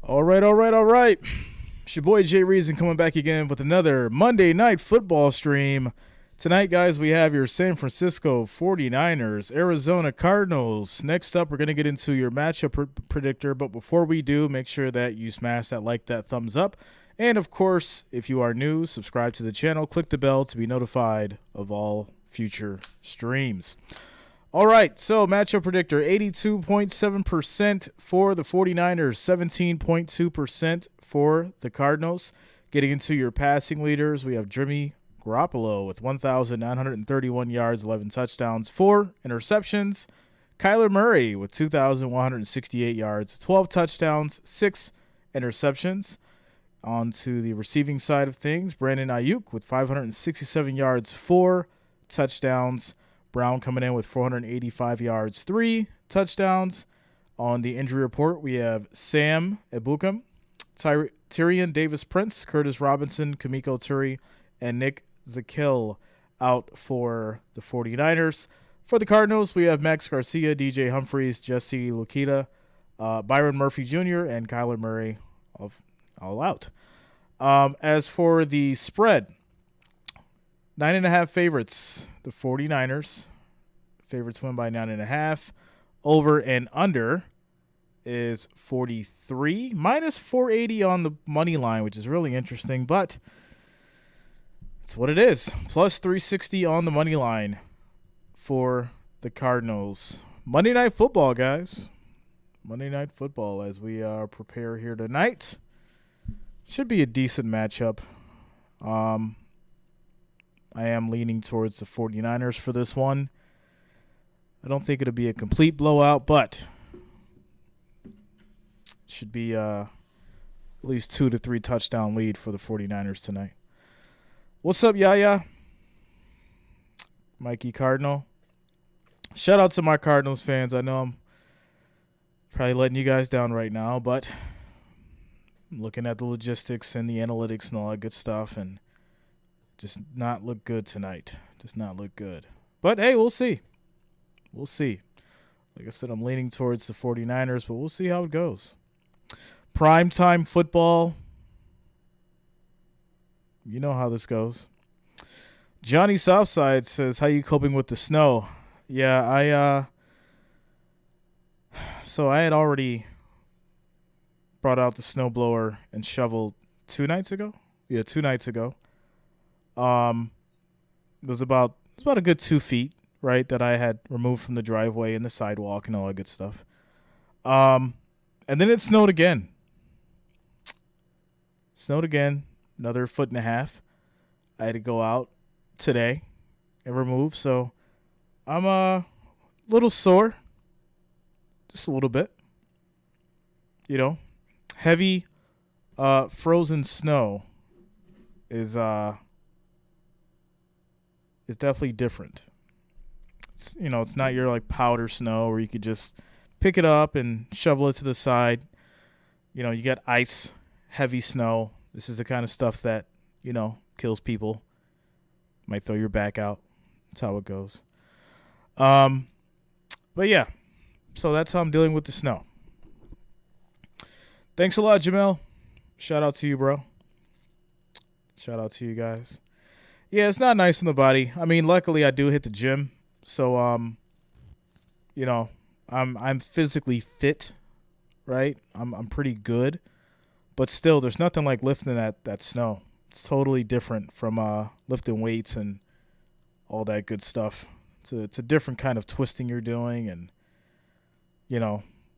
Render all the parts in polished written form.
All right, all right, all right. It's your boy Jay Reason coming back again with another Monday Night Football stream. Tonight, guys, we have your San Francisco 49ers, Arizona Cardinals. Next up, we're going to get into your matchup predictor. But before we do, make sure that you smash that thumbs up. And, of course, if you are new, subscribe to the channel. Click the bell to be notified of all future streams. All right, so matchup predictor, 82.7% for the 49ers, 17.2% for the Cardinals. Getting into your passing leaders, we have Jimmy Garoppolo with 1,931 yards, 11 touchdowns, 4 interceptions. Kyler Murray with 2,168 yards, 12 touchdowns, 6 interceptions. On to the receiving side of things, Brandon Ayuk with 567 yards, 4 touchdowns. Brown coming in with 485 yards, 3 touchdowns. On the injury report, we have Sam Ebukam, Tyrion Davis-Prince, Curtis Robinson, Kamiko Turi, and Nick Zakill out for the 49ers. For the Cardinals, we have Max Garcia, DJ Humphries, Jesse Lukita, Byron Murphy Jr., and Kyler Murray all out. As for the spread, 9.5 favorites. The 49ers. Favorites win by 9.5. Over and under is 43. Minus 480 on the money line, which is really interesting, but that's what it is. Plus 360 on the money line for the Cardinals. Monday Night Football, guys. Monday Night Football as we prepare here tonight. Should be a decent matchup. I am leaning towards the 49ers for this one. I don't think it'll be a complete blowout, but it should be at least 2 to 3 touchdown lead for the 49ers tonight. What's up, Yaya? Mikey Cardinal. Shout out to my Cardinals fans. I know I'm probably letting you guys down right now, but I'm looking at the logistics and the analytics and all that good stuff, and just not look good tonight. Just not look good. But, hey, we'll see. We'll see. Like I said, I'm leaning towards the 49ers, but we'll see how it goes. Primetime football. You know how this goes. Johnny Southside says, how you coping with the snow? Yeah, so I had already brought out the snowblower and shoveled 2 nights ago. Yeah, 2 nights ago. It was about a good 2 feet, right, that I had removed from the driveway and the sidewalk and all that good stuff. And then it snowed again. Another 1.5 feet. I had to go out today and remove, so I'm a little sore, just a little bit. You know, heavy frozen snow is definitely different. It's not your like powder snow where you could just pick it up and shovel it to the side. You got ice, heavy snow. This is the kind of stuff that, kills people. Might throw your back out. That's how it goes. But yeah, so that's how I'm dealing with the snow. Thanks a lot, Jamel. Shout out to you, bro. Shout out to you guys. Yeah, it's not nice on the body. I mean, luckily I do hit the gym, so I'm physically fit, right? I'm pretty good, but still, there's nothing like lifting that snow. It's totally different from lifting weights and all that good stuff. It's a different kind of twisting you're doing, and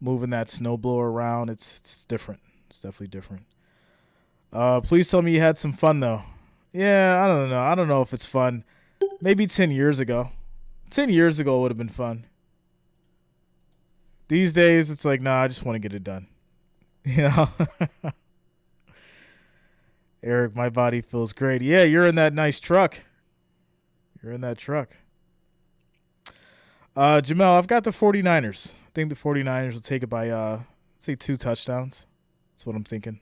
moving that snowblower around. It's different. It's definitely different. Please tell me you had some fun though. Yeah, I don't know. I don't know if it's fun. Maybe 10 years ago. 10 years ago would have been fun. These days, it's like, nah, I just want to get it done. Eric, my body feels great. Yeah, you're in that nice truck. You're in that truck. Jamel, I've got the 49ers. I think the 49ers will take it by, say, 2 touchdowns. That's what I'm thinking.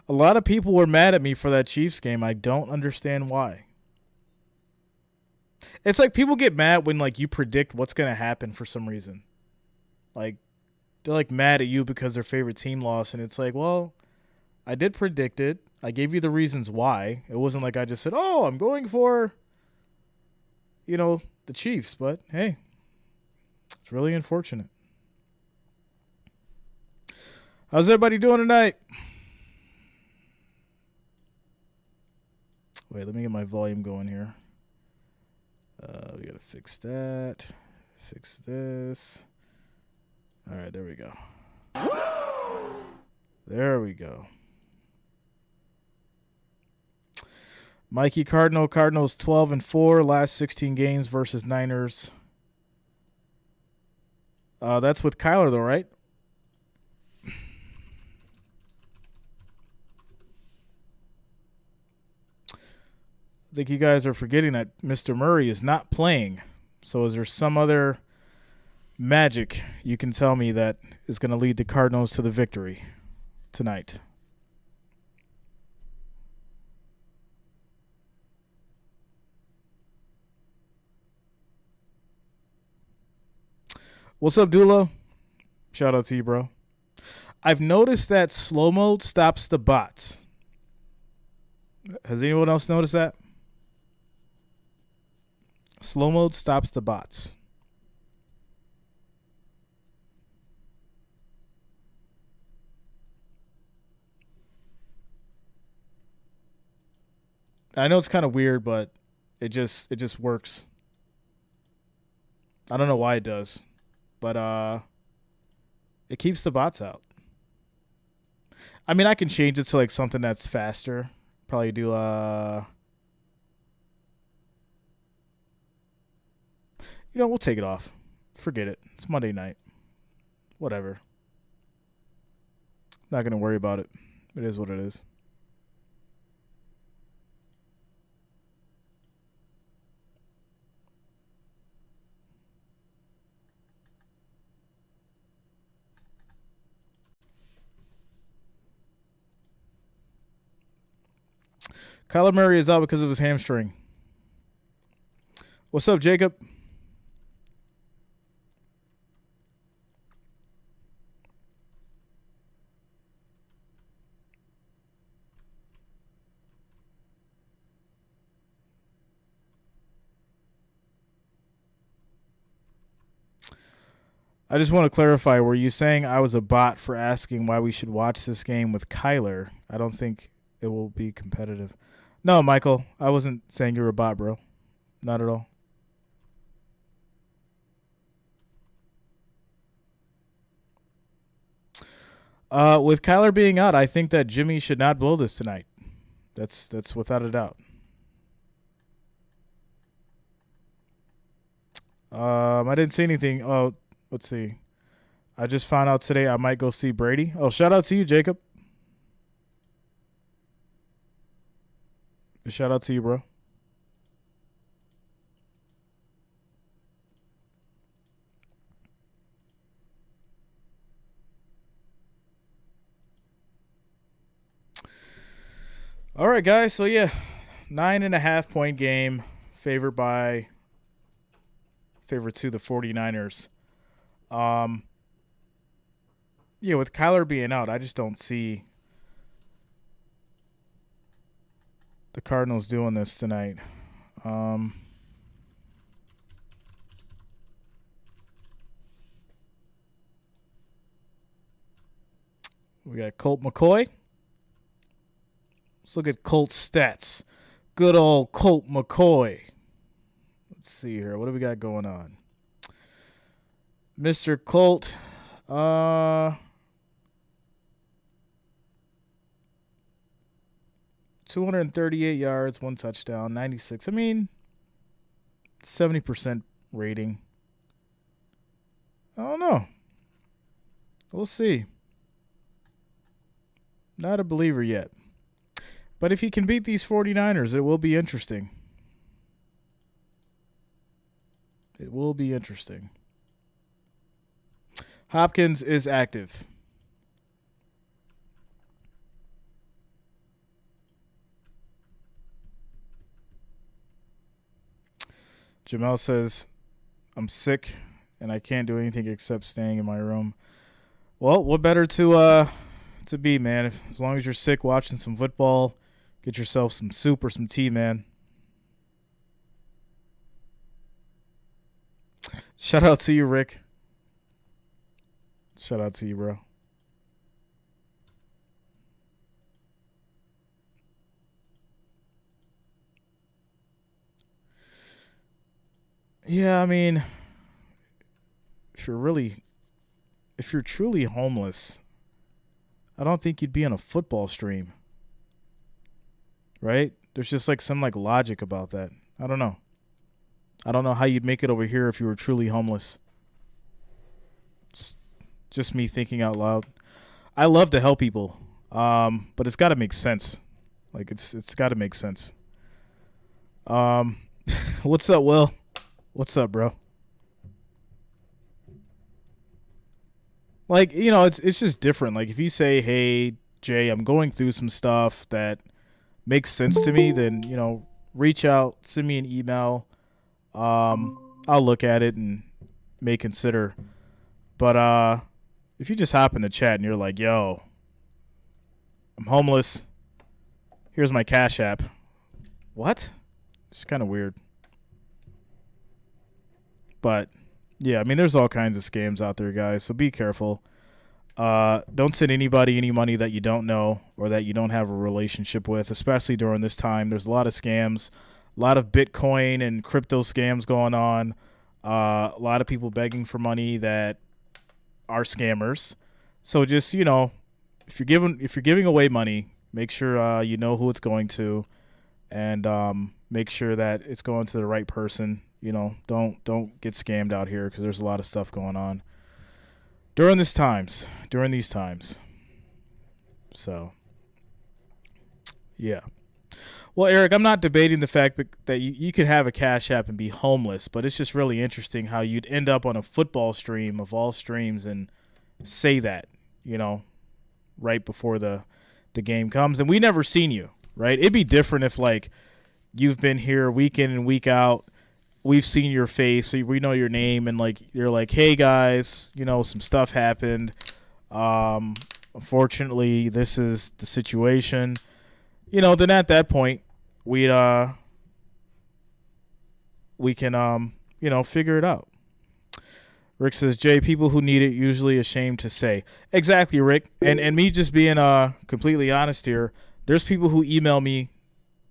A lot of people were mad at me for that Chiefs game. I don't understand why. It's like people get mad when, like, you predict what's going to happen for some reason. Like, they're like mad at you because their favorite team lost, and it's like, well, I did predict it. I gave you the reasons why. It wasn't like I just said, oh, I'm going for, the Chiefs. But hey, it's really unfortunate. How's everybody doing tonight? Wait, let me get my volume going here. We got to fix that. Fix this. All right, there we go. There we go. Mikey Cardinals 12-4, last 16 games versus Niners. That's with Kyler, though, right? I think you guys are forgetting that Mr. Murray is not playing. So is there some other magic you can tell me that is going to lead the Cardinals to the victory tonight? What's up, Dula? Shout out to you, bro. I've noticed that slow mode stops the bots. Has anyone else noticed that? Slow mode stops the bots. I know it's kind of weird, but it just works. I don't know why it does, but it keeps the bots out. I mean, I can change it to like something that's faster. Probably do we'll take it off. Forget it. It's Monday night. Whatever. Not going to worry about it. It is what it is. Kyler Murray is out because of his hamstring. What's up, Jacob? I just want to clarify, were you saying I was a bot for asking why we should watch this game with Kyler? I don't think it will be competitive. No, Michael, I wasn't saying you were a bot, bro. Not at all. With Kyler being out, I think that Jimmy should not blow this tonight. That's without a doubt. I didn't see anything. Oh, let's see. I just found out today I might go see Brady. Oh, shout out to you, Jacob. Shout out to you, bro. All right, guys. So, yeah, 9.5-point game, favored to the 49ers. Yeah, with Kyler being out, I just don't see the Cardinals doing this tonight. We got Colt McCoy. Let's look at Colt's stats. Good old Colt McCoy. Let's see here. What do we got going on? Mr. Colt. 238 yards, 1 touchdown, 96. I mean, 70% rating. I don't know. We'll see. Not a believer yet. But if he can beat these 49ers, it will be interesting. It will be interesting. Hopkins is active. Jamel says, I'm sick and I can't do anything except staying in my room. Well, what better to be, man? As long as you're sick watching some football, get yourself some soup or some tea, man. Shout out to you, Rick. Shout out to you, bro. Yeah, I mean, if you're truly homeless, I don't think you'd be on a football stream, right? There's just like some like logic about that. I don't know. I don't know how you'd make it over here if you were truly homeless. It's just me thinking out loud. I love to help people, but it's got to make sense. Like it's got to make sense. What's up, Will? What's up, bro? Like, it's just different. Like if you say, "Hey, Jay, I'm going through some stuff that makes sense to me," then, reach out, send me an email. I'll look at it and may consider. But if you just hop in the chat and you're like, "Yo, I'm homeless. Here's my Cash App." What? It's kind of weird. But yeah, I mean, there's all kinds of scams out there, guys. So be careful. Don't send anybody any money that you don't know or that you don't have a relationship with, especially during this time. There's a lot of scams, a lot of Bitcoin and crypto scams going on. A lot of people begging for money that are scammers. So just, if you're giving away money, make sure you know who it's going to, and make sure that it's going to the right person. Don't get scammed out here because there's a lot of stuff going on during these times. So, yeah. Well, Eric, I'm not debating the fact that you could have a Cash App and be homeless, but it's just really interesting how you'd end up on a football stream of all streams and say that, right before the game comes. And we never seen you, right? It'd be different if, like, you've been here week in and week out. We've seen your face, so we know your name, and like you're like, "Hey guys, some stuff happened. Unfortunately, this is the situation." Then at that point, we can figure it out. Rick says, "Jay, people who need it usually ashamed to say." Exactly, Rick. And me just being completely honest here, there's people who email me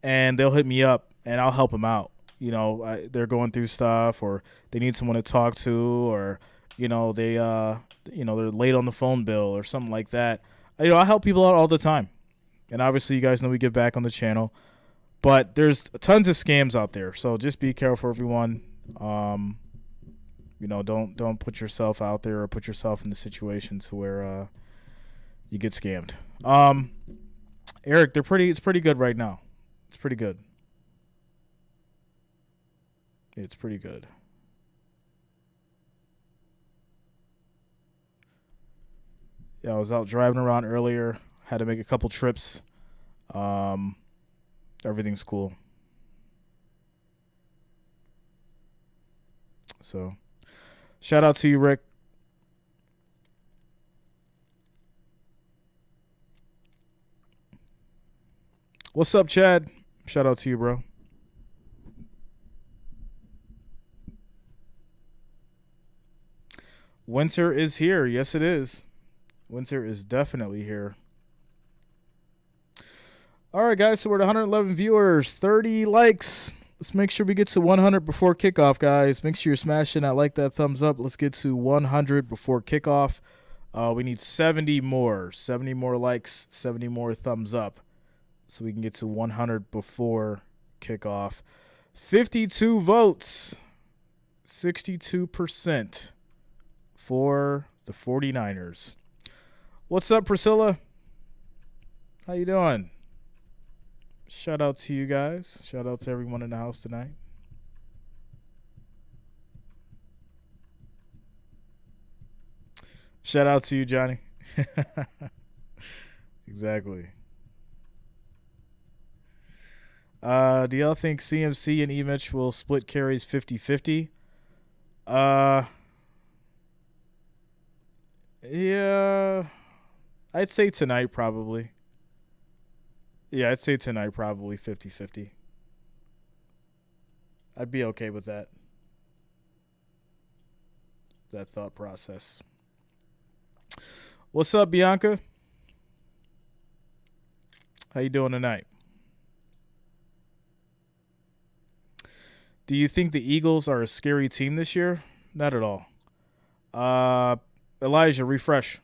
and they'll hit me up and I'll help them out. They're going through stuff, or they need someone to talk to, or they're late on the phone bill or something like that. I help people out all the time, and obviously you guys know we give back on the channel. But there's tons of scams out there, so just be careful, everyone. Don't put yourself out there or put yourself in the situation to where you get scammed. Eric, it's pretty good right now. It's pretty good. It's pretty good. Yeah, I was out driving around earlier. Had to make a couple trips. Everything's cool. So, shout out to you, Rick. What's up, Chad? Shout out to you, bro. Winter is here. Yes, it is. Winter is definitely here. All right, guys. So we're at 111 viewers, 30 likes. Let's make sure we get to 100 before kickoff, guys. Make sure you're smashing that thumbs up. Let's get to 100 before kickoff. We need 70 more. 70 more likes, 70 more thumbs up, so we can get to 100 before kickoff. 52 votes. 62%. For the 49ers. What's up, Priscilla? How you doing? Shout out to you guys. Shout out to everyone in the house tonight. Shout out to you, Johnny. Exactly. Do y'all think CMC and Emich will split carries 50-50? Yeah, I'd say tonight probably. Yeah, I'd say tonight probably 50-50. I'd be okay with that. That thought process. What's up, Bianca? How you doing tonight? Do you think the Eagles are a scary team this year? Not at all. Elijah, refresh.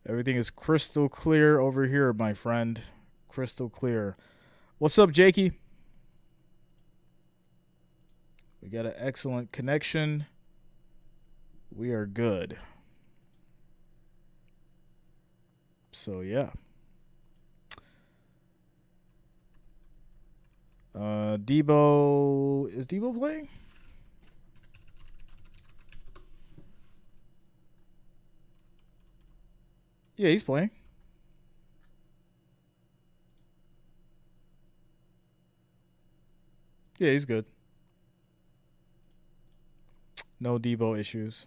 Everything is crystal clear over here, my friend. Crystal clear. What's up, Jakey? We got an excellent connection. We are good. So, yeah. Debo. Is Debo playing? Yeah, he's playing. Yeah, he's good. No Debo issues.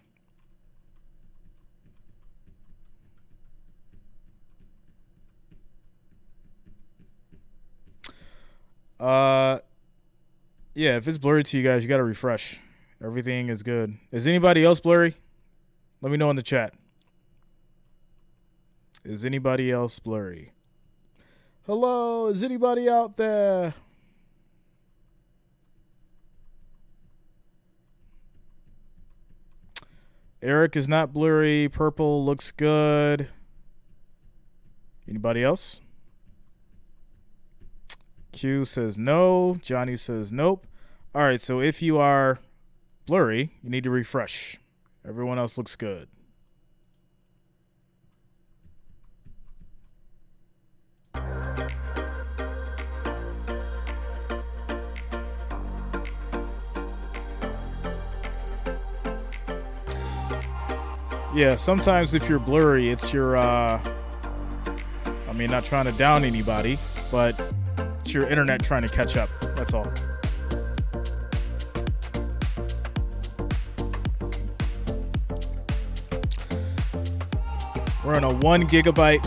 Yeah, if it's blurry to you guys, you got to refresh. Everything is good. Is anybody else blurry? Let me know in the chat. Is anybody else blurry? Hello, is anybody out there? Eric is not blurry. Purple looks good. Anybody else? Q says no. Johnny says nope. All right, so if you are blurry, you need to refresh. Everyone else looks good. Yeah, sometimes if you're blurry, it's your, I mean, not trying to down anybody, but it's your internet trying to catch up. That's all. We're on a 1 gigabyte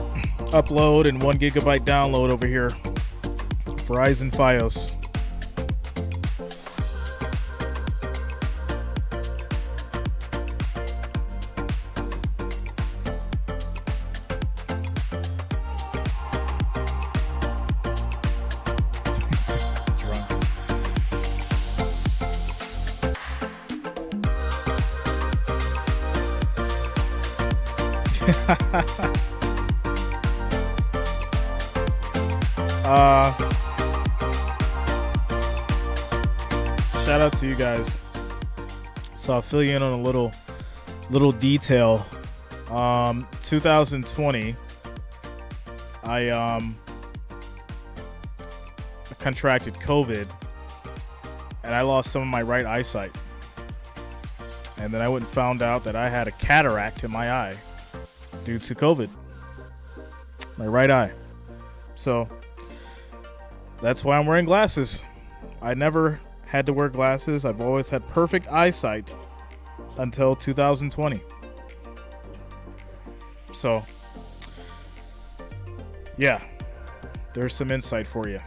upload and 1 gigabyte download over here. Verizon Fios. Shout out to you guys. So I'll fill you in on a little detail. 2020, I contracted COVID, and I lost some of my right eyesight. And then I went and found out that I had a cataract in my eye due to COVID. My right eye. So that's why I'm wearing glasses. I never had to wear glasses. I've always had perfect eyesight until 2020. So, yeah, there's some insight for you.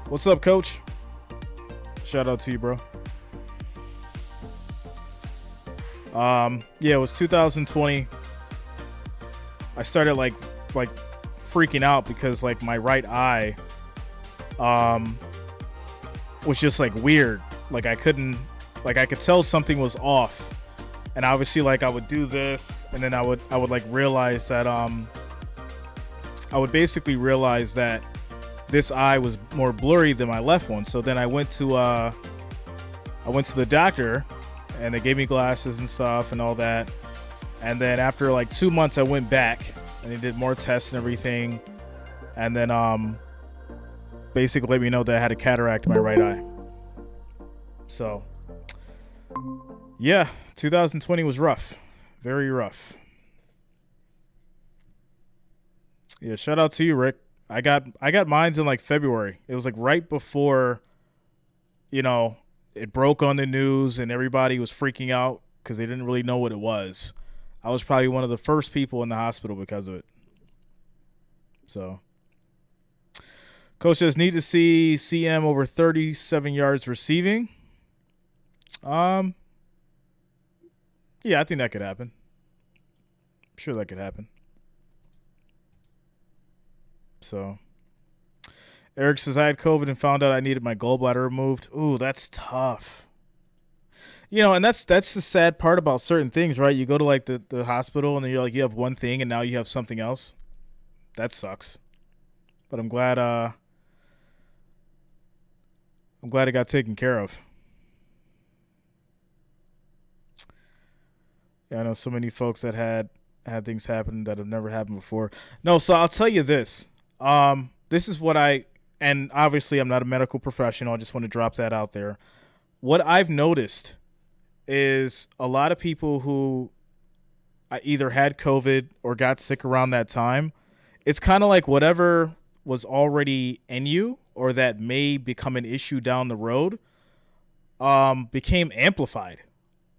What's up, Coach? Shout out to you, bro. Yeah, it was 2020. I started like freaking out because like my right eye was just like weird. Like I could tell something was off. And obviously like I would do this and then I would like realize that I would basically realize that this eye was more blurry than my left one. So then I went to the doctor and they gave me glasses and stuff and all that. And then after like 2 months, I went back and they did more tests and everything. And then basically let me know that I had a cataract in my right eye. So, yeah, 2020 was rough. Very rough. Yeah, shout out to you, Rick. I got mines in like February. It was like right before, you know, it broke on the news and everybody was freaking out because they didn't really know what it was. I was probably one of the first people in the hospital because of it. So, coach says need to see CM over 37 yards receiving. Um, yeah, I think that could happen. I'm sure that could happen. So, Eric says I had COVID and found out I needed my gallbladder removed. Ooh, that's tough. You know, and that's the sad part about certain things, right? You go to like the hospital and then you're like you have one thing and now you have something else. That sucks. But I'm glad it got taken care of. Yeah, I know so many folks that had things happen that have never happened before. No, so I'll tell you this. This is what and obviously I'm not a medical professional. I just want to drop that out there. What I've noticed is a lot of people who either had COVID or got sick around that time. It's kind of like whatever was already in you or that may become an issue down the road became amplified.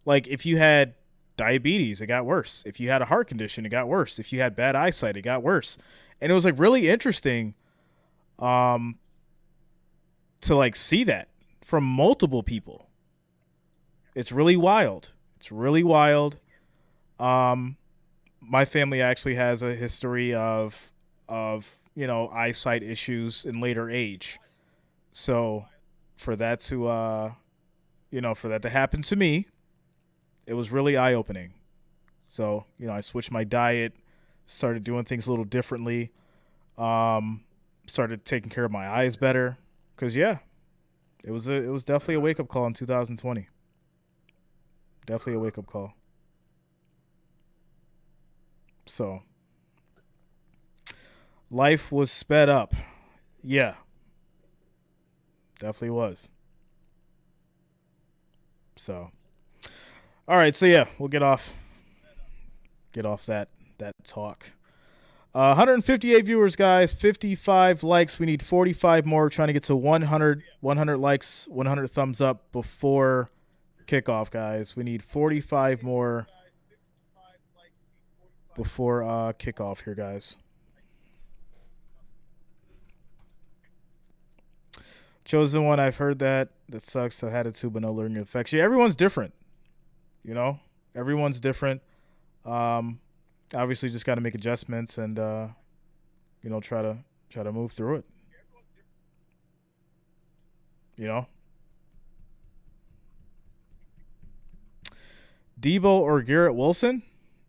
Like if you had diabetes, it got worse. If you had a heart condition, it got worse. If you had bad eyesight, it got worse. And it was like really interesting to like see that from multiple people. It's really wild. It's really wild. My family actually has a history of eyesight issues in later age. So for that to happen to me, it was really eye-opening. So, I switched my diet, started doing things a little differently, started taking care of my eyes better. Because, yeah, it was definitely a wake-up call in 2020. Definitely a wake-up call. So, life was sped up. Yeah, definitely was. So, all right. So yeah, we'll get off that talk. 158 viewers, guys. 55 likes. We need 45 more. We're trying to get to 100 likes, 100 thumbs up before kickoff, guys. We need 45 more before kickoff here, guys. Chosen one. I've heard that. That sucks. I had it too, but no learning effects. Yeah, everyone's different. Everyone's different. Obviously, just got to make adjustments and try to move through it. Debo or Garrett Wilson?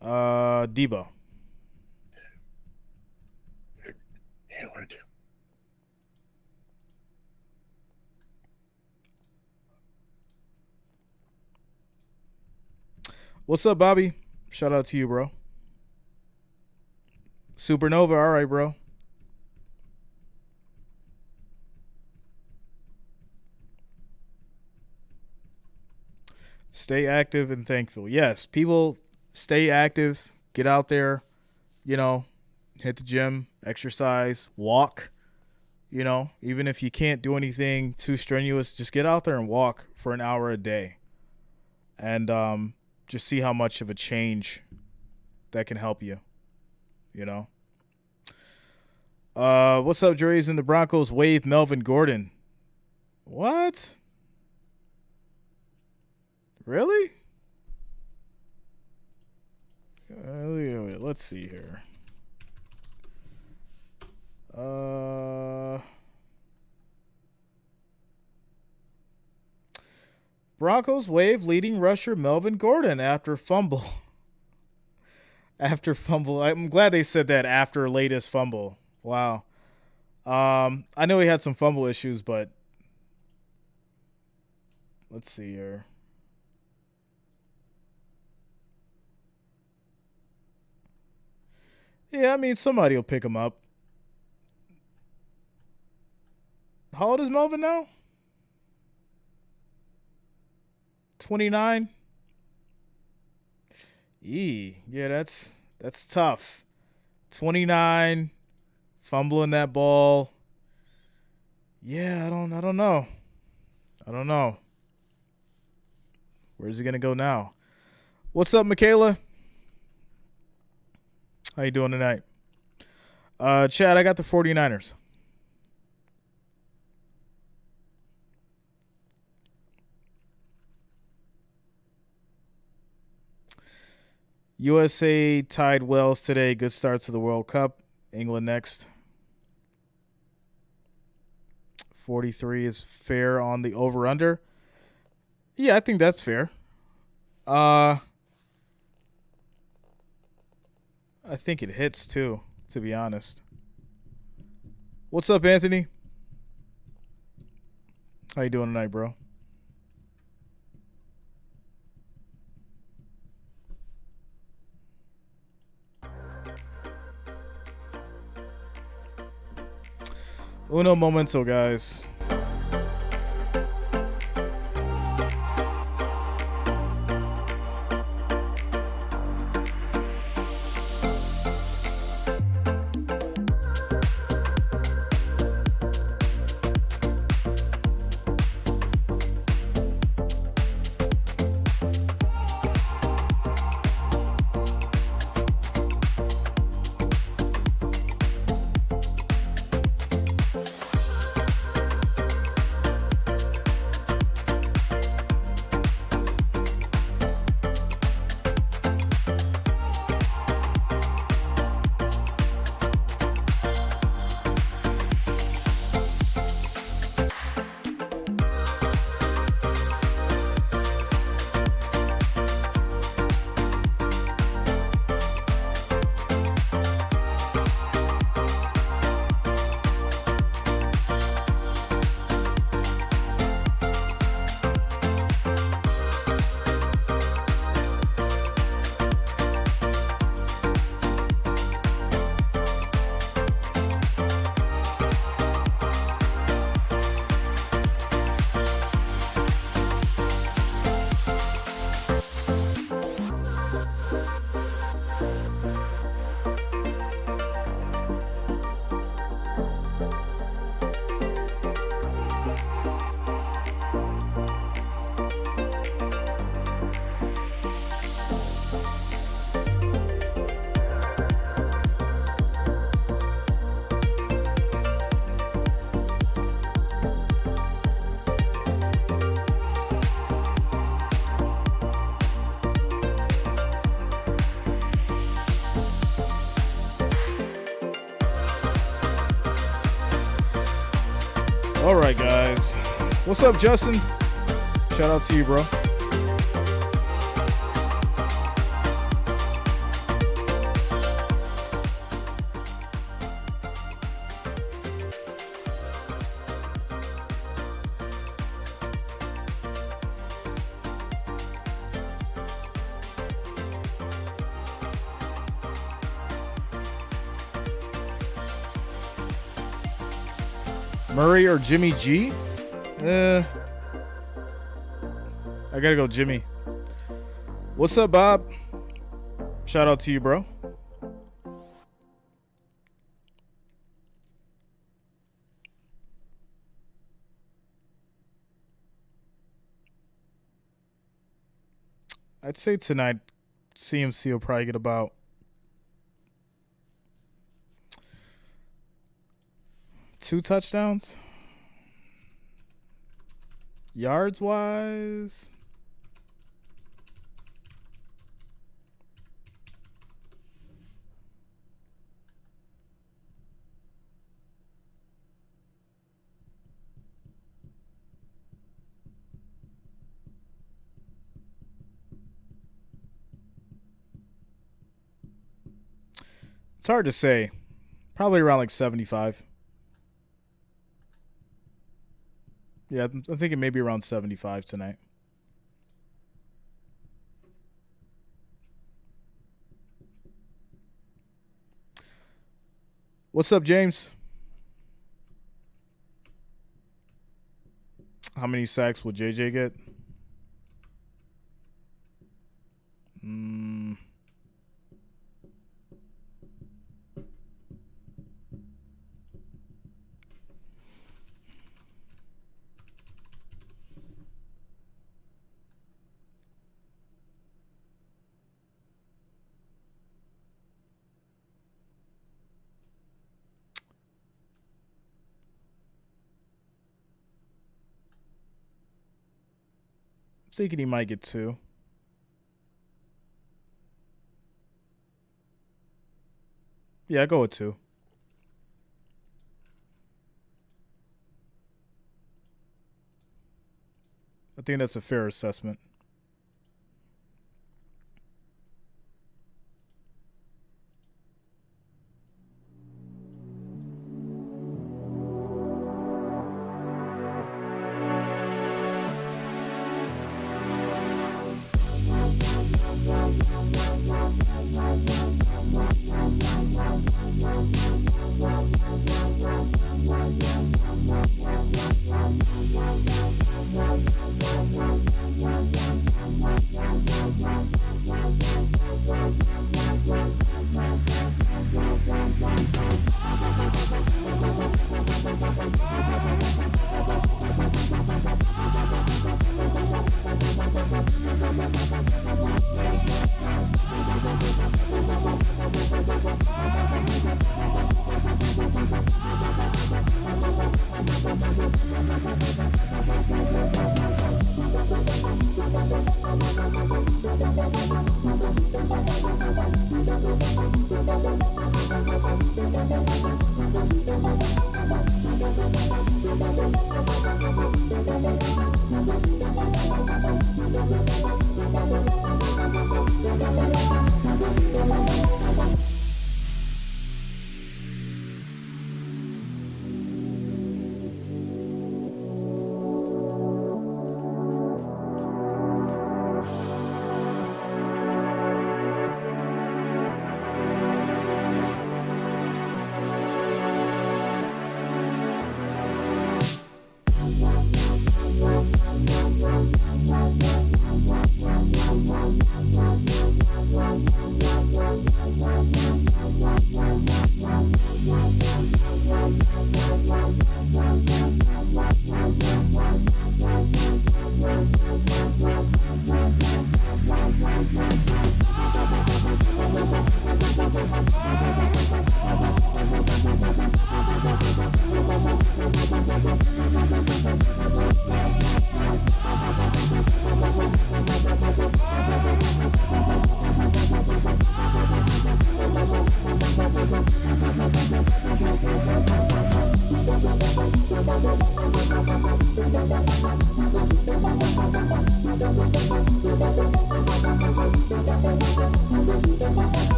Debo. What's up, Bobby? Shout out to you, bro. Supernova, all right, bro. Stay active and thankful. Yes, people stay active, get out there, hit the gym, exercise, walk. Even if you can't do anything too strenuous, just get out there and walk for an hour a day. And just see how much of a change that can help you. What's up, Jerry's in the Broncos? Wave Melvin Gordon. What? Really? Let's see here. Broncos wave leading rusher Melvin Gordon after fumble. After fumble. I'm glad they said that after latest fumble. Wow. I know he had some fumble issues, but let's see here. Yeah, I mean, somebody will pick him up. How old is Melvin now? 29? Yeah, that's tough. 29, Fumbling that ball. Yeah, I don't know. I don't know. Where's he going to go now? What's up, Michaela? How you doing tonight? Chad, I got the 49ers. USA tied Wales today. Good start to the World Cup. England next. 43 is fair on the over-under. Yeah, I think that's fair. I think it hits too, to be honest. What's up, Anthony? How you doing tonight, bro? Uno momento, guys. All right, guys. What's up, Justin? Shout out to you, bro. Murray or Jimmy G? I gotta go Jimmy. What's up, Bob? Shout out to you, bro. I'd say tonight CMC will probably get about 2 touchdowns. Yards wise, it's hard to say. Probably around like 75. Yeah, I'm thinking maybe around 75 tonight. What's up, James? How many sacks will JJ get? thinking he might get 2. Yeah, go with 2. I think that's a fair assessment.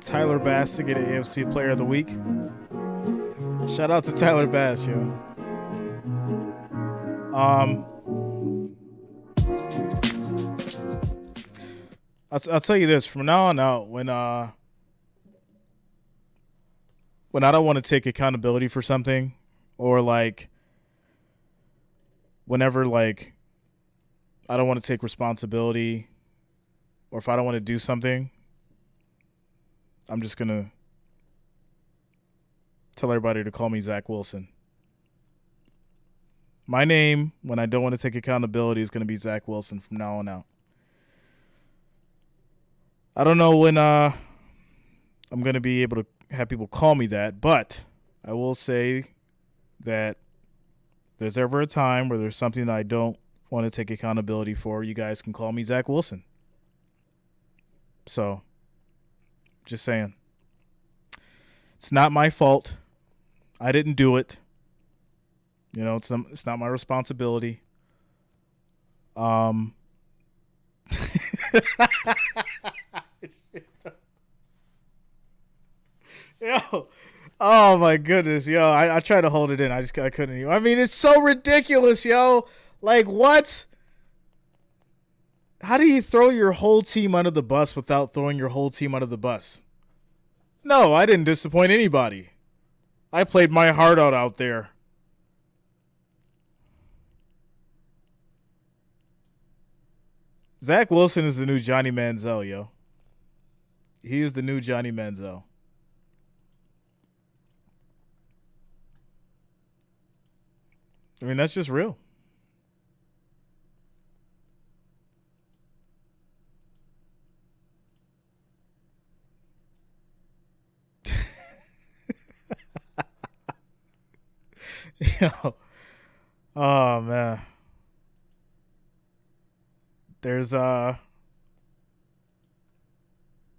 Tyler Bass to get an AFC Player of the Week. Shout out to Tyler Bass, yo. I'll tell you this, from now on out, when I don't want to take accountability for something, or like whenever like I don't want to take responsibility, or if I don't want to do something, I'm just going to tell everybody to call me Zach Wilson. My name, when I don't want to take accountability, is going to be Zach Wilson from now on out. I don't know when I'm going to be able to have people call me that, but I will say that if there's ever a time where there's something that I don't want to take accountability for, you guys can call me Zach Wilson. So, just saying. It's not my fault. I didn't do it. You know, it's not my responsibility. Yo, oh my goodness, yo! I tried to hold it in. I couldn't even. I mean, it's so ridiculous, yo. Like, what? How do you throw your whole team under the bus without throwing your whole team under the bus? No, I didn't disappoint anybody. I played my heart out there. Zach Wilson is the new Johnny Manziel, yo. He is the new Johnny Manziel. I mean, that's just real. Yo. Oh man. There's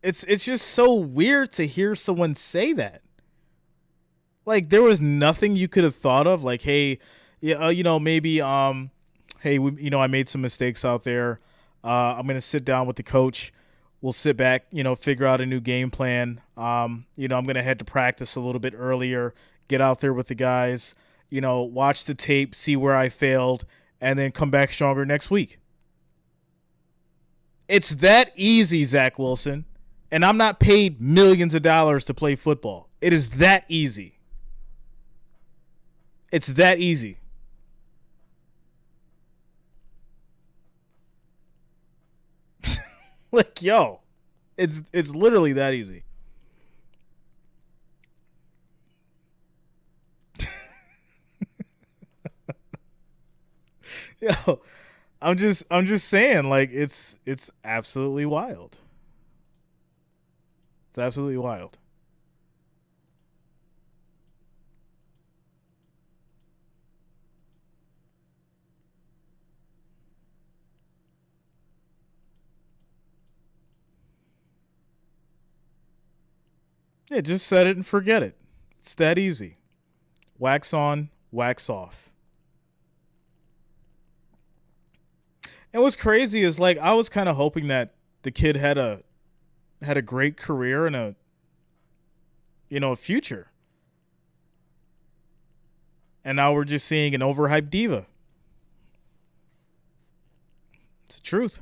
it's just so weird to hear someone say that. Like there was nothing you could have thought of like, hey, yeah, maybe hey, I made some mistakes out there. I'm going to sit down with the coach. We'll sit back, figure out a new game plan. I'm going to head to practice a little bit earlier, get out there with the guys, watch the tape, see where I failed, and then come back stronger next week. It's that easy, Zach Wilson. And I'm not paid millions of dollars to play football. It is that easy. It's that easy. Like, yo, it's literally that easy. Yo, I'm just saying, like, it's absolutely wild. It's absolutely wild. Yeah, just set it and forget it. It's that easy. Wax on, wax off. And what's crazy is like I was kind of hoping that the kid had a great career and a future. And now we're just seeing an overhyped diva. It's the truth.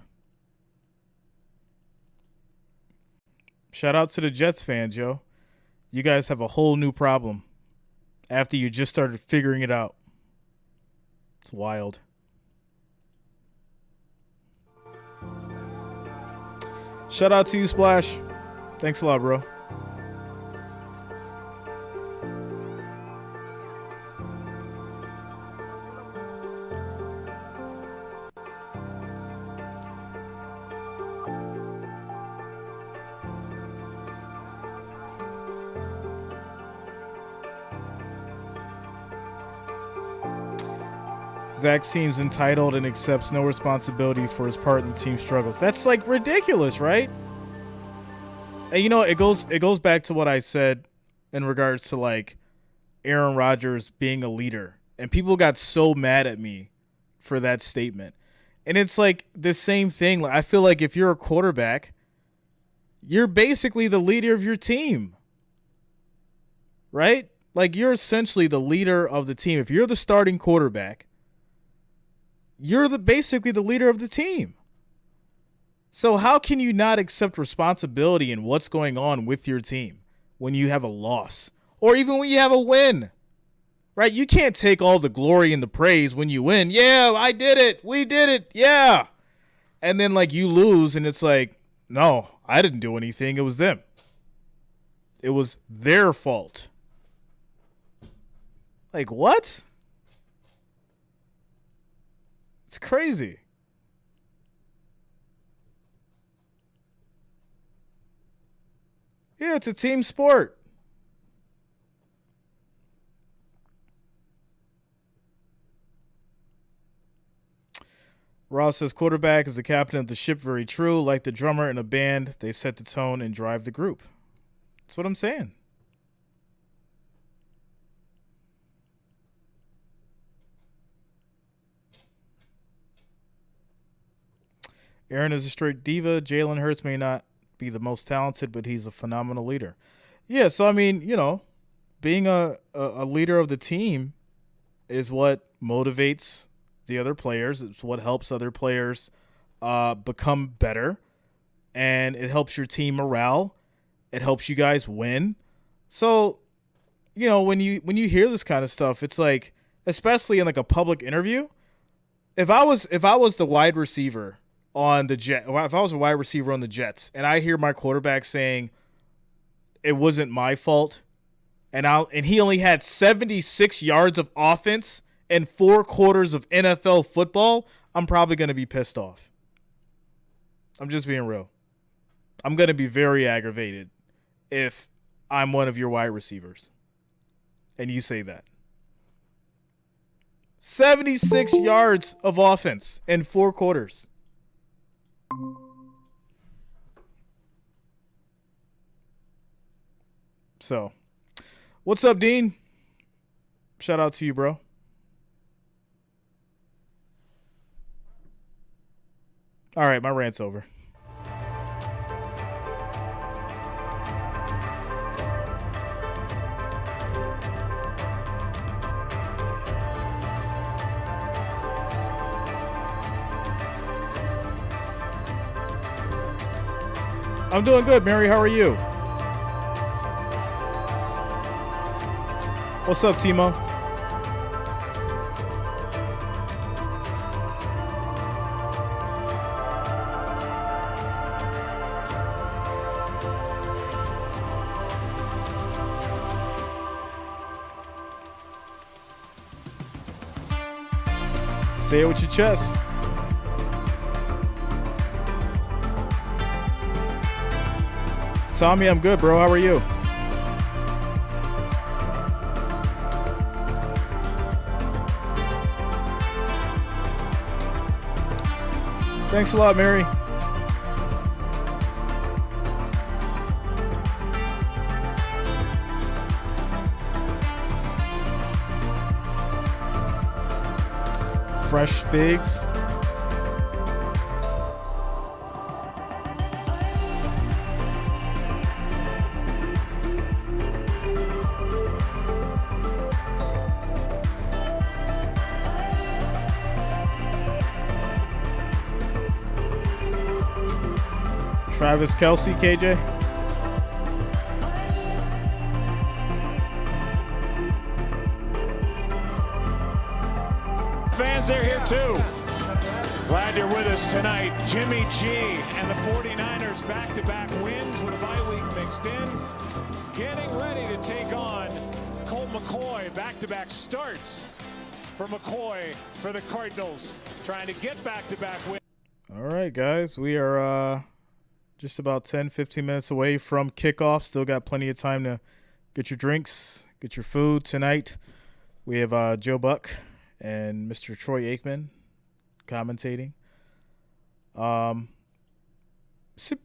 Shout out to the Jets fans, yo. You guys have a whole new problem after you just started figuring it out. It's wild. Shout out to you, Splash. Thanks a lot, bro. Zach seems entitled and accepts no responsibility for his part in the team's struggles. That's like ridiculous, right? And it goes back to what I said in regards to like Aaron Rodgers being a leader. And people got so mad at me for that statement. And it's like the same thing. I feel like if you're a quarterback, you're basically the leader of your team. Right? Like you're essentially the leader of the team. If you're the starting quarterback, you're basically the leader of the team. So how can you not accept responsibility in what's going on with your team when you have a loss or even when you have a win? Right? You can't take all the glory and the praise when you win. Yeah, I did it. We did it. Yeah. And then like you lose and it's like, no, I didn't do anything. It was them. It was their fault. Like what? It's crazy. Yeah, it's a team sport. Ross says quarterback is the captain of the ship. Very true. Like the drummer in a band, they set the tone and drive the group. That's what I'm saying. Aaron is a straight diva. Jalen Hurts may not be the most talented, but he's a phenomenal leader. Yeah, so I mean, being a leader of the team is what motivates the other players. It's what helps other players become better, and it helps your team morale. It helps you guys win. So, when you hear this kind of stuff, it's like, especially in like a public interview, if I was the wide receiver on the Jets, if I was a wide receiver on the Jets, and I hear my quarterback saying it wasn't my fault, and he only had 76 yards of offense and 4 quarters of NFL football, I'm probably going to be pissed off. I'm just being real. I'm going to be very aggravated if I'm one of your wide receivers and you say that. 76 yards of offense in 4 quarters. So, what's up, Dean? Shout out to you, bro. All right, my rant's over. I'm doing good, Mary. How are you? What's up, Timo? Say it with your chest. Tommy, I'm good, bro. How are you? Thanks a lot, Mary. Fresh figs. Travis Kelce, KJ. Fans, they're here too. Glad you're with us tonight. Jimmy G and the 49ers back-to-back wins with a bye week mixed in. Getting ready to take on Colt McCoy. Back-to-back starts for McCoy for the Cardinals. Trying to get back-to-back wins. All right, guys. We are just about 10, 15 minutes away from kickoff. Still got plenty of time to get your drinks, get your food tonight. We have Joe Buck and Mr. Troy Aikman commentating.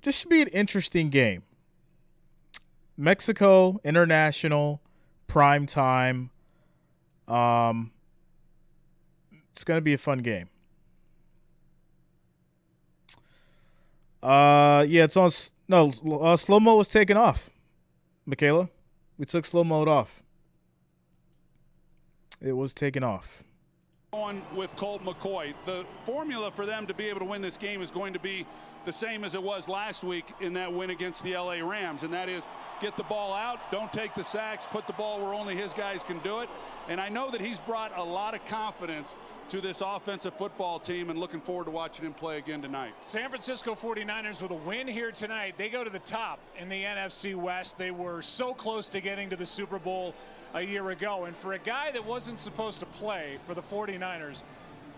This should be an interesting game. Mexico, international, prime time. It's going to be a fun game. Yeah, it's on. No, slow mo was taken off. Michaela, we took slow mode off. It was taken off. On with Colt McCoy. The formula for them to be able to win this game is going to be the same as it was last week in that win against the LA Rams, and that is get the ball out, don't take the sacks, put the ball where only his guys can do it. And I know that he's brought a lot of confidence to this offensive football team, and looking forward to watching him play again tonight. San Francisco 49ers with a win here tonight. They go to the top in the NFC West. They were so close to getting to the Super Bowl a year ago. And for a guy that wasn't supposed to play for the 49ers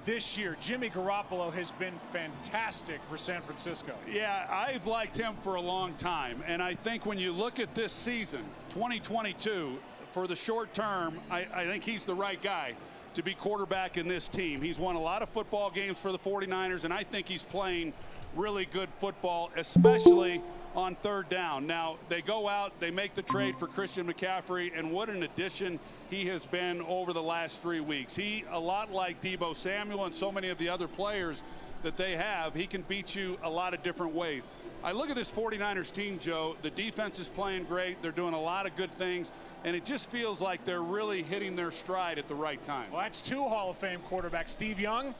this year, Jimmy Garoppolo has been fantastic for San Francisco. Yeah, I've liked him for a long time. And I think when you look at this season, 2022, for the short term, I think he's the right guy to be quarterback in this team. He's won a lot of football games for the 49ers, and I think he's playing really good football, especially on third down. Now, they go out, they make the trade for Christian McCaffrey, and what an addition he has been over the last 3 weeks. He, a lot like Deebo Samuel and so many of the other players that they have, he can beat you a lot of different ways. I look at this 49ers team, Joe. The defense is playing great. They're doing a lot of good things, and it just feels like they're really hitting their stride at the right time. Well, that's 2 Hall of Fame quarterbacks, Steve Young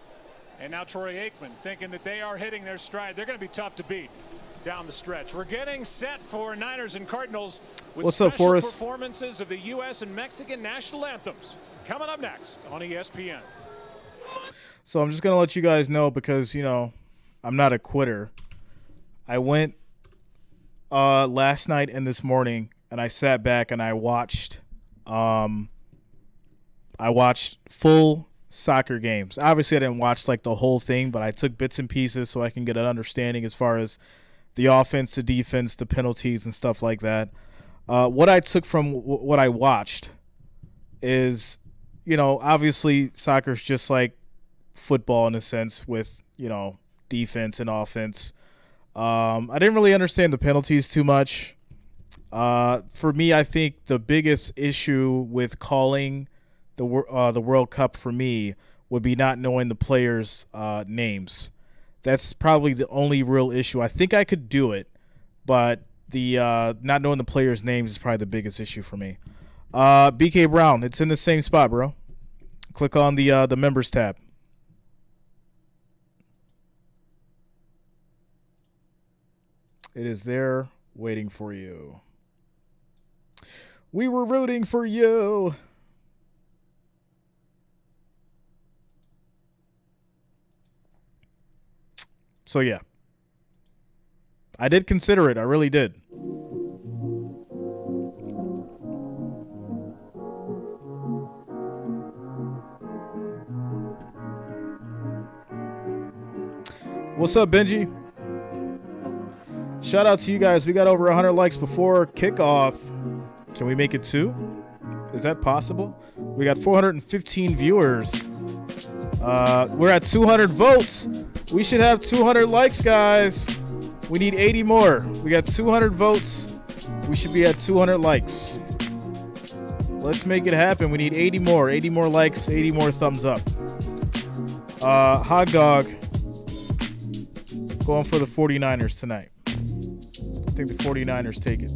and now Troy Aikman, thinking that they are hitting their stride. They're going to be tough to beat down the stretch. We're getting set for Niners and Cardinals with special performances of the U.S. and Mexican national anthems coming up next on ESPN. So I'm just going to let you guys know because, you know, I'm not a quitter. I went last night and this morning, and I sat back and I watched full soccer games. Obviously, I didn't watch like the whole thing, but I took bits and pieces so I can get an understanding as far as the offense, the defense, the penalties, and stuff like that. What I took from what I watched is, obviously soccer's just like football in a sense with, defense and offense. I didn't really understand the penalties too much. For me, I think the biggest issue with calling the World Cup for me would be not knowing the players' names. That's probably the only real issue. I think I could do it, but the not knowing the players' names is probably the biggest issue for me. BK Brown, it's in the same spot, bro. Click on the members tab. It is there waiting for you. We were rooting for you. So, yeah. I did consider it. I really did. What's up, Benji? Shout out to you guys. We got over 100 likes before kickoff. Can we make it 2? Is that possible? We got 415 viewers. We're at 200 votes. We should have 200 likes, guys. We need 80 more. We got 200 votes. We should be at 200 likes. Let's make it happen. We need 80 more. 80 more likes, 80 more thumbs up. Hot dog. Going for the 49ers tonight. I think the 49ers take it.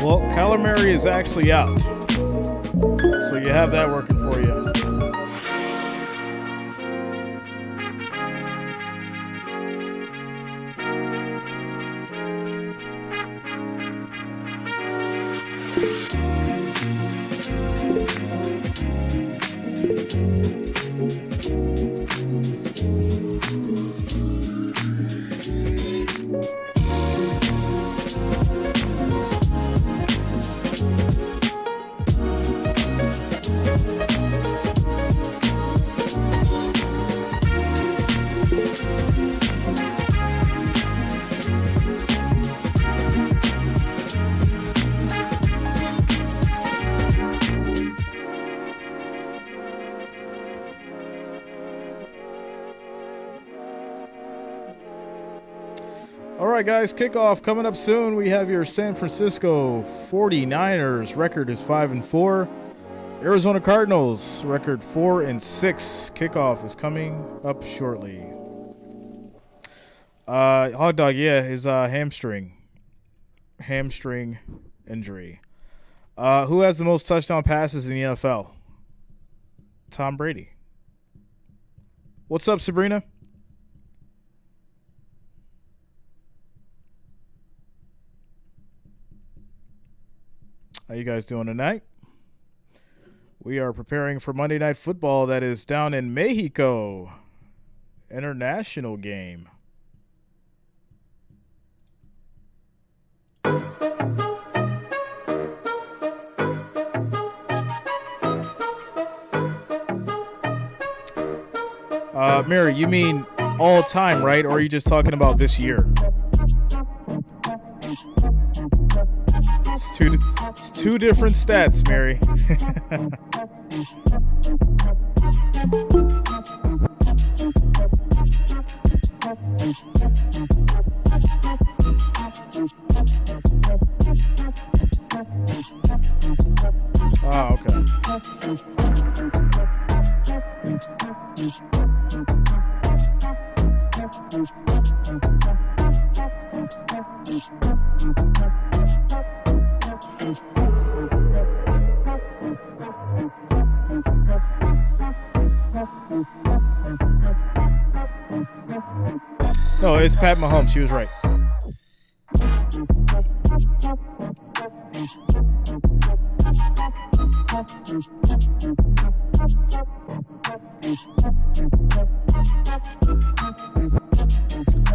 Well, Kyler Murray is actually out. So you have that working for you. All right, guys, kickoff coming up soon. We have your San Francisco 49ers. Record is 5-4. Arizona Cardinals record 4-6. Kickoff is coming up shortly. Hot dog, yeah, his hamstring injury. Who has the most touchdown passes in the NFL? Tom Brady. What's up, Sabrina? How you guys doing tonight? We are preparing for Monday Night Football that is down in Mexico. International game. Mary, you mean all time, right? Or are you just talking about this year? It's two different stats, Mary. Ah, okay. No, it's Pat Mahomes. She was right.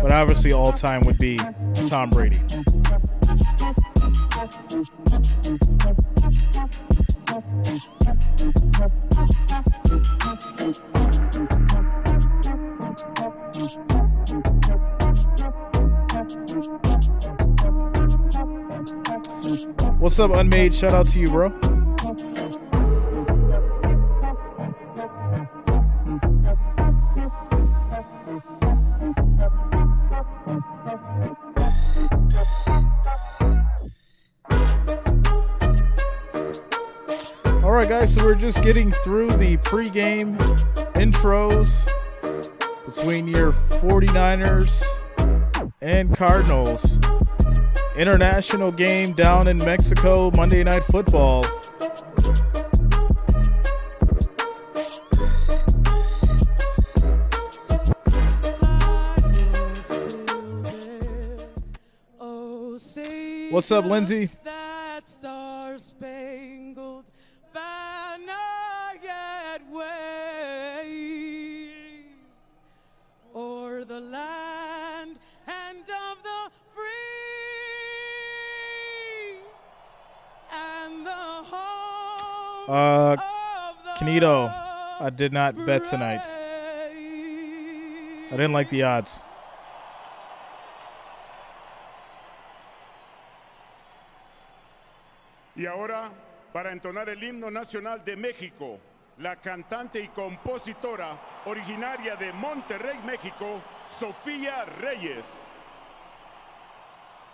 But obviously all time would be Tom Brady. What's up, Unmade? Shout out to you, bro. All right, guys, so we're just getting through the pregame intros between your 49ers and Cardinals. International game down in Mexico, Monday Night Football. What's up, Lindsay? That star-spangled banner yet wave o'er the land and of the free and the home of the Canito, I did not bet tonight. I didn't like the odds. Y ahora, para entonar el himno nacional de México, la cantante y compositora originaria de Monterrey, México, Sofía Reyes.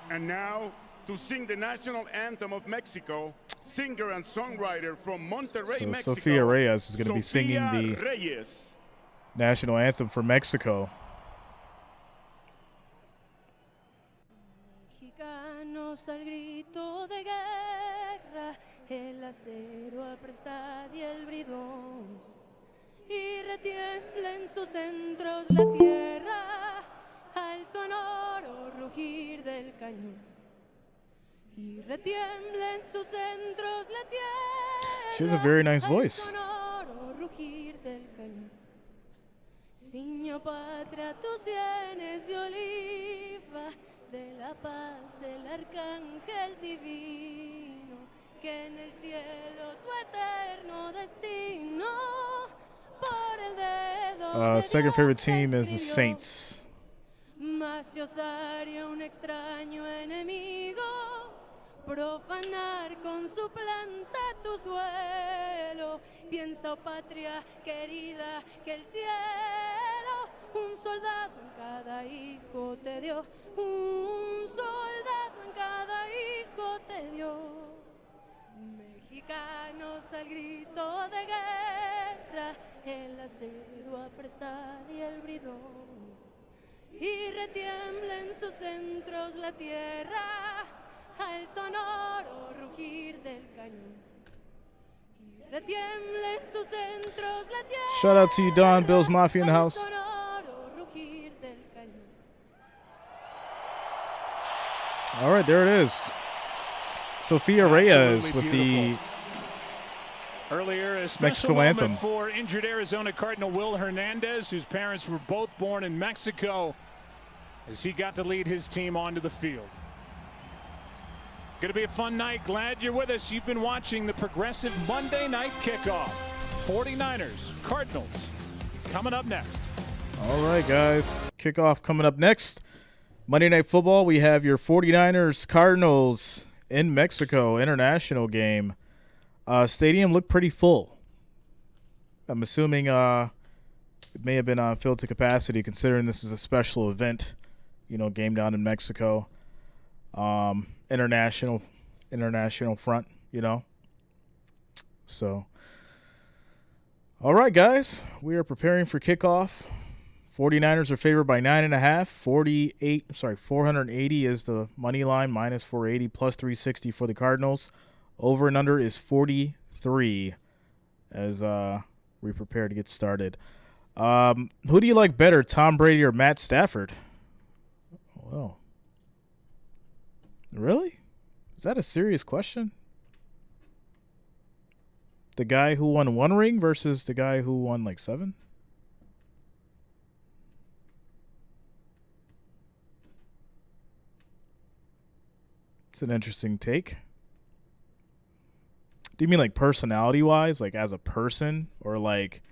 And now, to sing the national anthem of Mexico, singer and songwriter from Monterrey, So Mexico, Sofía Reyes is going to be singing the Reyes. national anthem for Mexico. Mexicanos al grito de guerra, el acero apresta y el bridón, y retiembla en sus centros la tierra al sonoro rugir del cañón. Y retiembla en sus centros la tierra. She has a very nice voice. Al sonoro rugir del cañón. Ciño patria, tus sienes de oliva, de la paz el arcángel divino, que en el cielo tu eterno destino por el dedo de Second Dios favorite team is the escribió. Saints. Mas si osaría un extraño enemigo profanar con su planta tu suelo, piensa, oh patria querida, que el cielo un soldado en cada hijo te dio, un soldado en cada hijo te dio. Mexicanos al grito de guerra, el acero apresta y el bridón, y retiembla en sus centros la tierra al sonoro rugir del cañón. Y retiembla en sus centros la tierra. Shout out to you, Don. Bills Mafia in the house. Al sonoro rugir del cañón. All right, there it is. Sofía Reyes with the Earlier, a Mexico special moment anthem. for injured Arizona Cardinal Will Hernandez, whose parents were both born in Mexico, as he got to lead his team onto the field. Going to be a fun night. Glad you're with us. You've been watching the Progressive Monday Night Kickoff. 49ers, Cardinals, coming up next. All right, guys. Kickoff coming up next. Monday Night Football. We have your 49ers, Cardinals in Mexico, international game. Stadium looked pretty full. I'm assuming it may have been filled to capacity, considering this is a special event, game down in Mexico. International front, So, all right, guys, we are preparing for kickoff. 49ers are favored by 9.5. 480 is the money line, minus 480, plus 360 for the Cardinals. Over and under is 43 as we prepare to get started. Who do you like better, Tom Brady or Matt Stafford? Well, really? Is that a serious question? The guy who won 1 ring versus the guy who won like 7? It's an interesting take. Do you mean like personality-wise, like as a person, or like,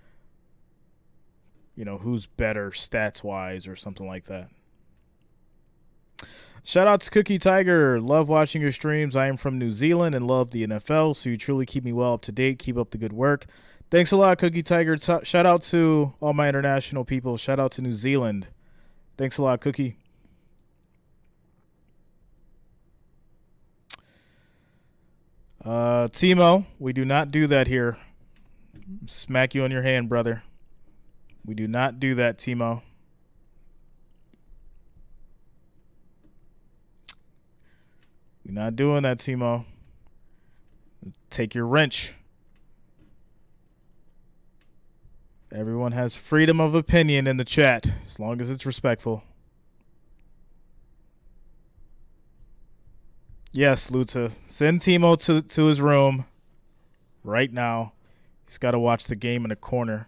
who's better stats-wise or something like that? Shout out to Cookie Tiger. Love watching your streams. I am from New Zealand and love the NFL, so you truly keep me well up to date. Keep up the good work. Thanks a lot, Cookie Tiger. Shout out to all my international people. Shout out to New Zealand. Thanks a lot, Cookie. Timo, we do not do that here. Smack you on your hand, brother. We do not do that, Timo. We're not doing that, Timo. Take your wrench. Everyone has freedom of opinion in the chat, as long as it's respectful. Yes, Luta. Send Timo to his room right now. He's got to watch the game in a corner.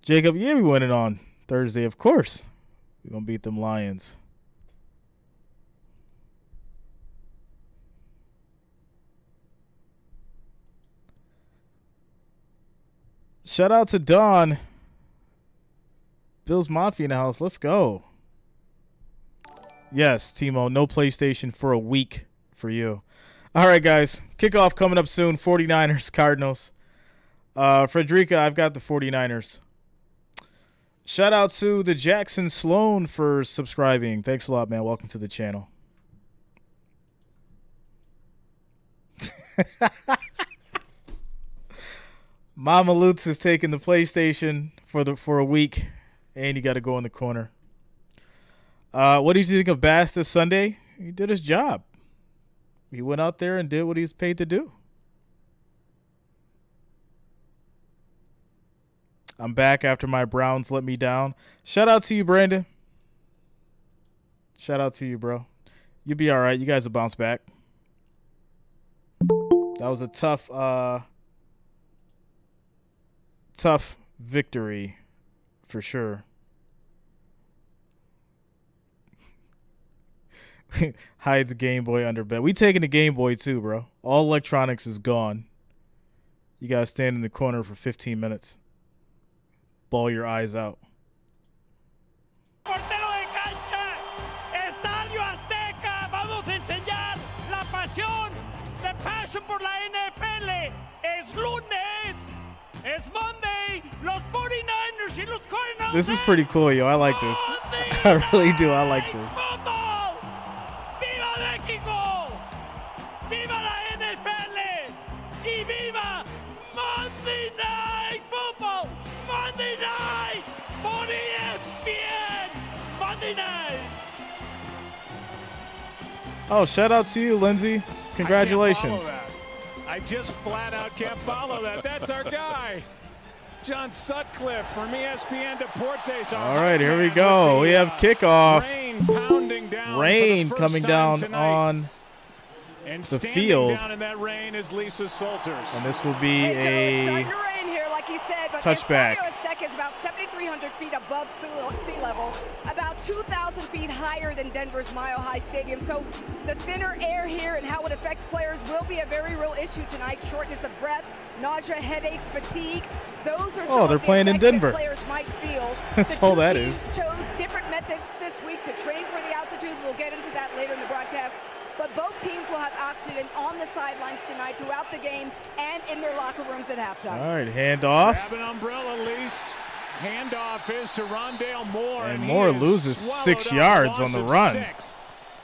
Jacob, yeah, we winning on Thursday, of course. We're going to beat them Lions. Shout out to Dawn. Bill's Mafia in the house. Let's go. Yes, Timo, no PlayStation for a week for you. All right, guys. Kickoff coming up soon. 49ers, Cardinals. Frederica, I've got the 49ers. Shout out to the Jackson Sloan for subscribing. Thanks a lot, man. Welcome to the channel. Mama Lutz is taking the PlayStation for a week, and you got to go in the corner. What did you think of Bass this Sunday? He did his job. He went out there and did what he's paid to do. I'm back after my Browns let me down. Shout out to you, Brandon. Shout out to you, bro. You'll be all right. You guys will bounce back. That was a tough victory for sure. Hides a Game Boy under bed. We taking the Game Boy too, bro. All electronics is gone. You guys stand in the corner for 15 minutes. Ball your eyes out. Portero de cancha, Estadio Azteca, vamos a enseñar la pasión, the passion por la NFL. Es lunes, es Monday, los 49ers y los Cardinals. This is pretty cool, yo. I like this. I really do. I like this. ¡Viva México! ¡Viva la NFL! ¡Y viva Monday Night Football! Monday Night for ESPN! Monday Night! Oh, shout out to you, Lindsay. Congratulations. I just flat out can't follow that. That's our guy. John Sutcliffe from ESPN Deportes. All right, here we go. We have kickoff. Rain pounding down. Rain coming down on and the field. Down in that rain is Lisa Salters. And this will be a like he said, but touchback. Estadio Azteca is about 7,300 feet above sea level, about 2,000 feet higher than Denver's Mile High Stadium. So the thinner air here and how it affects players will be a very real issue tonight. Shortness of breath, nausea, headaches, fatigue. Those are some they're of the playing in effects that Denver. players might feel. That's The all two that teams is. chose different methods this week to train for the altitude. We'll get into that later in the broadcast. But both teams will have oxygen on the sidelines tonight throughout the game and in their locker rooms at halftime. All right, handoff. Grab an umbrella, Lise. Handoff is to Rondale Moore. And he Moore is loses swallowed 6 up, a yards loss on the of run. 6.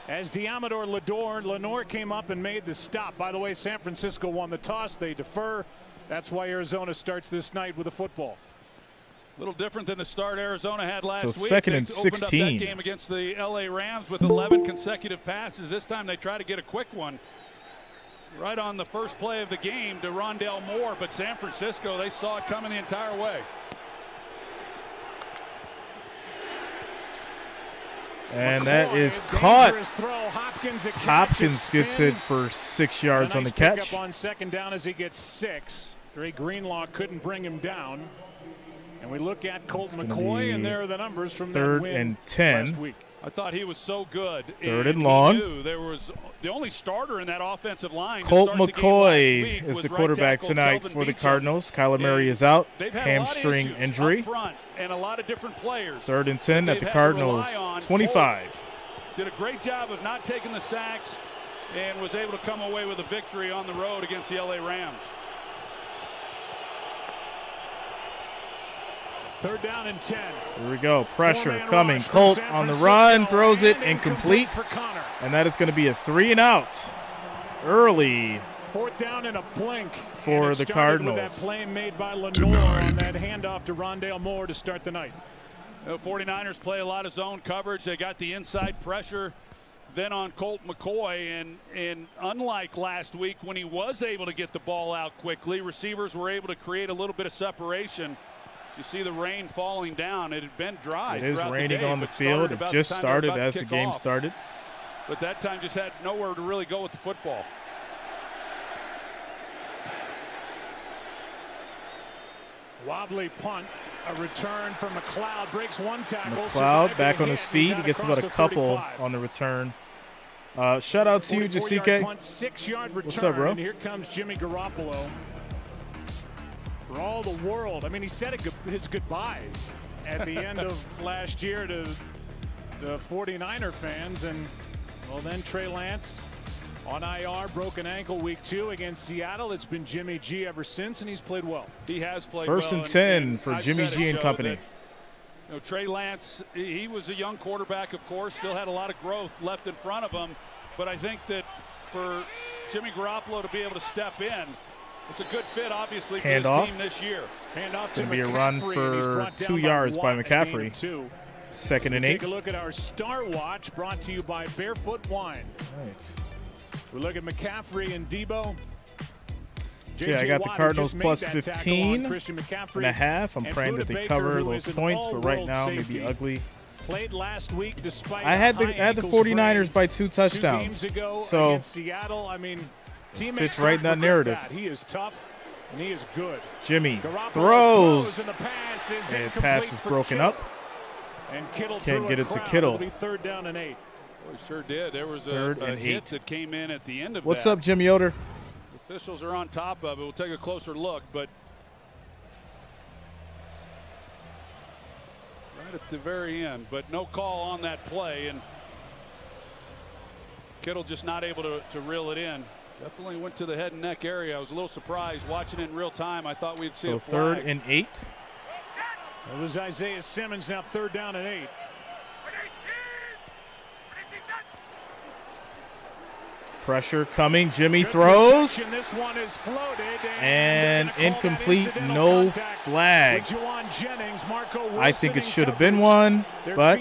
As Diamador Lenore came up and made the stop. By the way, San Francisco won the toss. They defer. That's why Arizona starts this night with a football. A little different than the start Arizona had last week. Second and They opened up 16. that game against the LA Rams with 11 consecutive passes. This time they try to get a quick one right on the first play of the game to Rondale Moore. But San Francisco, they saw it coming the entire way. And McCoy, that is a caught. dangerous throw. Hopkins gets it for 6 yards on the catch. Pickup on second down as he gets 6. Dre Greenlaw couldn't bring him down. And we look at Colt McCoy, and there are the numbers from that win and 10. last week. I thought he was so good. Third and long. He knew there was the only starter in that offensive line. Colt to start the game McCoy last week is was the right quarterback tackle tonight Kelvin for the Beachum. Cardinals. Kyler Murray And is out, they've had a lot of hamstring issues injury. up front and a lot of different players. Third and 10 that at the they've had to Cardinals rely on. 25. Colt did a great job of not taking the sacks and was able to come away with a victory on the road against the LA Rams. Third down and 10. Here we go. Pressure Four-man coming. rush from Colt San on the Francisco, run. Throws it and incomplete. for Connor. And that is going to be a 3 and out early Fourth down in a blink for and it the started Cardinals. With that play made by Lenore on that handoff to Rondale Moore to start the night. The 49ers play a lot of zone coverage. They got the inside pressure then on Colt McCoy. And unlike last week when he was able to get the ball out quickly, receivers were able to create a little bit of separation. You see the rain falling down. It had been dry. It is throughout raining the day, on the but field. It about just the time they were started about to as the kick game off. started. But that time just had nowhere to really go with the football. Wobbly punt, a return from McLeod, breaks one tackle. McLeod back on his feet. He gets about a couple 35. on the return. Shout out to you, 44-yard Jasike. punt, 6-yard return. What's up, bro? And here comes Jimmy Garoppolo. For all the world, I mean, he said his goodbyes at the end of last year to the 49er fans. And, well, then Trey Lance on IR, broken ankle week 2 against Seattle. It's been Jimmy G ever since, and he's played well. He has played First well. and 10 for I've Jimmy said G it, and Joe, company. that, you know, Trey Lance, he was a young quarterback, of course, still had a lot of growth left in front of him. But I think that for Jimmy Garoppolo to be able to step in, it's a good fit, obviously, for his team this year. Handoff It's going to be a run for 2 yards by McCaffrey. Second and 8. Take a look at our Star Watch, brought to you by Barefoot Wine. Right. We look at McCaffrey and Debo. Yeah, I got the Cardinals plus 15 and a half. I'm praying that they cover those points, but right now maybe ugly. Played last week despite I had the 49ers by 2 touchdowns. 2 games ago so against Seattle, I mean, fits right in that narrative. He is tough and he is good. Jimmy Garoppolo throws, and the pass is and pass is broken Kittle. up. And Kittle Can't get it to crowd. Kittle. It'll be third down and 8. Well, sure did. There was a hit that came in at the end of What's that. up, Jim Yoder? The officials are on top of it. We'll take a closer look, but right at the very end, but no call on that play, and Kittle just not able to reel it in. Definitely went to the head and neck area. I was a little surprised watching it in real time. I thought we'd see a flag. Third and 8. It was Isaiah Simmons, now third down and 8. Pressure coming. Jimmy throws. This one is floated And incomplete, no flag. I think it should have been one, but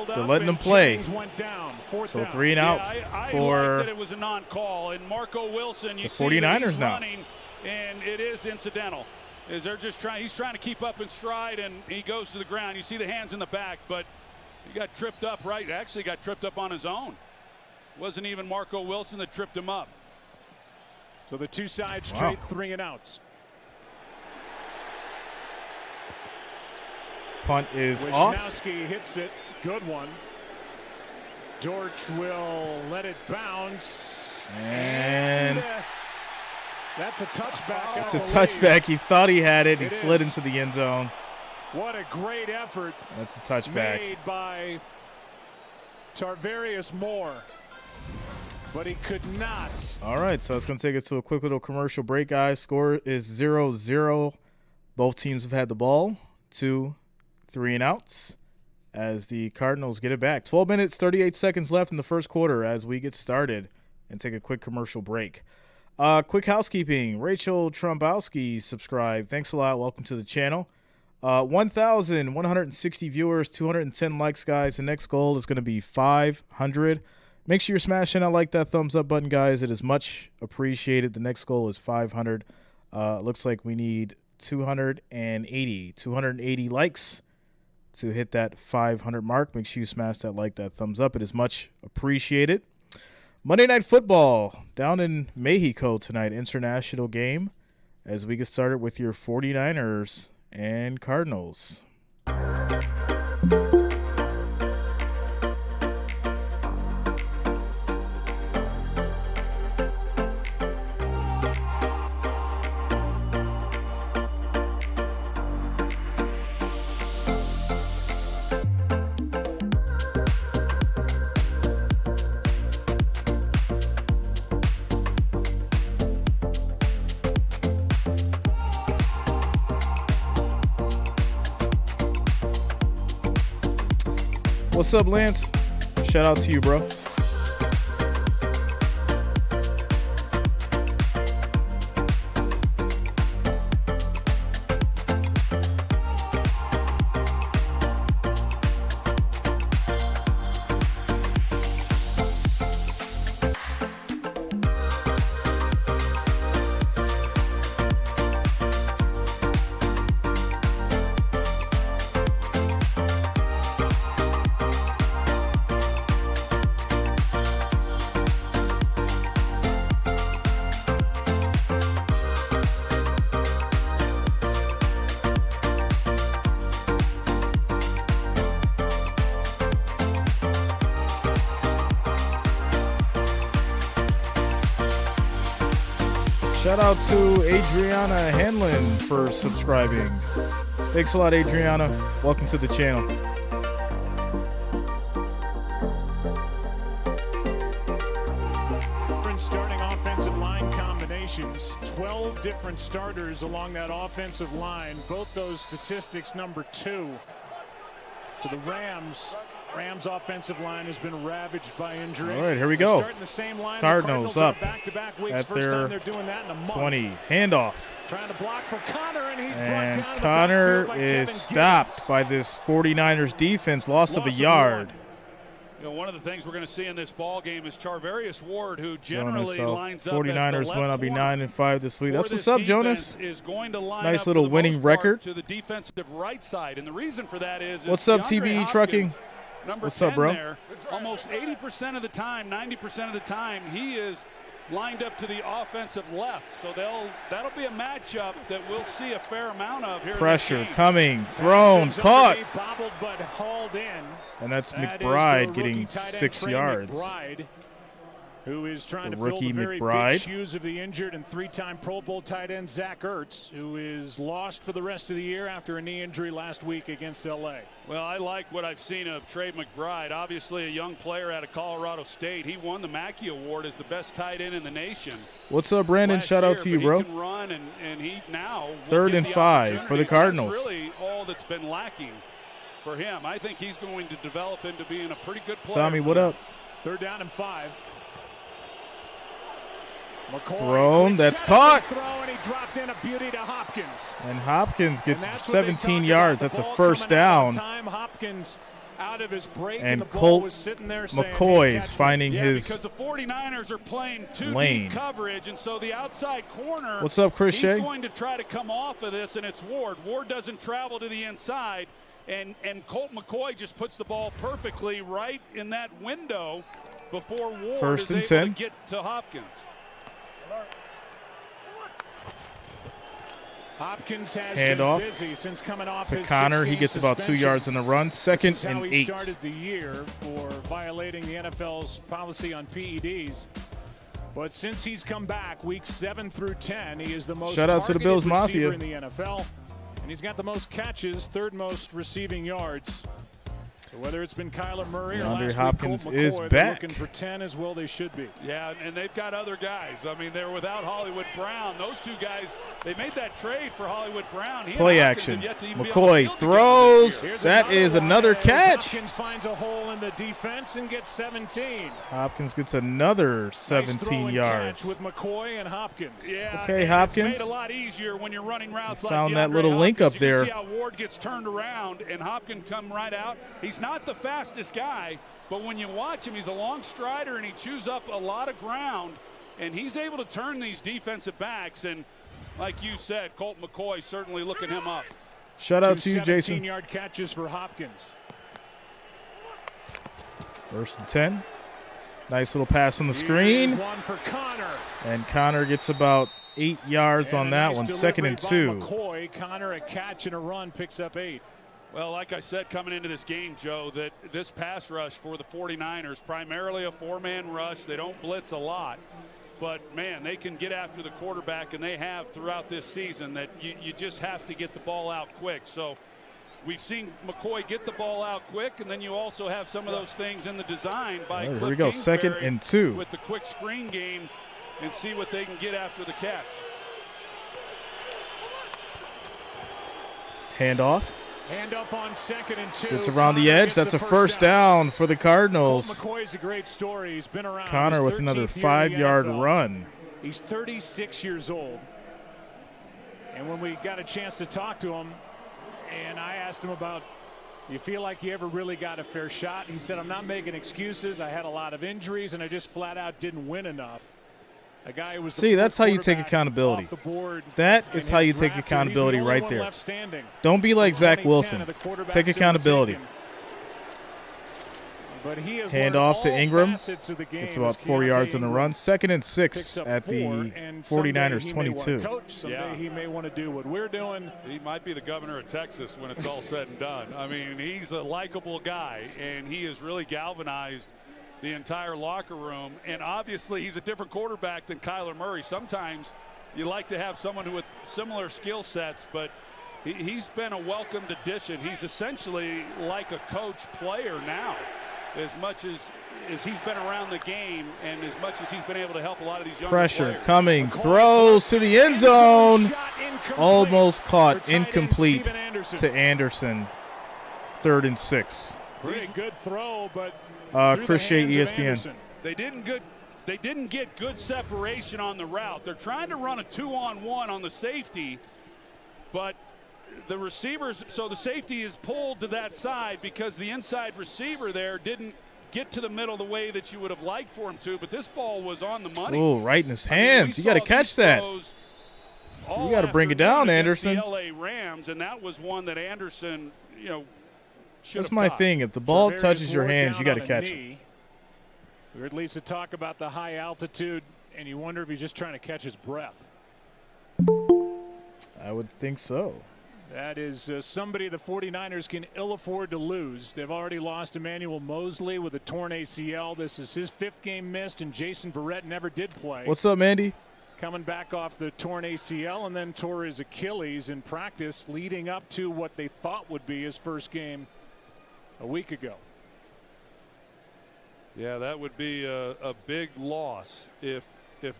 they're letting them play. So 3 and out for it was a non-call. And Marco Wilson, you the see 49ers now. Running, and it is incidental. Is they're just trying? He's trying to keep up in stride, and he goes to the ground. You see the hands in the back, but he got tripped up. Right, actually got tripped up on his own. Wasn't even Marco Wilson that tripped him up. So the two sides straight 3 and outs. Punt is off. Wisnowski hits it. Good one. George will let it bounce. And that's a touchback. It's a touchback. He thought he had it. He slid into the end zone. What a great effort. That's a touchback. Made by Tarvarius Moore. But he could not. All right, so it's going to take us to a quick little commercial break, guys. Score is 0-0. Both teams have had the ball. 2 3-and-outs as the Cardinals get it back. 12 minutes, 38 seconds left in the first quarter as we get started and take a quick commercial break. Quick housekeeping. Rachel Trombowski subscribed. Thanks a lot. Welcome to the channel. 1,160 viewers, 210 likes, guys. The next goal is going to be 500. Make sure you're smashing that thumbs up button, guys. It is much appreciated. The next goal is 500. Looks like we need 280 likes to hit that 500 mark. Make sure you smash that thumbs up. It is much appreciated. Monday Night Football down in Mexico tonight, international game, as we get started with your 49ers and Cardinals. What's up, Lance? Shout out to you, bro. Shout out to Adriana Hanlon for subscribing. Thanks a lot, Adriana. Welcome to the channel. Starting offensive line combinations. 12 different starters along that offensive line. Both those statistics number 2 to the Rams. Rams offensive line has been ravaged by injury. All right, here we go. The same line. Cardinals up back-to-back weeks. at First their time they're doing that in a month. 20. Handoff. Trying to block for Connor, and he's And brought down Connor by is Kevin stopped Gibbs. by this 49ers defense. Loss of a yard. You know, one of the things we're going to see in this ball game is Charvarius Ward, who generally lines up 49ers as the win. I'll be left 9-5 this week. That's this what's up, Jonas. is going to line Nice up little for the winning most part record. to the defensive right side, and the reason for that is What's up, DeAndre TBE Hopkins, Trucking? number What's 10 up, bro? There, almost 80% of the time, 90% of the time, he is lined up to the offensive left. So that'll be a matchup that we'll see a fair amount of here. Pressure coming, thrown, caught. Bobbled but hauled in. And that's That McBride is the getting rookie tight end, 6 Trey yards. McBride, who is trying The to fill rookie the very McBride. big shoes of the injured and 3-time Pro Bowl tight end Zach Ertz, who is lost for the rest of the year after a knee injury last week against L.A. Well, I like what I've seen of Trey McBride. Obviously a young player out of Colorado State. He won the Mackey Award as the best tight end in the nation. What's up, Brandon? last Shout out year, to you, but bro. He can run, and he now will 3rd get and the 5 for the opportunities. Cardinals. That's really all that's been lacking for him. I think he's going to develop into being a pretty good player. Tommy, what up? 3rd down and 5. McCoy, Thrown, that's quick caught. throw, and he dropped in a beauty to Hopkins. And Hopkins gets And that's what they 17 talk yards. about, That's the a ball first coming out on down. time. Hopkins out of his break, And the ball Colt was sitting there saying, McCoy "Hey, is catch me." finding Yeah, his because the 49ers are playing two lane. deep coverage, and so the outside corner. What's up, Chris he's Shea? going to try to come off of this, and it's Ward. Ward doesn't travel to the inside, and Colt McCoy just puts the ball perfectly right in that window before Ward First is and able 10. to get to Hopkins. Hopkins has Handoff been busy since coming off to his Connor. He gets about 2 yards in the run. Second This is how and he 8. started the year for violating the NFL's policy on PEDs. But since he's come back, weeks 7 through 10, he is the most Shout out to the targeted Bills receiver Mafia in the NFL, and he's got the most catches, third most receiving yards. So whether it's been Kyler Murray or DeAndre last Hopkins week, Colt McCoy, is they're back. looking for 10 as well. They should be. Yeah, and they've got other guys. I mean, they're without Hollywood Brown. Those two guys, they made that trade for Hollywood Brown. He Play and Hopkins action. have yet to even be on the McCoy field throws. together this Here's year. That is another one as catch. Hopkins finds a hole in the defense and gets 17. Hopkins gets another Nice 17 throw and yards. catch with McCoy and Hopkins. Yeah, Okay, and Hopkins. It's made a lot easier when you're running routes like Found that DeAndre little link up Hopkins. You there. can see how Ward gets turned around and Hopkins come right out. He's not the fastest guy, but when you watch him, he's a long strider and he chews up a lot of ground, and he's able to turn these defensive backs. And like you said, Colt McCoy certainly looking him up. Shout out to you, Jason. 17-yard catches for Hopkins. First and 10. Nice little pass on the screen. Here's one for Connor. And Connor gets about 8 yards And on a that nice one. Second and delivery 2. by McCoy. Connor, a catch and a run, picks up 8. Well, like I said coming into this game, Joe, that this pass rush for the 49ers, primarily a 4-man rush. They don't blitz a lot. But, man, they can get after the quarterback, and they have throughout this season, that you just have to get the ball out quick. So we've seen McCoy get the ball out quick, and then you also have some of those things in the design by Here Cliff we go, second Kingsbury and 2. with the quick screen game and see what they can get after the catch. Handoff. Handoff on second and 2. Gets around the Connor edge. gets That's the a first down for the Colt Cardinals. McCoy's a great story. He's been around. Connor His with another 13th year in the 5-yard NFL. run. He's 36 years old. And when we got a chance to talk to him, and I asked him about, you feel like you ever really got a fair shot? He said, I'm not making excuses. I had a lot of injuries, and I just flat out didn't win enough. A guy who was the See, that's fourth how you take quarterback accountability. off the board That in is how his you take draft year. accountability He's the only right one there. left standing. Don't be like Zach 2010 Wilson. of the quarterbacks Take that were accountability. taken. But he has Hand learned off to all Ingram. facets of the game. It's about as 4 Keontae yards on the Ingram run. Second and picks 6 up at 4, the and someday 49ers he may want to 22. coach. Someday he may want to do what we're doing. He might be the governor of Texas when it's all said and done. I mean, he's a likable guy, and he has really galvanized the entire locker room. And obviously, he's a different quarterback than Kyler Murray. Sometimes you like to have someone with similar skill sets, but he's been a welcomed addition. He's essentially like a coach player now, as much as he's been around the game and as much as he's been able to help a lot of these young Pressure players. coming. Throws to the end zone. Shot incomplete Almost for caught. tight end Incomplete Steven Anderson. to Anderson. 3rd and 6. Pretty good throw, but through Chris the Shea, hands of ESPN. Anderson. They didn't get good separation on the route. They're trying to run a 2-on-1 on the safety, but the receivers, so the safety is pulled to that side because the inside receiver there didn't get to the middle the way that you would have liked for him to, but this ball was on the money. Oh, right in his I mean, hands. we You got to saw catch these that. throws You all got to bring it down, afternoon against Anderson. The LA Rams, and that was one that Anderson, should That's have my caught. thing. If the ball Travarius touches your Ward hands, down you got to on a catch it. knee. We heard Lisa talk about the high altitude, and you wonder if he's just trying to catch his breath. I would think so. That is somebody the 49ers can ill afford to lose. They've already lost Emmanuel Mosley with a torn ACL. This is his 5th game missed, and Jason Verrett never did play. What's up, Mandy? Coming back off the torn ACL and then tore his Achilles in practice leading up to what they thought would be his first game a week ago. Yeah, that would be a big loss if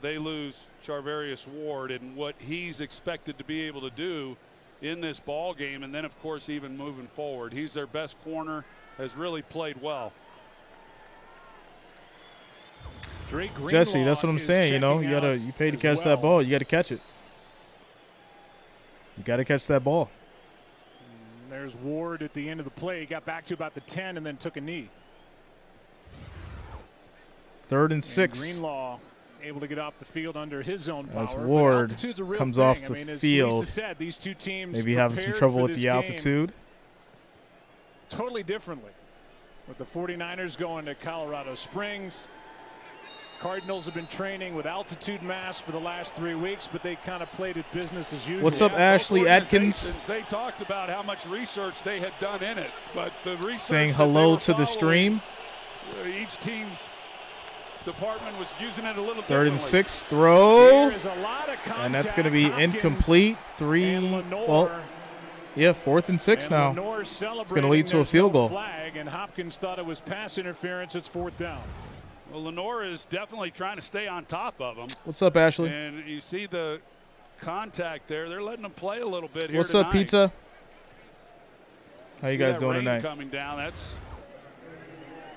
they lose Travarius Ward and what he's expected to be able to do in this ball game, and then of course even moving forward. He's their best corner, has really played well. Jesse, that's what I'm saying. You pay to catch that ball. You got to catch it. You got to catch that ball. There's Ward at the end of the play. He got back to about the 10 and then took a knee. 3rd and 6. Greenlaw able to get off the field under his own power. As Ward comes off the field, as Lisa said, these two teams maybe having some trouble with the altitude. Totally differently. With the 49ers going to Colorado Springs, Cardinals have been training with altitude masks for the last 3 weeks, but they kind of played it business as usual. What's up, Ashley Atkins? They talked about how much research they had done in it, but the research saying hello to the stream. Each team's department was using it a little 3rd and differently. 6, throw. There's a lot of contact. And that's going to be Hopkins incomplete. Well, yeah, 4th and 6 now. It's going to lead to a field goal. Flag, and Hopkins thought it was pass interference. It's 4th down. Well, Lenore is definitely trying to stay on top of him. What's up, Ashley? And you see the contact there. They're letting him play a little bit here What's tonight. up, Pizza? How you guys that doing rain tonight? Coming down.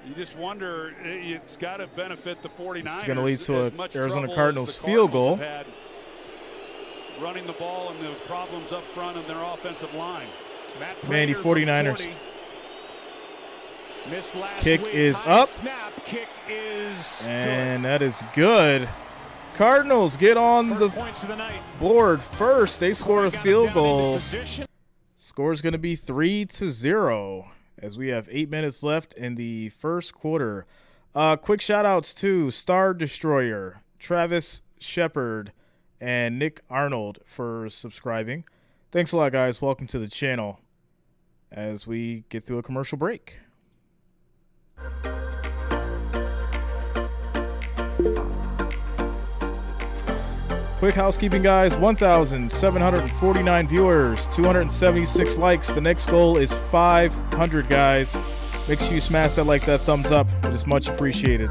You just wonder, it's got to benefit the 49ers. This is going to lead to as a much Arizona trouble Cardinals as the field goal. have had running the ball and the problems up front in their offensive line. Matt Mandy, Prater from 49ers. 40. Missed last Kick week. is High up. Snap. Kick is And that is good. Cardinals get on good. the Points of the night. board first. They score a Got him field down into goal. position. Score's going to be 3-0 as we have 8 minutes left in the first quarter. Quick shout-outs to Star Destroyer, Travis Shepard, and Nick Arnold for subscribing. Thanks a lot, guys. Welcome to the channel as we get through a commercial break. Quick housekeeping, guys. 1,749 viewers, 276 likes. The next goal is 500, guys. Make sure you smash that like, that thumbs up. It is much appreciated.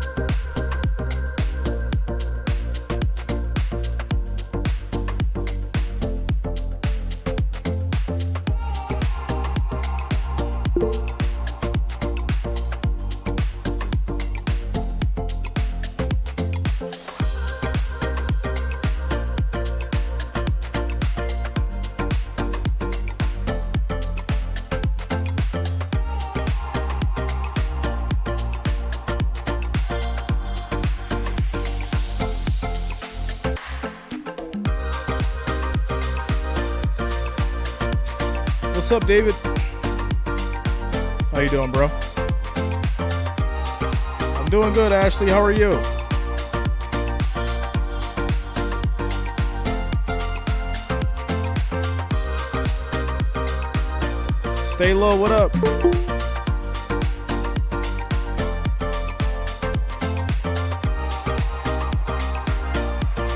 What's up, David? How you doing, bro? I'm doing good, Ashley. How are you? Stay low. What up?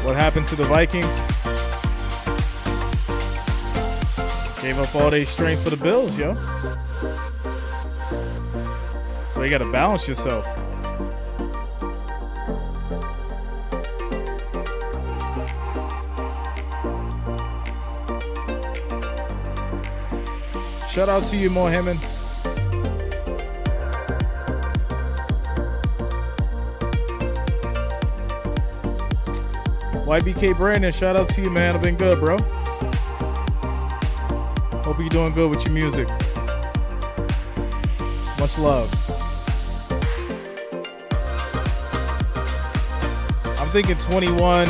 What happened to the Vikings? Gave up all their strength for the Bills, yo. So you got to balance yourself. Shout out to you, Mohammed. YBK Brandon, shout out to you, man. I've been good, bro. Hope you're doing good with your music. Much love. I'm thinking 21-14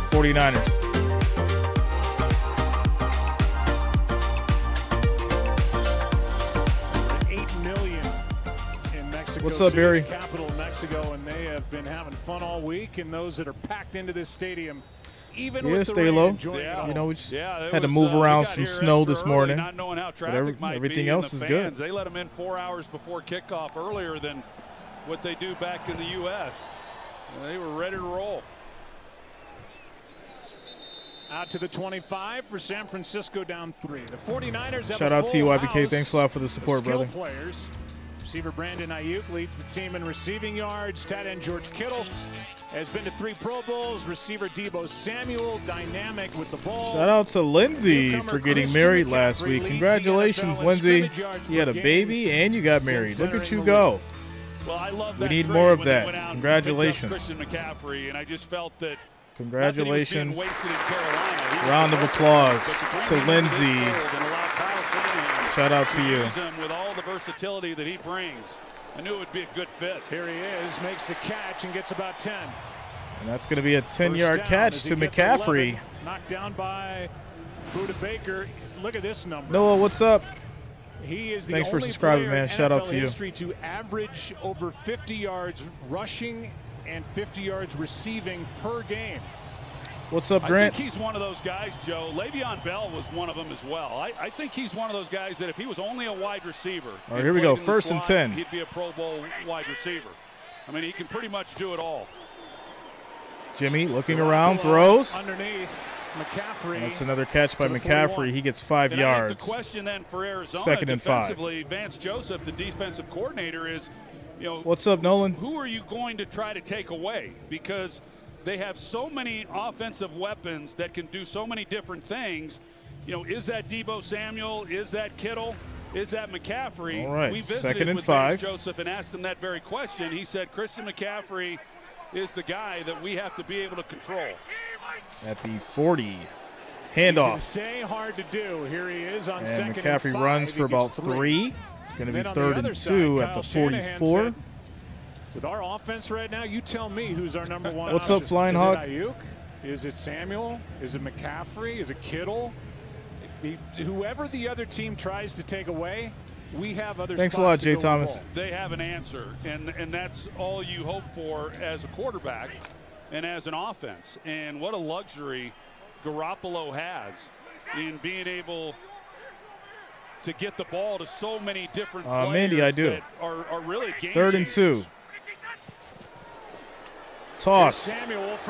49ers. $8 million in Mexico What's up, City, Barry? the capital of Mexico, and they have been having fun all week. And those that are packed into this stadium, even Yeah, with the stay rain, low. enjoying it all. You know, we just it had to was, move we around got some here snow extra this early, morning. Not knowing how But traffic might everything be, else and the is good. fans, they let them in 4 hours before kickoff, earlier than what they do back in the U.S. They were ready to roll. Out to the 25 for San Francisco, down 3. The 49ers have Shout a out to you, full YBK. house Thanks a lot for the of support, skill brother. Players. Receiver Brandon Ayuk leads the team in receiving yards. Tight end George Kittle has been to 3 Pro Bowls. Receiver Deebo Samuel, dynamic with the ball. Shout out to Lindsay for getting Christian married McCaffrey last week. leads the Congratulations, NFL in Lindsay. scrimmage yards You had a per game. baby and you got married. Look at you Centering the go. Well, I love We that need trade more of when they that. went out and Congratulations. picked up Christian McCaffrey, and I just felt that Congratulations. not that he was being wasted in Carolina. He was Round of perfect, applause but to bring him into this Lindsay. fold and allow Kyle Shanahan Shout out to to you. use him with all the versatility that he brings. I knew it would be a good fit. Here he is, makes the catch and gets about 10. And that's going to be a 10-yard First down catch as to he gets McCaffrey. 11, knocked down by Buda Baker. Look at this number. Noah, what's up? He is the Thanks for only subscribing, player man. in Shout out NFL to you. history to average over 50 yards rushing and 50 yards receiving per game. What's up, I Grant? think he's one of those guys, Joe. Le'Veon Bell was one of them as well. I think he's one of those guys that if he was only a wide receiver, All right, here we go. played in the 1st and slot, 10. He'd be a Pro Bowl wide receiver. I mean, he can pretty much do it all. Jimmy looking around, throws. Underneath McCaffrey. That's another catch by to the McCaffrey. 41. He gets 5 And I think yards. the question then for Arizona, 2nd and 5. defensively, Vance Joseph, the defensive coordinator, is, What's up, Nolan? who are you going to try to take away? Because they have so many offensive weapons that can do so many different things. Is that Deebo Samuel? Is that Kittle? Is that McCaffrey? All right, we visited 2nd and with 5. Vance Joseph and asked him that very question. He said Christian McCaffrey is the guy that we have to be able to control. At the 40. Easy to Handoff. say, hard to do. Here he is on And 2nd McCaffrey and 5. runs for He gets about 3. It's going to be Then on the 3rd other and side, 2 at Kyle the Shanahan 44. said, with our offense right now, you tell me who's our number one What's up, option. Flying Hog? Is it Ayuk? Is it Samuel? Is it McCaffrey? Is it Kittle? Whoever the other team tries to take away, we have other Thanks a spots lot, to Jay go with the Thomas. ball. They have an answer, and that's all you hope for as a quarterback and as an offense. And what a luxury Garoppolo has in being able to get the ball to so many different players Mandy, I do. that are really game 3rd and changers. 2. Toss.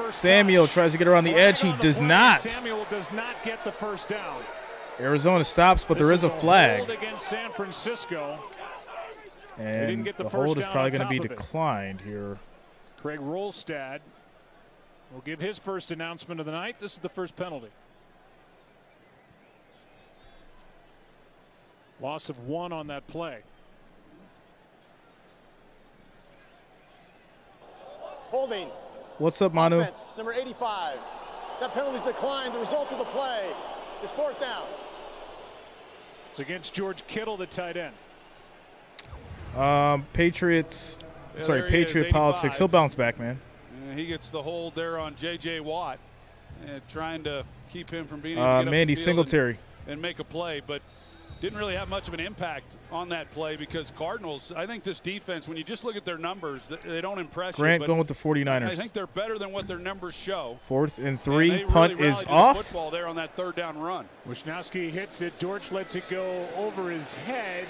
Samuel tries to get around the edge. He does not. Samuel does not get the first down. Arizona stops, but there is a flag. Hold against San Francisco. And didn't get the the first hold is down probably on going to be top of it. declined here. Craig Rolstad will give his first announcement of the night. This is the first penalty. Loss of 1 on that play. Holding. What's up, Manu? Offense, number 85. That penalty's declined. The result of the play is 4th down. It's against George Kittle, the tight end. Patriots. Yeah, Sorry, there he is, Patriot 85. politics. He'll bounce back, man. He gets the hold there on J.J. Watt, trying to keep him from being able to get up Mandy the field Singletary. and make a play, but didn't really have much of an impact on that play because Cardinals, I think this defense, when you just look at their numbers, they don't impress Grant you. going with the 49ers. I think they're better than what their numbers show. 4th and And 3. they Punt really is rallied to the off. football there on that 3rd down run. Wisnowski hits it. Dortch lets it go over his head.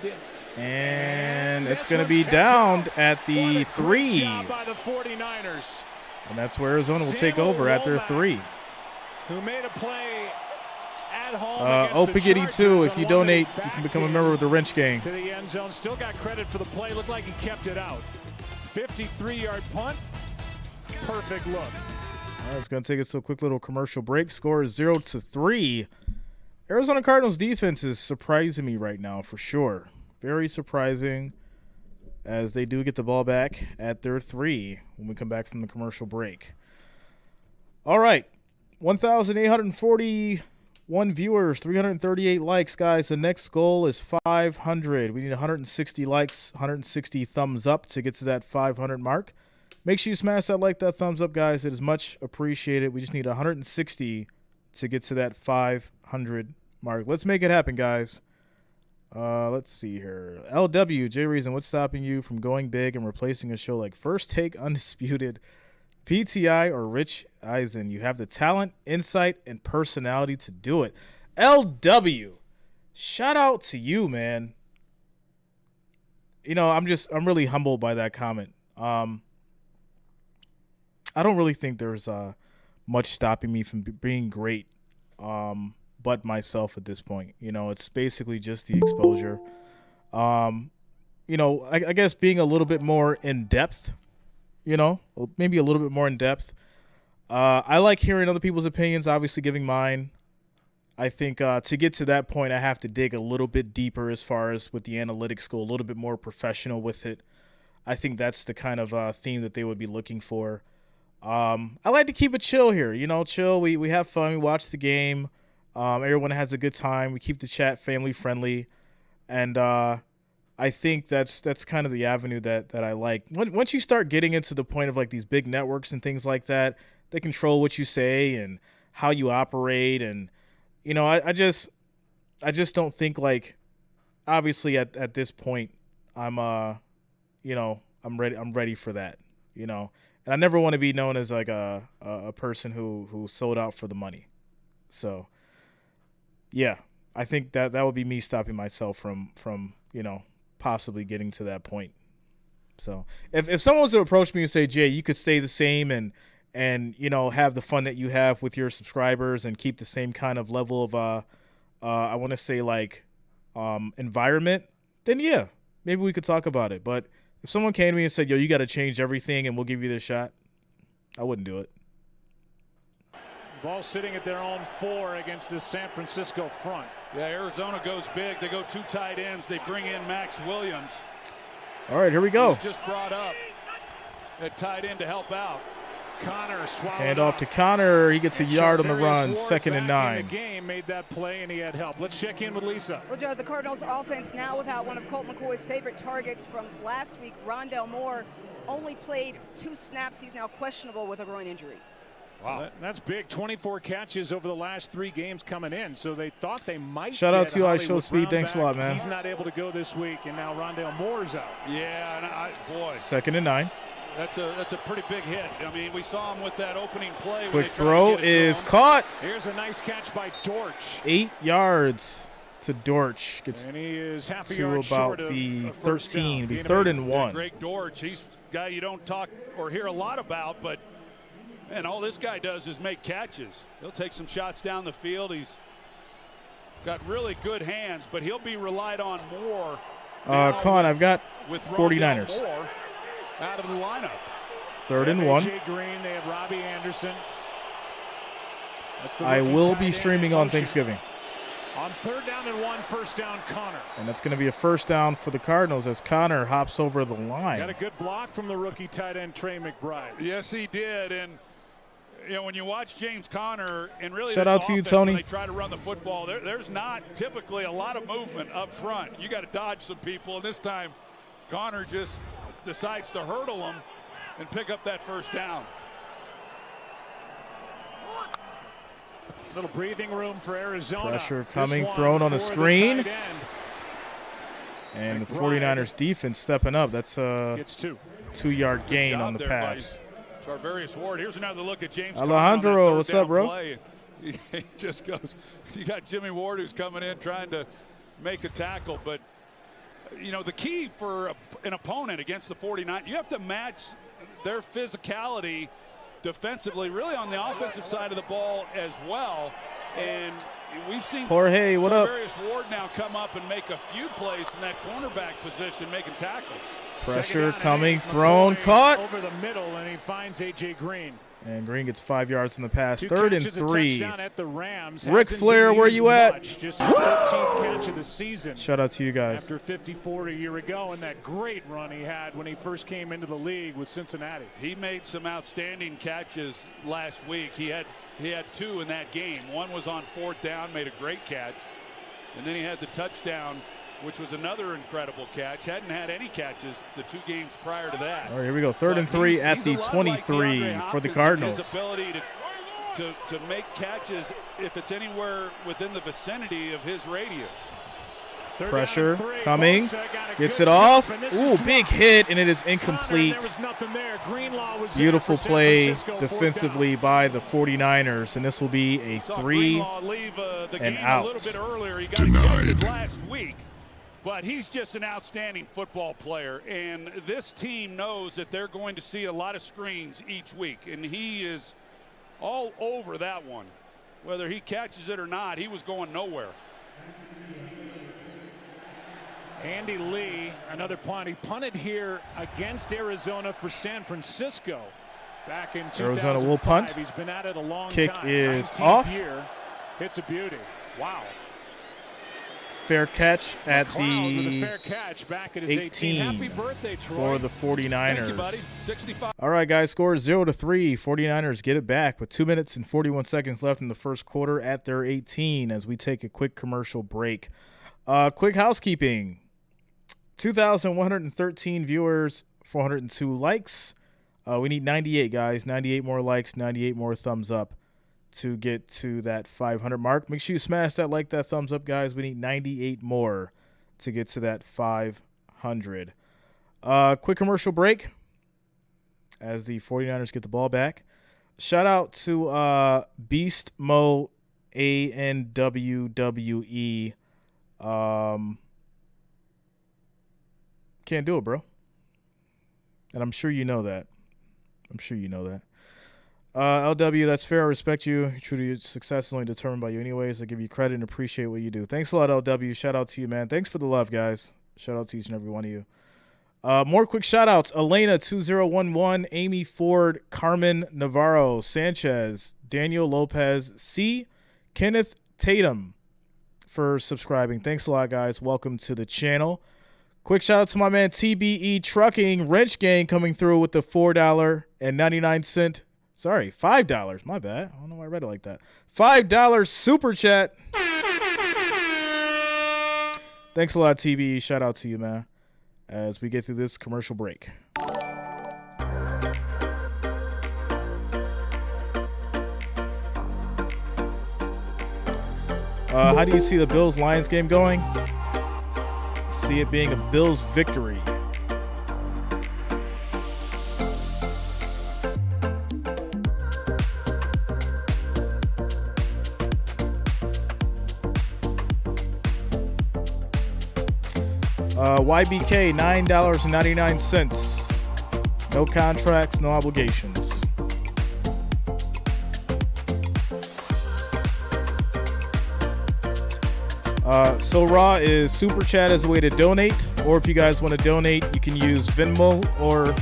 And it's This going to be one's downed kept at What the a great 3. job by the 49ers, And that's where Arizona will take Samuel over at their Womack, 3. who made a play at home against the Opigity Chargers 2. If on you one donate, that you he can become a backed member of the Wrench Gang. to the end zone. Still got credit for the play. Looked like he kept it out. 53-yard punt. Perfect look. All right, it's going to take us to a quick little commercial break. Score is 0-3. Arizona Cardinals defense is surprising me right now for sure. Very surprising as they do get the ball back at their 3 when we come back from the commercial break. All right, 1,841 viewers, 338 likes, guys. The next goal is 500. We need 160 likes, 160 thumbs up to get to that 500 mark. Make sure you smash that like, that thumbs up, guys. It is much appreciated. We just need 160 to get to that 500 mark. Let's make it happen, guys. Let's see here. LW, Jay Reason, what's stopping you from going big and replacing a show like First Take, Undisputed, PTI, or Rich Eisen? You have the talent, insight, and personality to do it. LW, shout out to you, man. I'm really humbled by that comment. I don't really think there's much stopping me from being great. But myself at this point. It's basically just the exposure. I guess being a little bit more in depth, maybe a little bit more in depth. I like hearing other people's opinions, obviously giving mine. I think to get to that point, I have to dig a little bit deeper as far as with the analytics, go a little bit more professional with it. I think that's the kind of theme that they would be looking for. I like to keep it chill here, chill. We have fun. We watch the game. Everyone has a good time. We keep the chat family friendly, and I think that's kind of the avenue that I like. Once you start getting into the point of like these big networks and things like that, they control what you say and how you operate, and I just don't think like obviously at this point, I'm ready for that, and I never want to be known as like a person who sold out for the money. So, yeah, I think that would be me stopping myself from possibly getting to that point. So if someone was to approach me and say, Jay, you could stay the same and have the fun that you have with your subscribers and keep the same kind of level of I want to say like environment, then yeah, maybe we could talk about it. But if someone came to me and said, yo, you got to change everything and we'll give you this shot, I wouldn't do it. Ball sitting at their own 4 against this San Francisco front. Yeah, Arizona goes big. They go 2 tight ends. They bring in Max Williams. All right, here we go. Just brought up at tight end to help out. Connor swallowed Hand off to Connor. He gets a yard on the run, 2nd and 9. The game made that play, and he had help. Let's check in with Lisa. Well, Joe, the Cardinals offense now without one of Colt McCoy's favorite targets from last week. Rondell Moore only played 2 snaps. He's now questionable with a groin injury. Wow, that's big. 24 catches over the last 3 games coming in. So they thought they might. Shout out to you, I Hollywood Show Speed. Brown Thanks a back. lot, man. He's not able to go this week, and now Rondell Moore's out. Yeah, and boy, 2nd and 9. that's a pretty big hit. I mean, we saw him with that opening play. Quick throw is caught. Here's a nice catch by Dortch. 8 yards to Dortch. Gets And he is half a to yard short about of the a first 13, down. the 3rd and 1. Greg Dortch, he's a guy you don't talk or hear a lot about, but man, all this guy does is make catches. He'll take some shots down the field. He's got really good hands, but he'll be relied on more. Con, I've got with 49ers. Moore out of the lineup. 3rd and 1. AJ Green, they have Robbie Anderson. That's the I rookie will tight be end streaming in on motion. Thanksgiving. On 3rd down and 1, first down, Connor. And that's going to be a first down for the Cardinals as Connor hops over the Got a line. good block from the rookie tight end, Trey McBride. Yes, he did. And when you watch James Conner and really Shout this out to you, offense, Tony. when they try to run the football, there's not typically a lot of movement up front. You got to dodge some people, and this time Conner just decides to hurdle them and pick up that first down. Little breathing room for Arizona. Pressure This coming, one thrown on the for screen. tight end. And the McBride 49ers defense stepping up. That's a Gets 2. 2-yard gain job on the there, pass. Charvarius Ward. Here's another look at James Alejandro, Conner on that what's third up, bro? down play. He just goes. You got Jimmy Ward who's coming in trying to make a tackle, but the key for an opponent against the 49, you have to match their physicality defensively, really on the offensive side of the ball as well. And we've seen Jorge, what up? Charvarius Ward now come up and make a few plays from that cornerback position, making tackles. Pressure Second down and coming, 8. thrown, McCoy caught. over the middle, and he finds AJ Green. And Green gets 5 yards in the pass. 2 3rd and catches, a 3. touchdown at the Rams. Ric Hasn't Flair, been where used you at? much. Just his 13th catch of the season. Shout out to you guys. After 54 a year ago, and that great run he had when he first came into the league with Cincinnati. He made some outstanding catches last week. He had 2 in that game. One was on 4th down, made a great catch. And then he had the touchdown, which was another incredible catch. Hadn't had any catches the 2 games prior to that. All right, here we go. 3rd and 3 He's at the a lot 23 like DeAndre for the Hopkins in Cardinals. His ability to make catches if it's anywhere within the vicinity of his radius. Pressure coming, gets it off. Ooh, big hit, and it is incomplete. Beautiful play defensively by the 49ers, and this will be a 3 and out. A little bit earlier. He got ejected last week, but he's just an outstanding football player, and this team knows that they're going to see a lot of screens each week, and he is all over that one. Whether he catches it or not, he was going nowhere. Andy Lee, another punt. He punted here against Arizona for San Francisco back in 2005. Arizona will punt. He's been at it a long Kick time. is 19th off. Year. Hits a beauty. Wow. Fair catch at McLeod with a the fair catch back at his 18 Happy birthday, Troy. for the Thank you, 49ers. buddy. 65. All right, guys, score 0-3. 49ers get it back with 2 minutes and 41 seconds left in the first quarter at their 18 as we take a quick commercial break. Quick housekeeping. 2,113 viewers, 402 likes. We need 98, guys. 98 more likes, 98 more thumbs up to get to that 500 mark. Make sure you smash that like, that thumbs up, guys. We need 98 more to get to that 500. Quick commercial break as the 49ers get the ball back. Shout out to Beast Mo ANWWE. Can't do it, bro. And I'm sure you know that. LW, that's fair. I respect you. Truly, success is only determined by you anyways. I give you credit and appreciate what you do. Thanks a lot, LW. Shout out to you, man. Thanks for the love, guys. Shout out to each and every one of you. More quick shout outs. Elena 2011, Amy Ford, Carmen Navarro, Sanchez, Daniel Lopez, C. Kenneth Tatum for subscribing. Thanks a lot, guys. Welcome to the channel. Quick shout out to my man TBE Trucking, Wrench Gang coming through with the $4.99. Sorry, $5. My bad. I don't know why I read it like that. $5 super chat. Thanks a lot, TBE. Shout out to you, man, as we get through this commercial break. How do you see the Bills-Lions game going? See it being a Bills victory. YBK, $9.99. No contracts, no obligations. So Raw is Super Chat as a way to donate, or if you guys want to donate, you can use Venmo or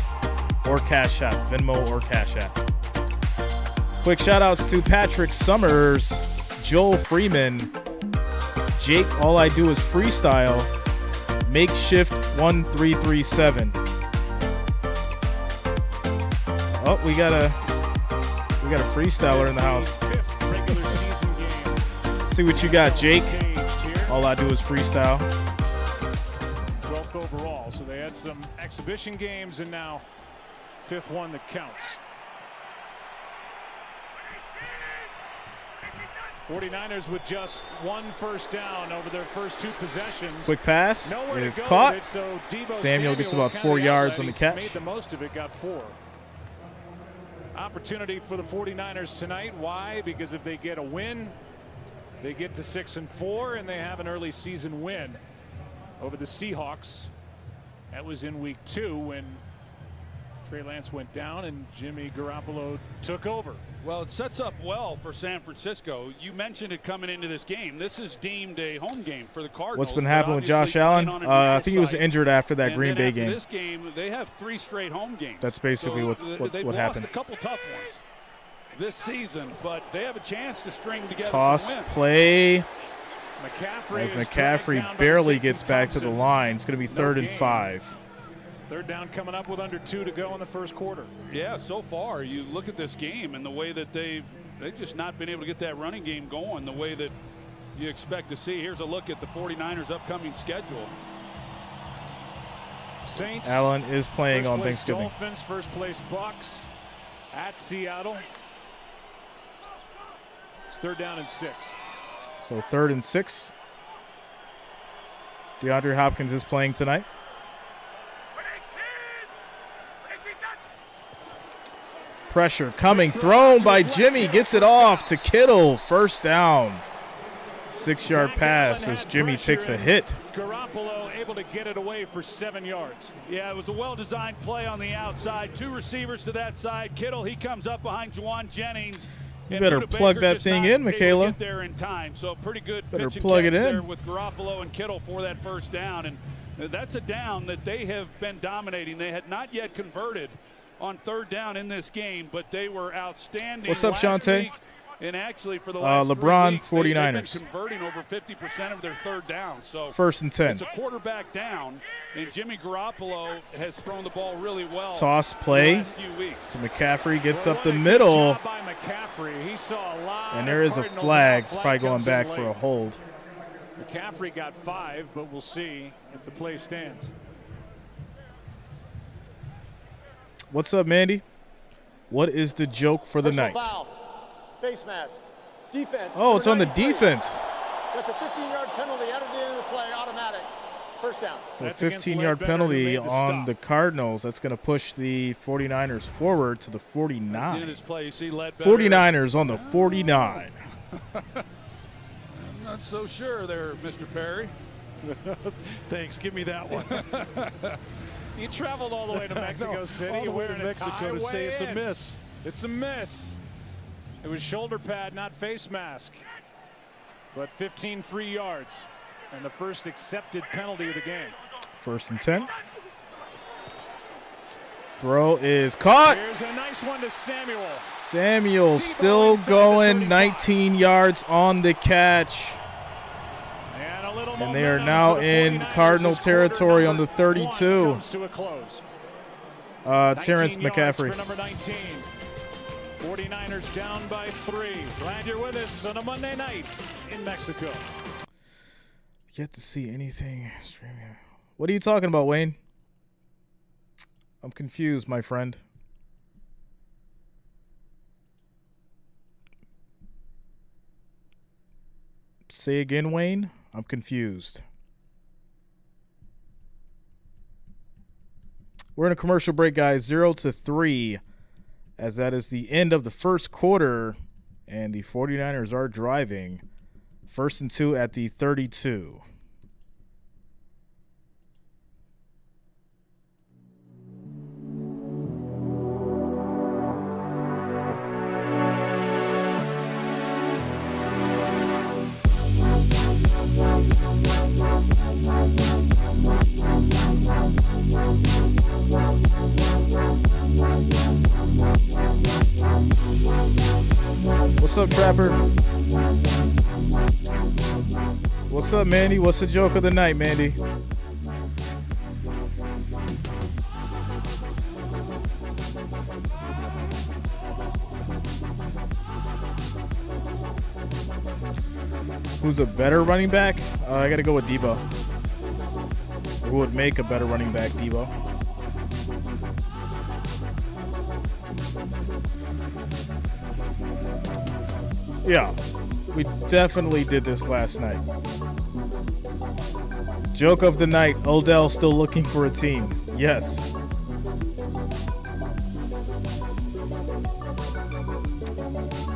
Cash App. Venmo or Cash App. Quick shout outs to Patrick Summers, Joel Freeman, Jake All I Do Is Freestyle, Makeshift 1337. Oh, we got a freestyler in the house. Let's see what you got, Jake. All I Do Is Freestyle. 12th overall, so they had some exhibition games and now 5th one that counts. 49ers with just one first down over their first 2 possessions. Quick pass is caught. Samuel gets about 4 yards on the catch. Made the most of it, got 4. Opportunity for the 49ers tonight. Why? Because if they get a win, they get to 6-4, and they have an early season win over the Seahawks. That was in week 2 when Trey Lance went down and Jimmy Garoppolo took over. Well, it sets up well for San Francisco. You mentioned it coming into this game. This is deemed a home game for the Cardinals. What's been happening with Josh Allen? I think he was injured after that Green Bay game. This game, they have 3 straight home games. That's basically what they've happened. Lost a couple tough ones this season, but they have a chance to string together. Toss some wins. Play. McCaffrey as McCaffrey barely gets back to the line. It's going to be 3rd and 5. 3rd down coming up with under 2 to go in the first quarter. Yeah, so far you look at this game and the way that they've just not been able to get that running game going the way that you expect to see. Here's a look at the 49ers upcoming schedule. Saints. Allen is playing on Thanksgiving. Dolphins, first place Bucks at Seattle. It's 3rd down and 6. So 3rd and 6. DeAndre Hopkins is playing tonight. Pressure coming, thrown by Jimmy, gets it off to Kittle, 1st down. 6-yard pass as Jimmy takes a hit. Garoppolo able to get it away for 7 yards. Yeah, it was a well-designed play on the outside. 2 receivers to that side. Kittle, he comes up behind Juwan Jennings. You better plug that thing in, Michaela. Get there in time. So pretty good better pitch plug it in there with Garoppolo and Kittle for that 1st down. And that's a down that they have been dominating. They had not yet converted on 3rd down in this game, but they were outstanding. What's up, Shante? And actually, for the last LeBron, 3 weeks, 49ers. they've been converting over 50% of their 3rd down. So 1st and 10. It's a quarterback down, and Jimmy Garoppolo has thrown the ball really well. Toss play. The last few weeks. So McCaffrey gets up the middle. By McCaffrey. He saw a lot. And there is a flag. It's probably going back for a hold. McCaffrey got 5, but we'll see if the play stands. What's up, Mandy? What is the joke for the night? Foul. Face mask. Defense. Oh, it's on the defense. That's a 15-yard penalty added in the play, automatic. First down. So 15-yard penalty on the Cardinals. That's going to push the 49ers forward to the 49. This play, you see 49ers on the 49. I'm not so sure there, Mr. Perry. Thanks. Give me that one. You traveled all the way to Mexico City. You're wearing Mexico to say it's a miss. It's a miss. It was shoulder pad, not face mask. But 15 free yards. And the first accepted penalty of the game. 1st and 10. Throw is caught. Here's a nice one to Samuel. Samuel still going, 19 yards on the catch. And they are now in Cardinal territory on the 32. Terrence McCaffrey. Number 19. 49ers down by 3. Glad you're with us on a Monday night in Mexico. Yet to see anything. What are you talking about, Wayne? I'm confused, my friend. Say again, Wayne. I'm confused. We're in a commercial break, guys. 0-3, as that is the end of the first quarter, and the 49ers are driving. 1st and 2 at the 32. What's up, Trapper? What's up, Mandy? What's the joke of the night, Mandy? Who's a better running back? I got to go with Debo. Who would make a better running back, Debo? Yeah, we definitely did this last night. Joke of the night, Odell still looking for a team. Yes.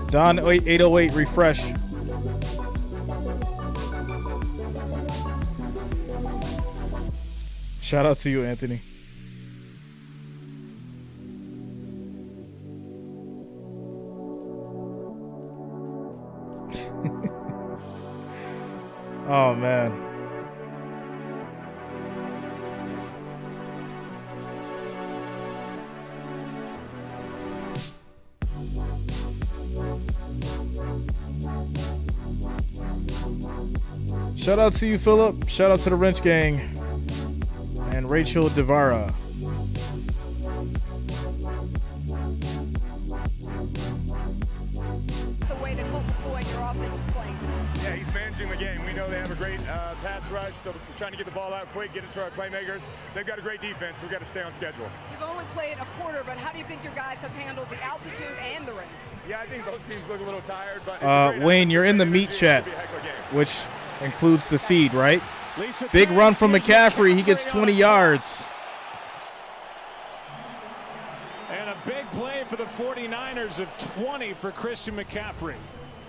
Don 808 refresh. Shout out to you, Anthony. Oh, man. Shout out to you, Philip. Shout out to the Wrench Gang and Rachel Devara. The way that Colt McCoy and your offense is playing. Yeah, he's managing the game. We know they have a great pass rush, so we're trying to get the ball out quick, get it to our playmakers. They've got a great defense. We've got to stay on schedule. You've only played a quarter, but how do you think your guys have handled the altitude and the rain? Yeah, I think both teams look a little tired. But Wayne, you're in the meat chat, which includes the feed, right? Big run from McCaffrey. He gets 20 yards. And a big play for the 49ers of 20 for Christian McCaffrey.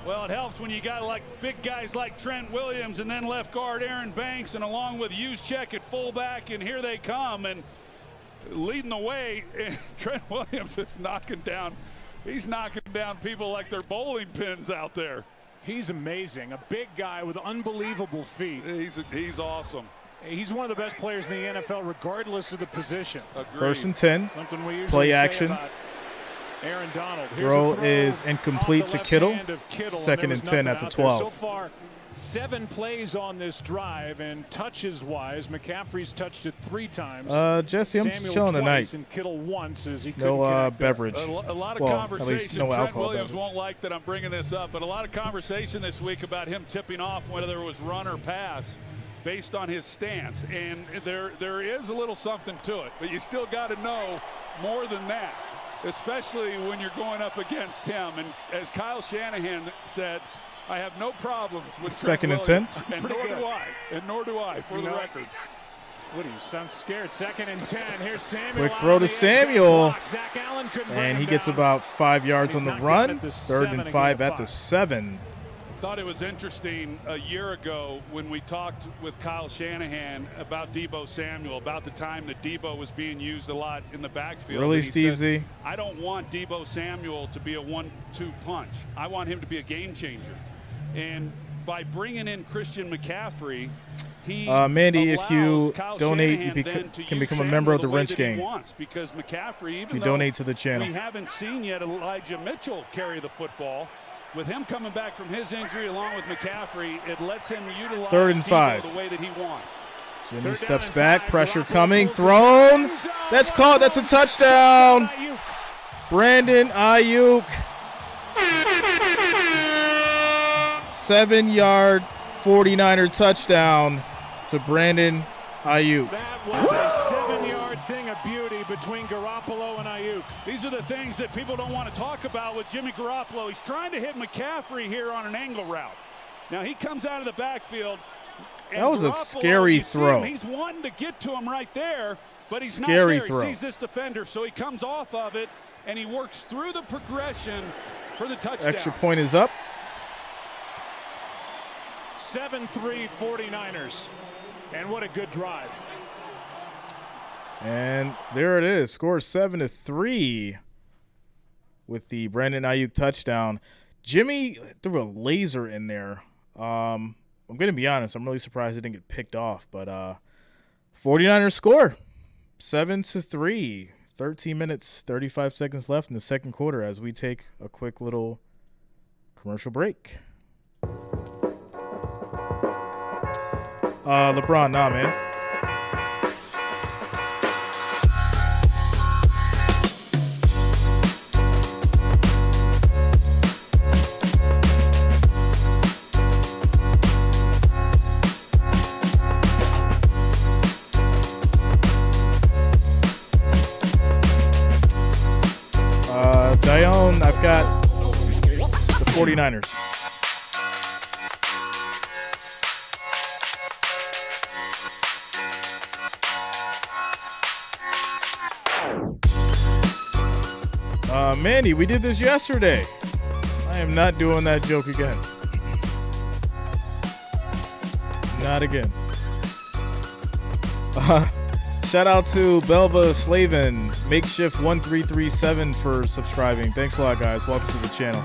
Well, it helps when you got like big guys like Trent Williams and then left guard Aaron Banks, and along with Juszczyk at fullback, and here they come and leading the way. Trent Williams is knocking down. He's knocking down people like they're bowling pins out there. He's amazing. A big guy with unbelievable feet. He's awesome. He's one of the best players in the NFL, regardless of the position. Agreed. 1st and 10. Something we usually Play say action. about Aaron Donald. Throw is incomplete to Kittle. 2nd and 10 at the 12. So far, 7 plays on this drive, and touches-wise, McCaffrey's touched it 3 times. Jesse, I'm Samuel chilling twice tonight. And Kittle once as he No beverage. A lot of well, conversation. at least no Trent alcohol Williams beverage. won't like that I'm bringing this up, but a lot of conversation this week about him tipping off whether it was run or pass based on his stance. And there is a little something to it, but you still got to know more than that, especially when you're going up against him. And as Kyle Shanahan said, I have no problems with Second and Trent 10. Williams, and nor do I, for the record. What do you sound scared? 2nd and 10. Here's Samuel. Quick throw to Samuel. Zach Allen couldn't bring And he him gets down. about 5 yards on the run. 3rd and 5 at the 7. Thought it was interesting a year ago when we talked with Kyle Shanahan about Deebo Samuel, about the time that Deebo was being used a lot in the backfield. Really, And he Steve said, Z? I don't want Deebo Samuel to be a 1-2 punch. I want him to be a game changer. And by bringing in Christian McCaffrey, he Mandy, if you allows Kyle donate, Shanahan you then to can use become a Samuel member of the way Wrench that he Gang. wants, because McCaffrey, even If you though donate to the channel. we haven't seen yet Elijah Mitchell carry the football, with him coming back from his injury along with McCaffrey, it lets him utilize 3rd and Deebo 5. the way that he wants. Jimmy steps back, pressure coming, thrown. That's caught. That's a touchdown. Brandon Ayuk. 7-yard 49er touchdown to Brandon Ayuk. That was a 7-yard thing of beauty between Garoppolo and Ayuk. These are the things that people don't want to talk about with Jimmy Garoppolo. He's trying to hit McCaffrey here on an angle route. Now he comes out of the backfield. That was a scary throw. He's wanting to get to him right there, but he's not Scary there. throw. He sees this defender, so he comes off of it, and he works through the progression for the touchdown. Extra point is up. 7-3 49ers. And what a good drive. And there it is. Score 7-3 with the Brandon Ayuk touchdown. Jimmy threw a laser in there. I'm going to be honest. I'm really surprised it didn't get picked off. But 49ers score 7-3. 13 minutes, 35 seconds left in the second quarter as we take a quick little commercial break. LeBron, nah, man. Dione, I've got the 49ers. Mandy, we did this yesterday. I am not doing that joke again. Not again. Shout out to Belva Slavin, Makeshift 1337 for subscribing. Thanks a lot, guys. Welcome to the channel.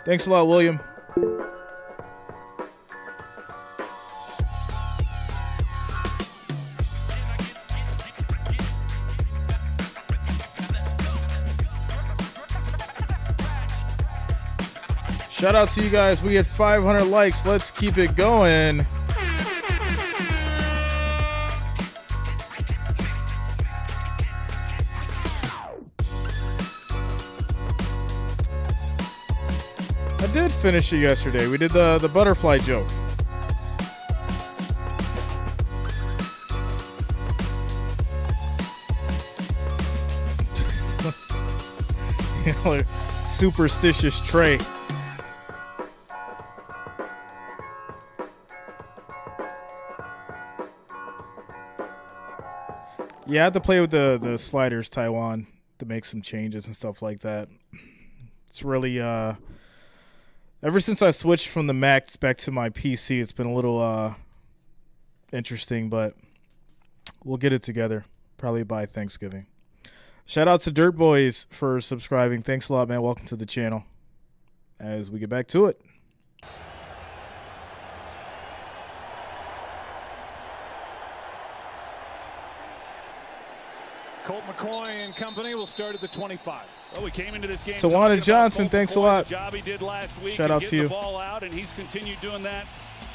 Thanks a lot, William. Shout out to you guys. We had 500 likes. Let's keep it going. I did finish it yesterday. We did the butterfly joke. You know, superstitious Trey. Yeah, I had to play with the sliders, Taiwan, to make some changes and stuff like that. It's really, ever since I switched from the Mac back to my PC, it's been a little interesting, but we'll get it together probably by Thanksgiving. Shout out to Dirt Boys for subscribing. Thanks a lot, man. Welcome to the channel as we get back to it. Colt McCoy and company will start at the 25. Well, we came into this game. Tawana Johnson, thanks a lot. The job he did last week. Shout out to you. The ball out, and he's continued doing that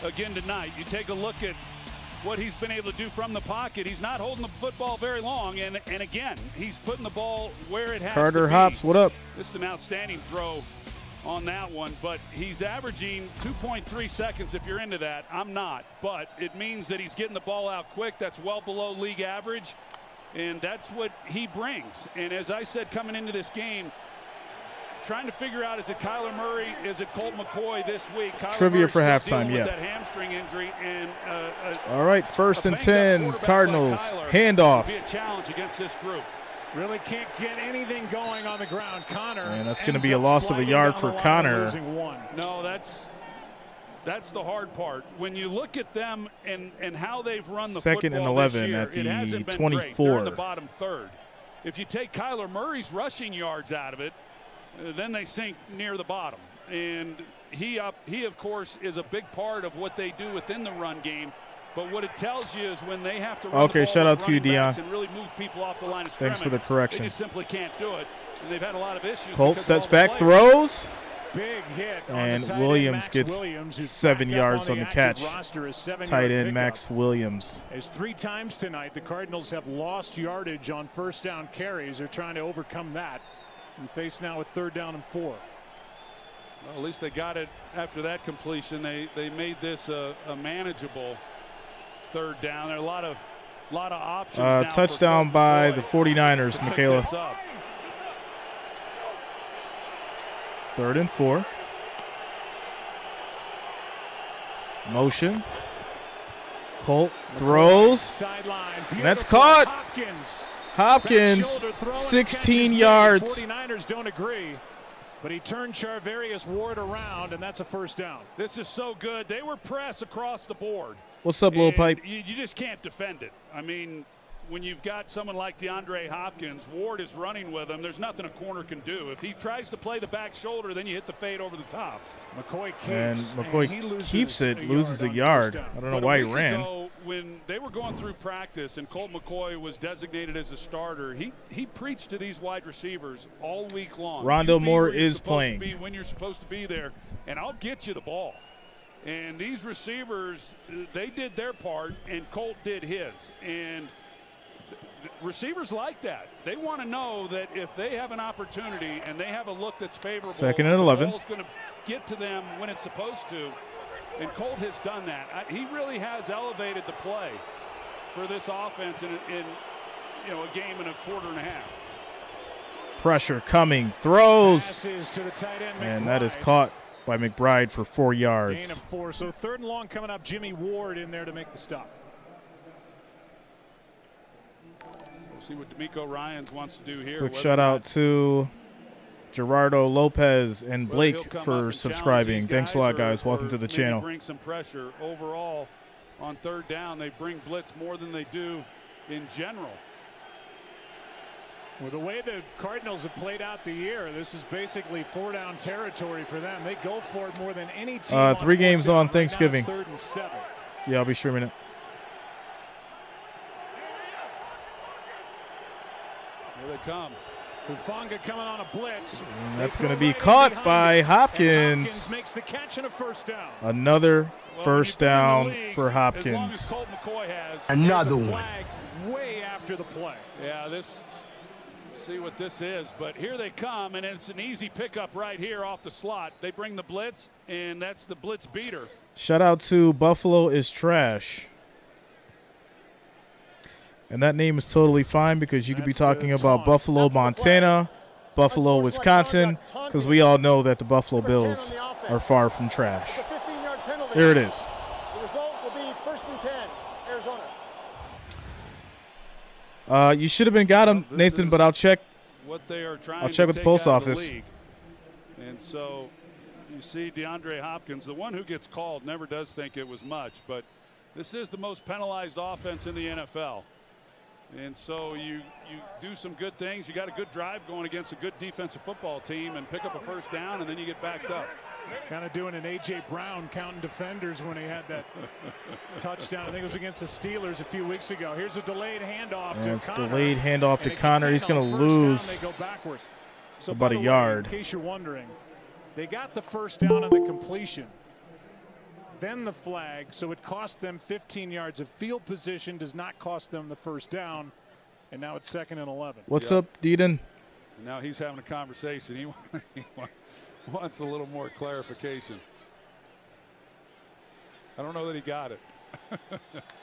again tonight. You take a look at what he's been able to do from the pocket. He's not holding the football very long, and again, he's putting the ball where it has Carter to be. Hops, what up? This is an outstanding throw on that one, but he's averaging 2.3 seconds. If you're into that, I'm not, but it means that he's getting the ball out quick. That's well below league average. And that's what he brings. And as I said coming into this game, trying to figure out, is it Kyler Murray, is it Colt McCoy this week? Kyler Trivia Murray's for still halftime, dealing yeah. with that hamstring injury, and all right, 1st and 10, Cardinals, like handoff. be a challenge against this group. Really can't get anything going on the ground. Connor. And that's going to be a loss of a yard for Connor. No, that's the hard part. When you look at them and how they've run the 2nd and football 11 this year, at the it hasn't been 24. great. They're in the bottom third. If you take Kyler Murray's rushing yards out of it, then they sink near the bottom. And he of course is a big part of what they do within the run game. But what it tells you is when they have to run the ball shout out with to you, running backs Dion. and really move people off the line of scrimmage, Thanks for the correction. they just simply can't do it. And they've had a lot of issues. Colt because steps of all the back, players. throws, Big hit and on the tight Williams end, Max gets Williams, who's 7 backed up yards on the active catch. roster, a 7-yard Tight end pickup. Max Williams. As 3 times tonight, the Cardinals have lost yardage on first down carries. They're trying to overcome that and face now with 3rd down and 4. Well, at least they got it after that completion. They made this a manageable 3rd down. There are a lot of options. Now Touchdown for by McCoy the 49ers, to pick Michaela. this up. 3rd and 4. Motion. Colt throws. Sideline. That's Beautiful. caught. Hopkins. Hopkins, Back shoulder throw, 16 catches yards. made. 49ers don't agree, but he turned Charvarius Ward around, and that's a 1st down. This is so good. They were pressed across the board. What's up, Lil And Pipe? You just can't defend it. I mean, when you've got someone like DeAndre Hopkins, Ward is running with him. There's nothing a corner can do. If he tries to play the back shoulder, then you hit the fade over the top. McCoy keeps, And McCoy he loses keeps it, loses a on yard. first down. I don't know But why he a week ran. ago, when they were going through practice and Colt McCoy was designated as a starter, he preached to these wide receivers all week long. Rondale You be Moore where you're is supposed to playing. be when you're supposed to be there, and I'll get you the ball. And these receivers, they did their part, and Colt did his. And receivers like that. They want to know that if they have an opportunity and they have a look that's favorable, 2nd and 11. the ball's going to get to them when it's supposed to. And Colt has done that. He really has elevated the play for this offense in a game and a quarter and a half. Pressure coming, throws, Passes to the tight end, and that is McBride. caught by McBride for 4 Gain yards. of 4. So 3rd and long coming up. Jimmy Ward in there to make the stop. We'll see what D'Amico Ryans wants to do here. Quick whether shout or out not- to Gerardo Lopez and whether he'll Blake come up for and subscribing. challenge Thanks these a lot, guys, guys. Welcome or to the maybe channel. Bring some pressure overall on 3rd down. They bring blitz more than they do in general. Well, the way the Cardinals have played out the year, this is basically 4-down territory for them. They go for it more than any team. 3 games on Thanksgiving. 3rd and 7. Yeah, I'll be streaming it. Here they come. Hufanga coming on a blitz. And that's They going to throw be right in caught behind by it, and Hopkins. Hopkins makes the catch and a 1st down. Another Well, first when you play in down the league, for as long as Hopkins. Colt McCoy has. There's a flag way after the play. Yeah, see what this is, but here they come, and it's an easy pickup right here off the slot. They bring the blitz, and that's the blitz beater. Shout out to Buffalo is Trash. And that name is totally fine because you could be That's the talking about taunt. Buffalo, Montana, Buffalo, Wisconsin, because we all know that the Buffalo Bills are far from trash. It's a 15-yard penalty. There it is. The result will be 1st and 10, Arizona. You should have got him, This Nathan, is but I'll check. What they are trying I'll check to with the take post out of the office. league. And so you see DeAndre Hopkins, the one who gets called, never does think it was much, but this is the most penalized offense in the NFL. And so you do some good things. You got a good drive going against a good defensive football team and pick up a 1st down, and then you get backed up. Kind of doing an A.J. Brown counting defenders when he had that touchdown. I think it was against the Steelers a few weeks ago. Here's a delayed handoff to And it's Connor. delayed handoff to And Connor. again, He's going on to first down, lose they go backward. So about by a the way, yard. in case you're wondering, they got the 1st down on the completion. Then the flag, so it cost them 15 yards of field position, does not cost them the 1st down. And now it's 2nd and 11. What's up, Deedon? Now he's having a conversation. He wants a little more clarification. I don't know that he got it.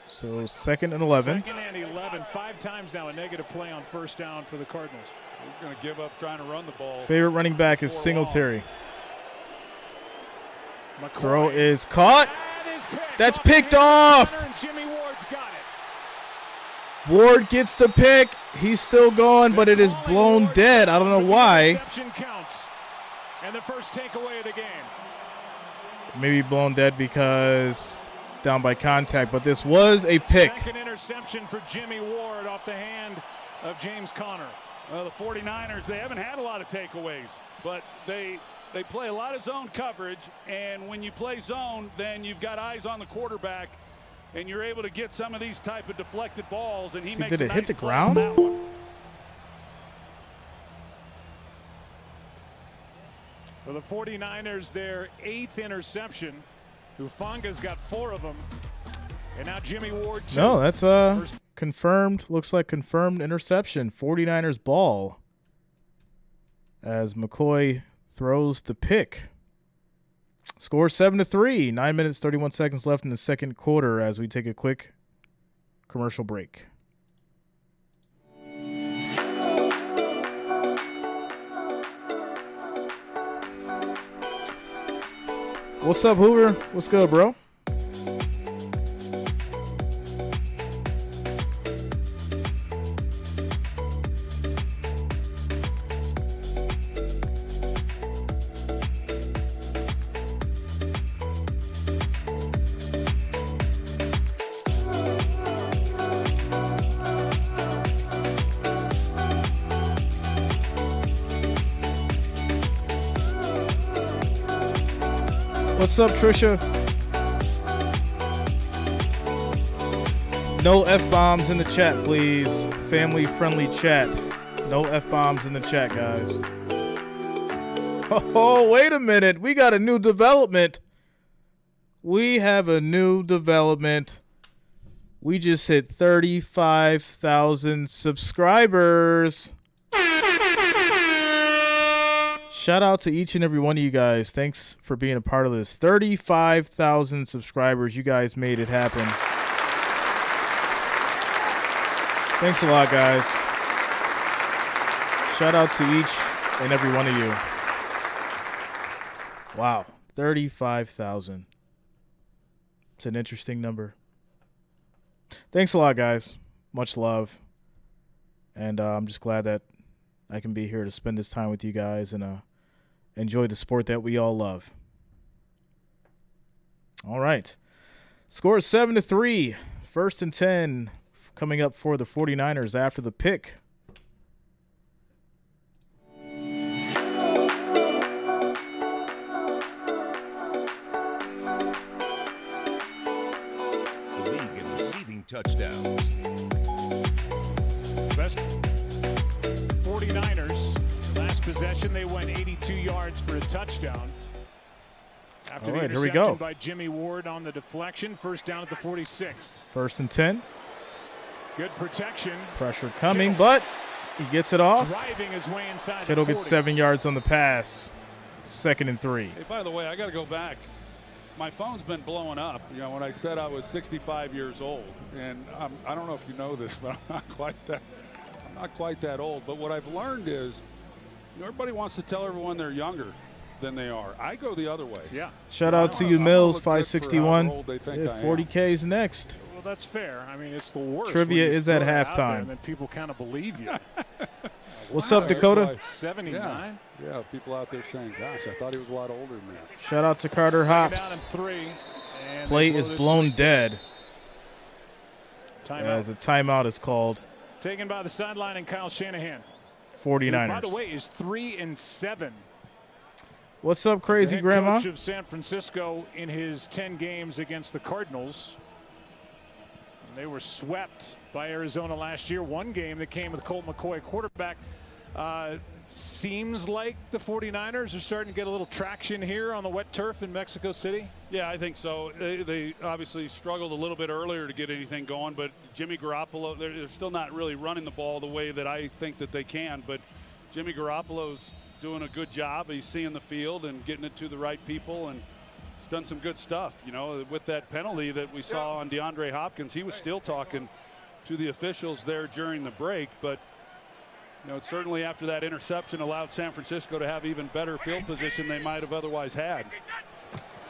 So 2nd and 11. 2nd and 11. 5 times now a negative play on 1st down for the Cardinals. He's going to give up trying to run the ball. Favorite running back is Singletary. McCoy. Throw is caught. That is picked That's off picked the off. center, and Jimmy Ward's got it. Ward gets the pick. He's still going, but it is blown dead. I don't know why. Interception counts. And the first takeaway of the game. Maybe blown dead because down by contact, but this was a pick. Second interception for Jimmy Ward off the hand of James Conner. Well, the 49ers, they haven't had a lot of takeaways, but they play a lot of zone coverage, and when you play zone, then you've got eyes on the quarterback, and you're able to get some of these type of deflected balls, and he makes did a it nice hit the play on ground? that one. For the 49ers, their 8th interception. Hufanga's got 4 of them. And now Jimmy Ward. No, that's confirmed. Looks like confirmed interception. 49ers ball. As McCoy throws the pick. Score 7-3. 9 minutes, 31 seconds left in the second quarter as we take a quick commercial break. What's up, Hoover? What's good, bro? What's up, Trisha? No F-bombs in the chat, please. Family-friendly chat. No F-bombs in the chat, guys. Oh, wait a minute. We got a new development. We have a new development. We just hit 35,000 subscribers. Shout out to each and every one of you guys. Thanks for being a part of this. 35,000 subscribers. You guys made it happen. Thanks a lot, guys. Shout out to each and every one of you. Wow. 35,000. It's an interesting number. Thanks a lot, guys. Much love. And I'm just glad that I can be here to spend this time with you guys and enjoy the sport that we all love. All right. Score is 7-3. 1st and 10 coming up for the 49ers after the pick. The league in receiving touchdowns. Best 49ers. Last possession, they went 82 yards for a touchdown. After All the right, here we interception go. by Jimmy Ward on the deflection, first down at the 46. 1st and 10. Good protection. Pressure coming, but he gets it off. Driving his way inside Kittle the 40. gets 7 yards on the pass. 2nd and 3. Hey, by the way, I got to go back. My phone's been blowing up. You know, when I said I was 65 years old, and I don't know if you know this, but I'm not quite that old. But what I've learned is, you know, everybody wants to tell everyone they're younger than they are. I go the other way. Yeah. Shout out to you, Mills, 561. 40K. 40K's next. Well, that's fair. I mean, it's the worst. Trivia when you is at throw it out there halftime. And then people kind of believe you. What's up, Dakota? 79. Yeah, people out there saying, gosh, I thought he was a lot older than that. Shout out to Carter Second down Hops. and 3. And Play they blow is this blown one. dead Timeout. as a timeout is called. Taken by the sideline and Kyle Shanahan. 49ers. Who, by the way, is 3-7. What's up, The crazy head grandma? coach of San Francisco in his 10 games against the Cardinals. And they were swept by Arizona last year. One game that came with Colt McCoy quarterback. Seems like the 49ers are starting to get a little traction here on the wet turf in Mexico City. Yeah, I think so. They obviously struggled a little bit earlier to get anything going, but Jimmy Garoppolo, they're still not really running the ball the way that I think that they can. But Jimmy Garoppolo's doing a good job. He's seeing the field and getting it to the right people, and he's done some good stuff. You know, with that penalty that we saw on DeAndre Hopkins, he was still talking to the officials there during the break. But You know, certainly after that interception allowed San Francisco to have even better field position they might have otherwise had.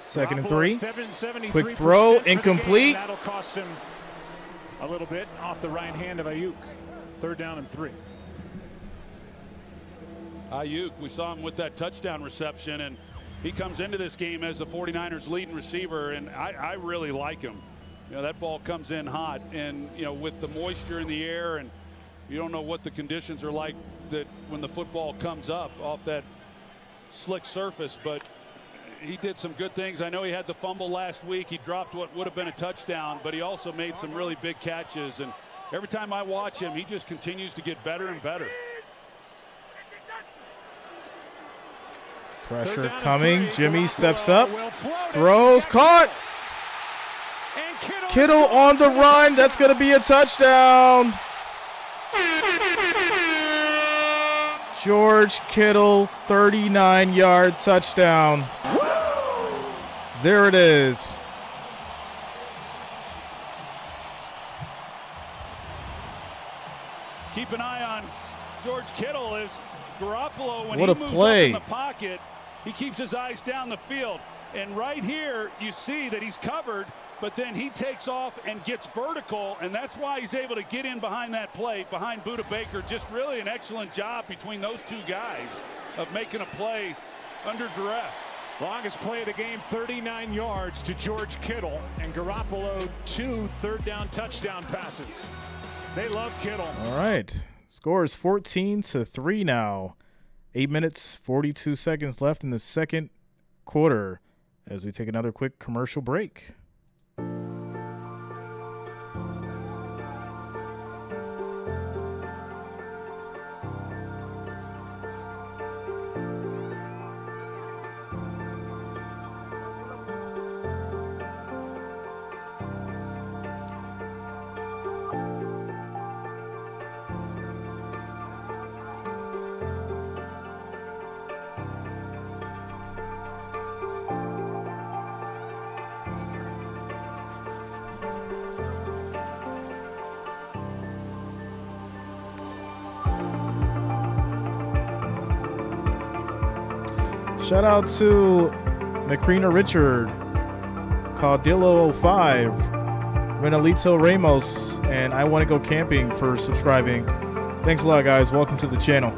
2nd and 3. 73% Quick throw, for the game. incomplete. That'll cost him a little bit off the right hand of Ayuk. 3rd down and 3. Ayuk, we saw him with that touchdown reception, and he comes into this game as the 49ers leading receiver, and I really like him. You know, that ball comes in hot, and, you know, with the moisture in the air, and you don't know what the conditions are like that when the football comes up off that slick surface, but he did some good things. I know he had the fumble last week. He dropped what would have been a touchdown, but he also made some really big catches, and every time I watch him, he just continues to get better and better. Pressure coming. Jimmy steps up. Throws. Caught. Kittle on the run. That's going to be a touchdown. George Kittle, 39-yard touchdown. There it is. Keep an eye on George Kittle as Garoppolo, when What he a moves play. up in the pocket, he keeps his eyes down the field. And right here, you see that he's covered, but then he takes off and gets vertical, and that's why he's able to get in behind that plate, behind Budda Baker. Just really an excellent job between those two guys of making a play under duress. Longest play of the game, 39 yards to George Kittle, and Garoppolo 2 3rd down touchdown passes. They love Kittle. All right. Score is 14-3 now. 8 minutes, 42 seconds left in the second quarter as we take another quick commercial break. Shout out to Macrina Richard, Caudillo05, Renalito Ramos, and I Want to Go Camping for subscribing. Thanks a lot, guys. Welcome to the channel.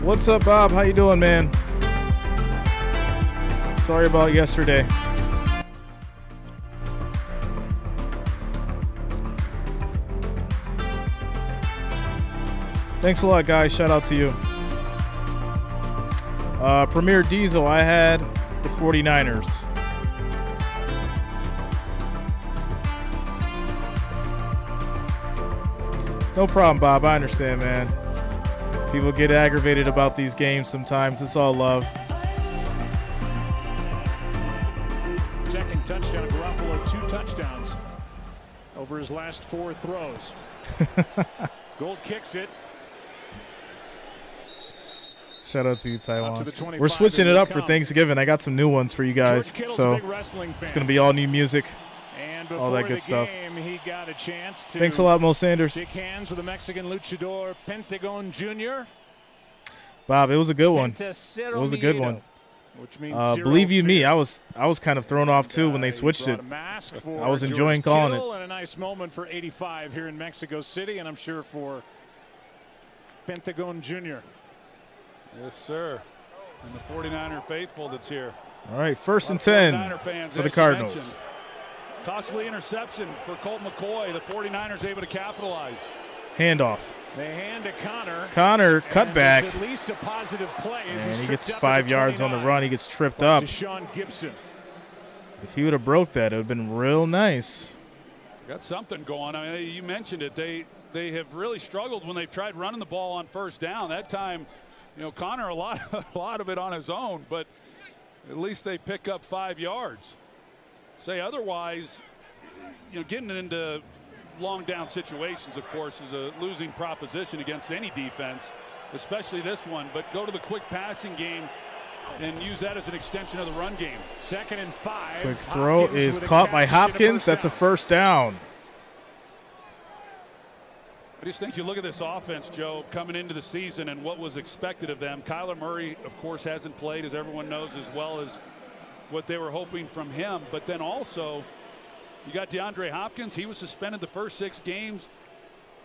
What's up, Bob? How you doing, man? Sorry about yesterday. Thanks a lot, guys. Shout out to you. Premier Diesel, I had the 49ers. No problem, Bob. I understand, man. People get aggravated about these games sometimes. It's all love. Second touchdown of Garoppolo, 2 touchdowns over his last 4 throws. Gold kicks it. Shout out to you, Taiwan. To the 25, we're switching it up for Thanksgiving. I got some new ones for you guys. So it's going to be all new music. And all that good stuff. He got a chance to Thanks a lot, Mo Sanders. shake hands with the Mexican luchador Pentagon Jr. Bob, it was a good one. It was a good one. Which means believe you me, I was kind of thrown off too when they switched it. I was enjoying calling it. And a nice moment for 85 here in Mexico City, and I'm sure for Pentagon Jr. Yes, sir. And the 49er faithful that's here. All right, 1st and 10 for the Cardinals. Costly interception for Colt McCoy. The 49ers able to capitalize. Handoff. They hand to Connor. Connor, cut back. At least a positive play. And he gets 5 yards on the run. He gets tripped up. Deshaun Gibson. If he would have broke that, it would have been real nice. Got something going. I mean, you mentioned it. They have really struggled when they've tried running the ball on 1st down. That time, Connor a lot of it on his own, but at least they pick up 5 yards. Say otherwise, getting into long down situations, of course, is a losing proposition against any defense, especially this one. But go to the quick passing game and use that as an extension of the run game. 2nd and 5. Quick throw is caught by Hopkins. That's a 1st down. I just think you look at this offense, Joe, coming into the season and what was expected of them. Kyler Murray, of course, hasn't played, as everyone knows, as well as what they were hoping from him. But then also, you got DeAndre Hopkins. He was suspended the first 6 games.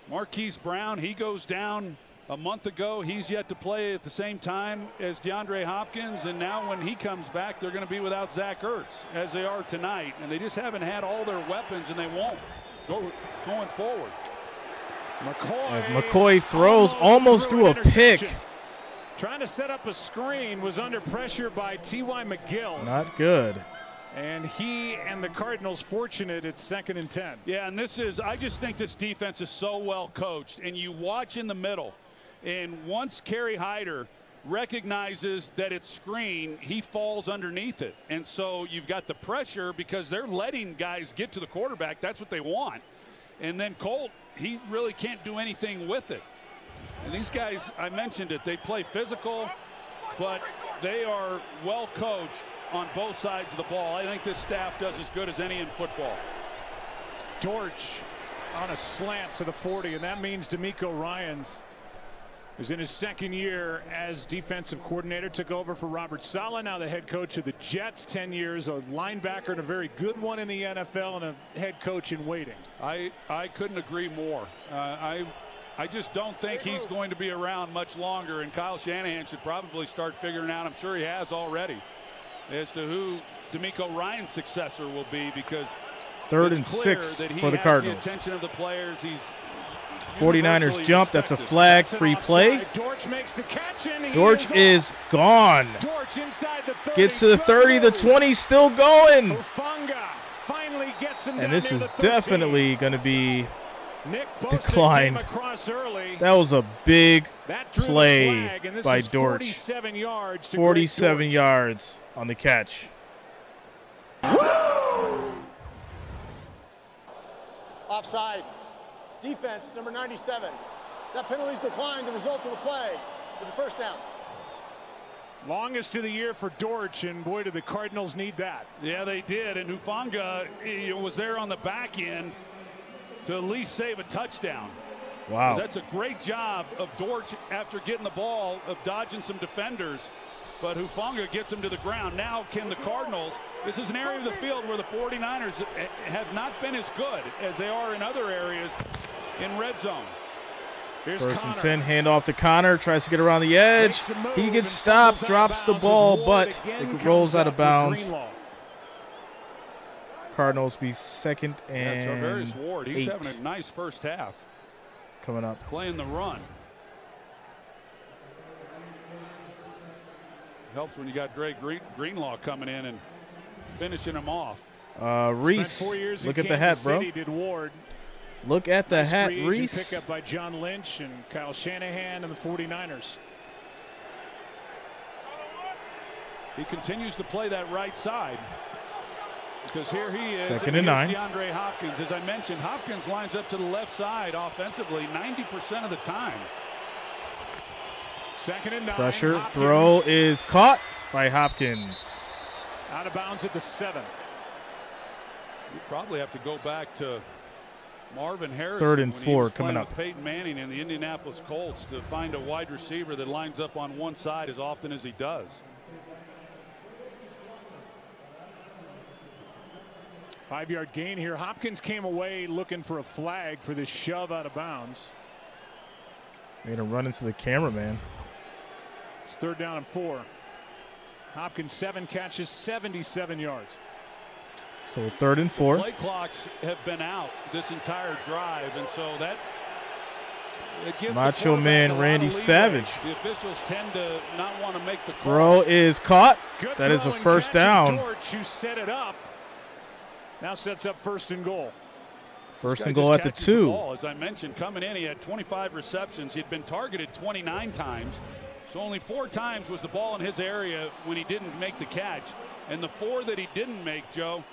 Marquise Brown, he goes down a month ago. He's yet to play at the same time as DeAndre Hopkins. And now when he comes back, they're going to be without Zach Ertz, as they are tonight. And they just haven't had all their weapons, and they won't going forward. McCoy throws almost threw a pick. Trying to set up a screen, was under pressure by T.Y. McGill. Not good. And he and the Cardinals fortunate it's 2nd and 10. Yeah, and I just think this defense is so well coached. And you watch in the middle, and once Kerry Hyder recognizes that it's screen, he falls underneath it. And so you've got the pressure because they're letting guys get to the quarterback. That's what they want. And then Colt, he really can't do anything with it. And these guys, I mentioned it, they play physical, but they are well coached on both sides of the ball. I think this staff does as good as any in football. Dortch on a slant to the 40, and that means D'Amico Ryans is in his 2nd year as defensive coordinator. Took over for Robert Saleh, now the head coach of the Jets. 10 years, a linebacker and a very good one in the NFL, and a head coach in waiting. I couldn't agree more. I just don't think he's going to be around much longer, and Kyle Shanahan should probably start figuring out, I'm sure he has already, as to who D'Amico Ryan's successor will be, because 3rd and 6 for the Cardinals. The attention of the players. He's 49ers jump. That's a flag. Free play. Dortch makes the catch, and Dortch is gone. Dortch inside the 30. Gets to the 30. The 20 still going. Hufanga finally gets him. And this is definitely going to be declined. That was a big play by Dortch. 47 yards. 47 yards on the catch. Offside. Defense, number 97. That penalty's declined. The result of the play is a 1st down. Longest of the year for Dortch, and boy, do the Cardinals need that. Yeah, they did. And Hufanga was there on the back end to at least save a touchdown. Wow. That's a great job of Dortch after getting the ball, of dodging some defenders. But Hufanga gets him to the ground. Now can the Cardinals, this is an area of the field where the 49ers have not been as good as they are in other areas in red zone. Here's 1st and 10, handoff to Connor, tries to get around the edge. He gets stopped, drops the ball, but it rolls out of bounds. Cardinals be 2nd and Tarvarius Ward, he's 8. having a nice first half. Coming up. Playing the run. Helps when you got Dre Greenlaw coming in and finishing him off. Reese, look at the hat, bro. Did Ward. Look at the hat, free Reese. Pick up by John Lynch and Kyle Shanahan and the 49ers. He continues to play that right side, because here he is. 2nd and 9. DeAndre Hopkins. As I mentioned, Hopkins lines up to the left side offensively 90% of the time. 2nd and 9. Pressure. Hopkins. Throw is caught by Hopkins. Out of bounds at the 7. You probably have to go back to Marvin Harrison. 3rd and 4 coming coming up. With Peyton Manning and the Indianapolis Colts to find a wide receiver that lines up on one side as often as he does. 5-yard gain here. Hopkins came away looking for a flag for this shove out of bounds. Made him run into the cameraman. It's 3rd down and 4. Hopkins 7 catches, 77 yards. So 3rd and 4. Play clocks have been out this entire drive, and so that it gives Macho Man Randy Savage. The officials tend to not want to make the call. Throw is caught. Good That is a throw and first catch of down. George, who set it up. Now sets up 1st and goal. First This and guy goal just at the catches 2. ball. As I mentioned, coming in, he had 25 receptions. He'd been targeted 29 times. So only 4 times was the ball in his area when he didn't make the catch. And the 4 that he didn't make, Joe,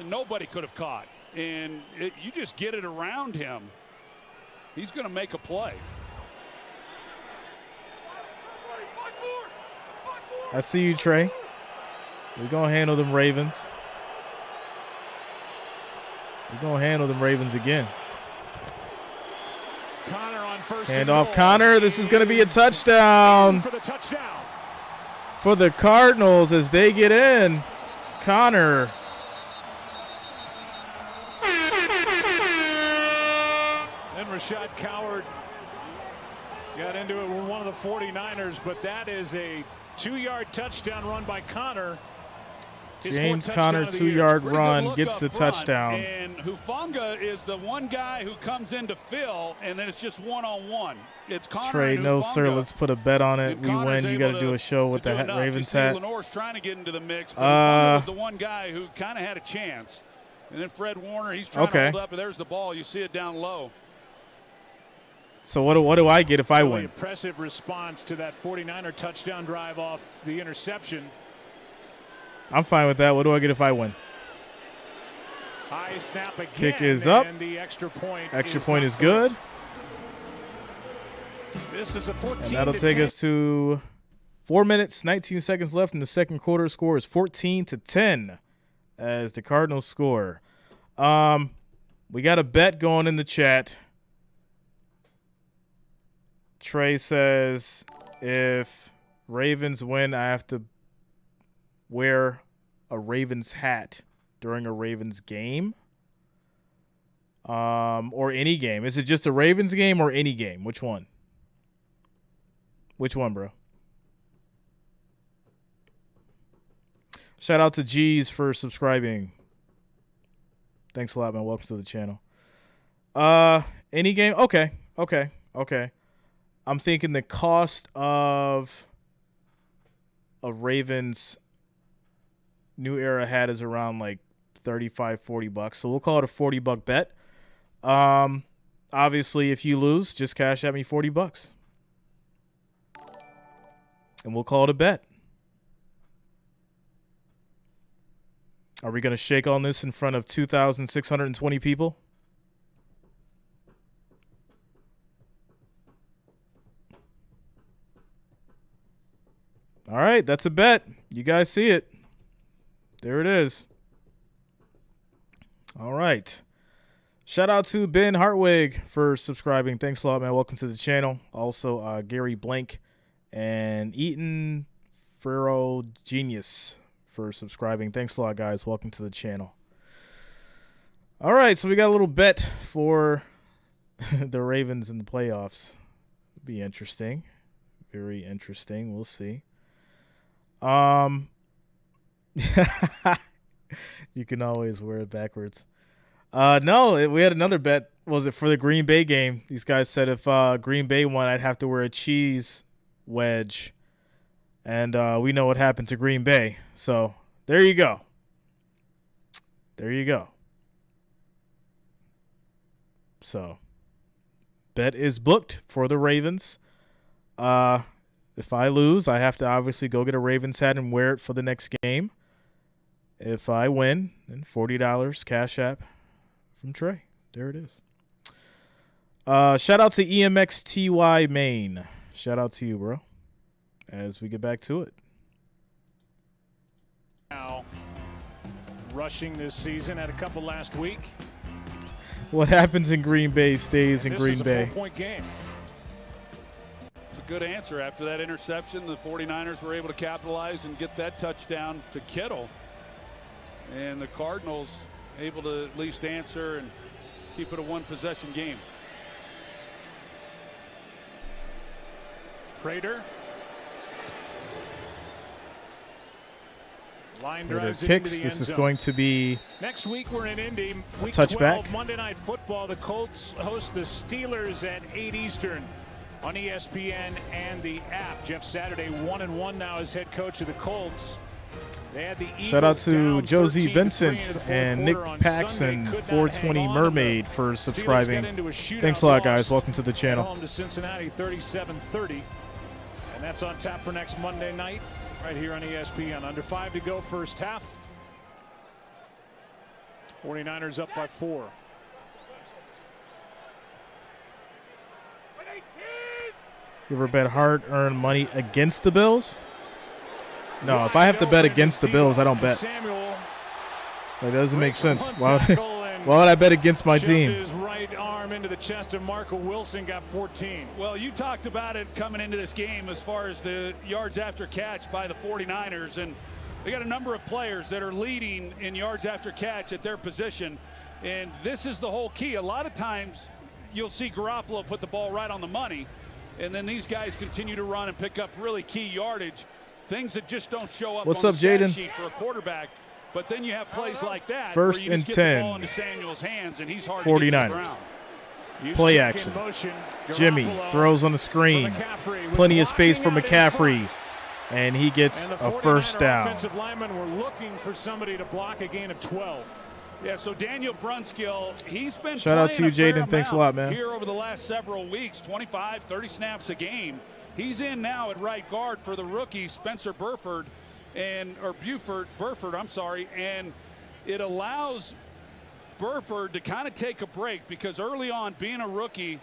nobody could have caught. And you just get it around him, he's going to make a play. I see you, Trey. We're going to handle them Ravens. We're going to handle them Ravens again. Connor on 1st Hand and off goal. Connor. This is going to be a touchdown For the touchdown. for the Cardinals as they get in. Connor. And Rashad Coward got into it with one of the 49ers, but that is a 2-yard touchdown run by Connor. His James 4th Connor, touchdown of the year. 2-yard Pretty good run, look gets up the front, touchdown. And Hufanga is the one guy who comes in to fill, and then it's just one-on-one. It's Connor Trey, and no, Hufanga. sir. Let's put a bet on it. And We Connor's win. You got able to do a show with to the do enough. Ravens You see hat. Lenore's trying to get into the mix, but Hufanga was the one guy who kind of had a chance. And then Fred Warner, he's trying to hold up, and there's the ball. You see it down low. So what do I get if I Really win? impressive response to that 49er touchdown drive off the interception. I'm fine with that. What do I get if I win? High snap again. Kick is up. And the extra point. Extra point is good. This is a 14. And that'll take us to 4 minutes, 19 seconds left in the second quarter. Score is 14-10 as the Cardinals score. We got a bet going in the chat. Trey says if Ravens win, I have to wear a Ravens hat during a Ravens game. Or any game. Is it just a Ravens game or any game? Which one? Which one, bro? Shout out to G's for subscribing. Thanks a lot, man. Welcome to the channel. Any game? Okay. I'm thinking the cost of a Ravens New Era hat is around like $35-40. So we'll call it a $40 bet. Obviously, if you lose, just cash at me $40. And we'll call it a bet. Are we going to shake on this in front of 2,620 people? All right, that's a bet. You guys see it. There it is. All right. Shout out to Ben Hartwig for subscribing. Thanks a lot, man. Welcome to the channel. Also, Gary Blank and Eaton Ferro Genius for subscribing. Thanks a lot, guys. Welcome to the channel. All right, so we got a little bet for the Ravens in the playoffs. Be interesting. Very interesting. We'll see. You can always wear it backwards. No, we had another bet. Was it for the Green Bay game? These guys said if Green Bay won, I'd have to wear a cheese wedge. And we know what happened to Green Bay. So there you go. There you go. So bet is booked for the Ravens. If I lose, I have to obviously go get a Ravens hat and wear it for the next game. If I win, then $40 Cash App from Trey. There it is. Shout out to EMXTY Maine. Shout out to you, bro. As we get back to it. Now, rushing this season, had a couple last week. What happens in Green Bay stays in Green Bay. This is a 4-point game. It's a good answer. After that interception, the 49ers were able to capitalize and get that touchdown to Kittle. And the Cardinals able to at least answer and keep it a one-possession game. Prater Line Here drives are it into kicks. the This end is zone. going to be Next week we're in Indy. Week touchback. 12 Monday Night Football. The Colts host the Steelers at 8 Eastern on ESPN and the app. Jeff Saturday 1-1 now as head coach of the Colts. They had the shout out Eagles to down Josie 13-3 Vincent into the fourth and Nick quarter on Paxson, Sunday. Could not 420 hang on, and Mermaid, the for Steelers subscribing. got into a shootout Thanks a lot, guys. loss Welcome to the at channel. home to Cincinnati 37-30. And that's on tap for next Monday night right here on ESPN. Under 5 to go first half. 49ers up by 4. You ever bet hard-earned money against the Bills? No, if I have to bet against the Bills, I don't bet. Samuel, That doesn't make sense. Why tackle, and would I bet against my shoved team? his right arm into the chest of Marco Wilson, got 14. Well, you talked about it coming into this game as far as the yards after catch by the 49ers, and they got a number of players that are leading in yards after catch at their position, and this is the whole key. A lot of times you'll see Garoppolo put the ball right on the money, and then these guys continue to run and pick up really key yardage, things that just don't show up What's on up, the stat Jaden? sheet for a quarterback. But then you have plays like that First where you and just get 10. the ball into Samuel's hands, and he's hard to get to the 49ers. ground. Play Juszczyk in action. motion. Jimmy Garoppolo throws on the for screen. McCaffrey with Plenty of space for blocking out in McCaffrey. front. And he gets And the a first 49er down. Offensive linemen were looking for somebody to block a gain of 12. Yeah, so Daniel Brunskill, he's been Shout out to playing you, a fair Jaden. Thanks a amount lot, man. Here over the last several weeks, 25, 30 snaps a game. He's in now at right guard for the rookie Spencer Burford, and it allows Burford to kind of take a break because early on, being a rookie,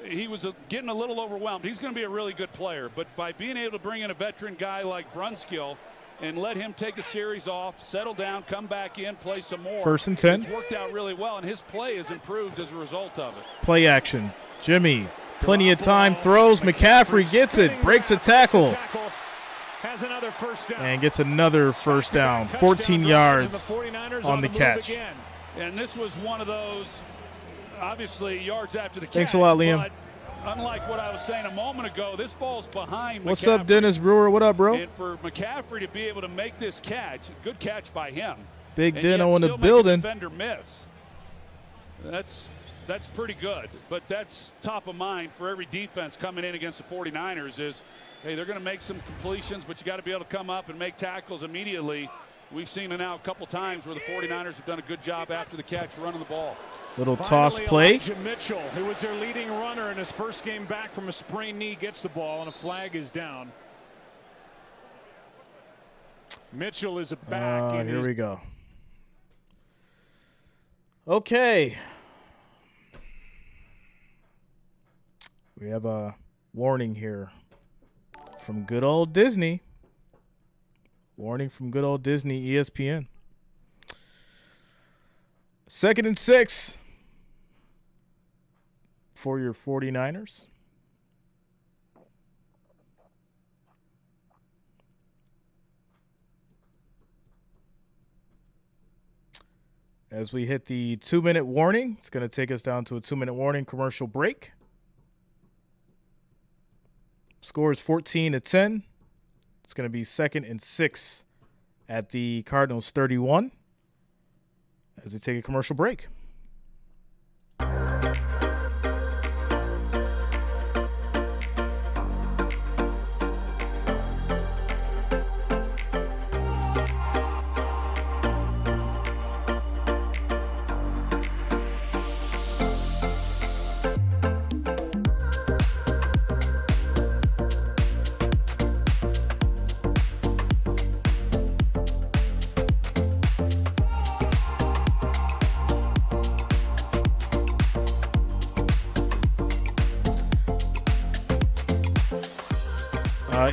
he was getting a little overwhelmed. He's going to be a really good player, but by being able to bring in a veteran guy like Brunskill and let him take a series off, settle down, come back in, play some more. First and 10. It's worked out really well, and his play has improved as a result of it. Play action. Jimmy, plenty of time, throws. McCaffrey gets it, breaks a tackle, Has another first down. and gets another first down. 14 yards on the catch. And this was one of those, obviously, yards after the catch. Thanks a lot, Liam. But unlike what I was saying a moment ago, this ball's behind What's McCaffrey. up, Dennis Brewer? What up, bro? And for McCaffrey to be able to make this catch, good catch by him. Big and Dino yet in the still make a building. defender miss. That's pretty good. But that's top of mind for every defense coming in against the 49ers is, hey, they're going to make some completions, but you got to be able to come up and make tackles immediately. We've seen it now a couple times where the 49ers have done a good job after the catch running the ball. Little toss play. Elijah Mitchell, who was their leading runner in his first game back from a sprained knee, gets the ball, and a flag is down. Mitchell is back. Here we go. Okay. We have a warning here from good old Disney. Warning from good old Disney, ESPN. 2nd and 6 for your 49ers. As we hit the 2-minute warning, it's going to take us down to a 2-minute warning commercial break. Score is 14-10. It's going to be 2nd and 6 at the Cardinals 31 as we take a commercial break.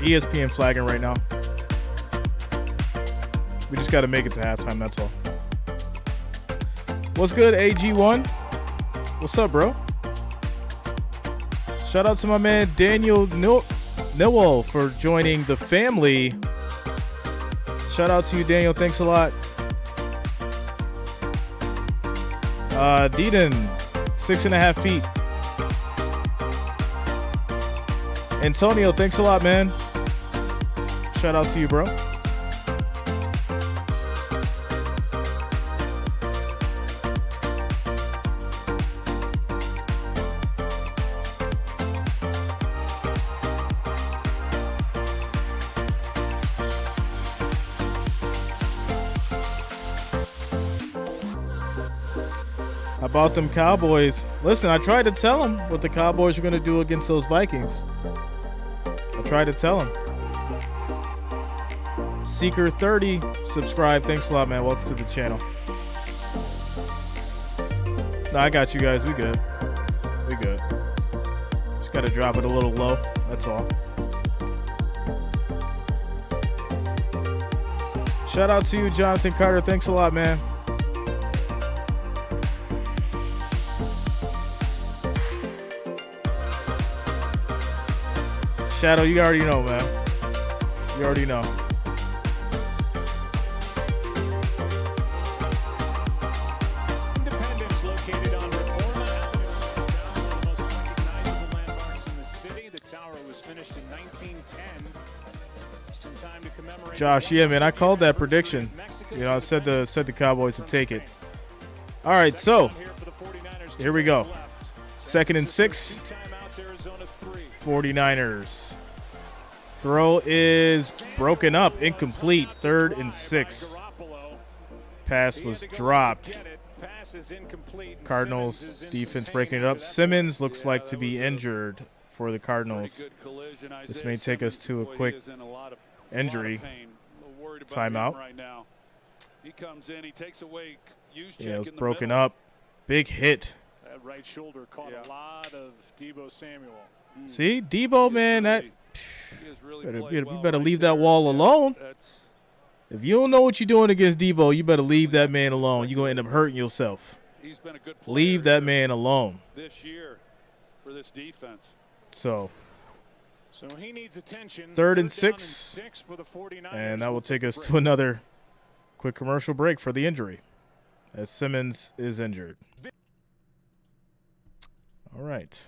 ESPN flagging right now. We just got to make it to halftime, that's all. What's good, AG1? What's up, bro? Shout out to my man Daniel Newell for joining the family. Shout out to you, Daniel. Thanks a lot. Deedon, 6.5 feet. Antonio, thanks a lot, man. Shout out to you, bro. How about them Cowboys? Listen, I tried to tell them what the Cowboys were going to do against those Vikings. I tried to tell them. Seeker30, subscribe. Thanks a lot, man. Welcome to the channel. No, I got you guys. We good. We good. Just got to drop it a little low. That's all. Shout out to you, Jonathan Carter. Thanks a lot, man. Shadow, you already know, man. You already know. Independence, located on Reforma Avenue, one of the most recognizable landmarks in the city. The tower was finished in 1910. Just in time to commemorate. Josh, yeah, man, I called that prediction. You know, I said the Cowboys would take it. All right, so here we go. 2nd and 6. 49ers. Throw is broken up, incomplete. 3rd and 6. Pass was dropped. Cardinals defense breaking it up. Simmons looks like to be injured for the Cardinals. This may take us to a quick injury timeout. Yeah, it was broken up. Big hit. That right shoulder caught a lot of Deebo Samuel. See, Deebo, man, that you better leave that wall alone. If you don't know what you're doing against Deebo, you better leave that man alone. You're going to end up hurting yourself. Leave that man alone. This year for this defense. So he needs attention. 3rd and 6 for the 49ers. And that will take us to another quick commercial break for the injury, as Simmons is injured. All right.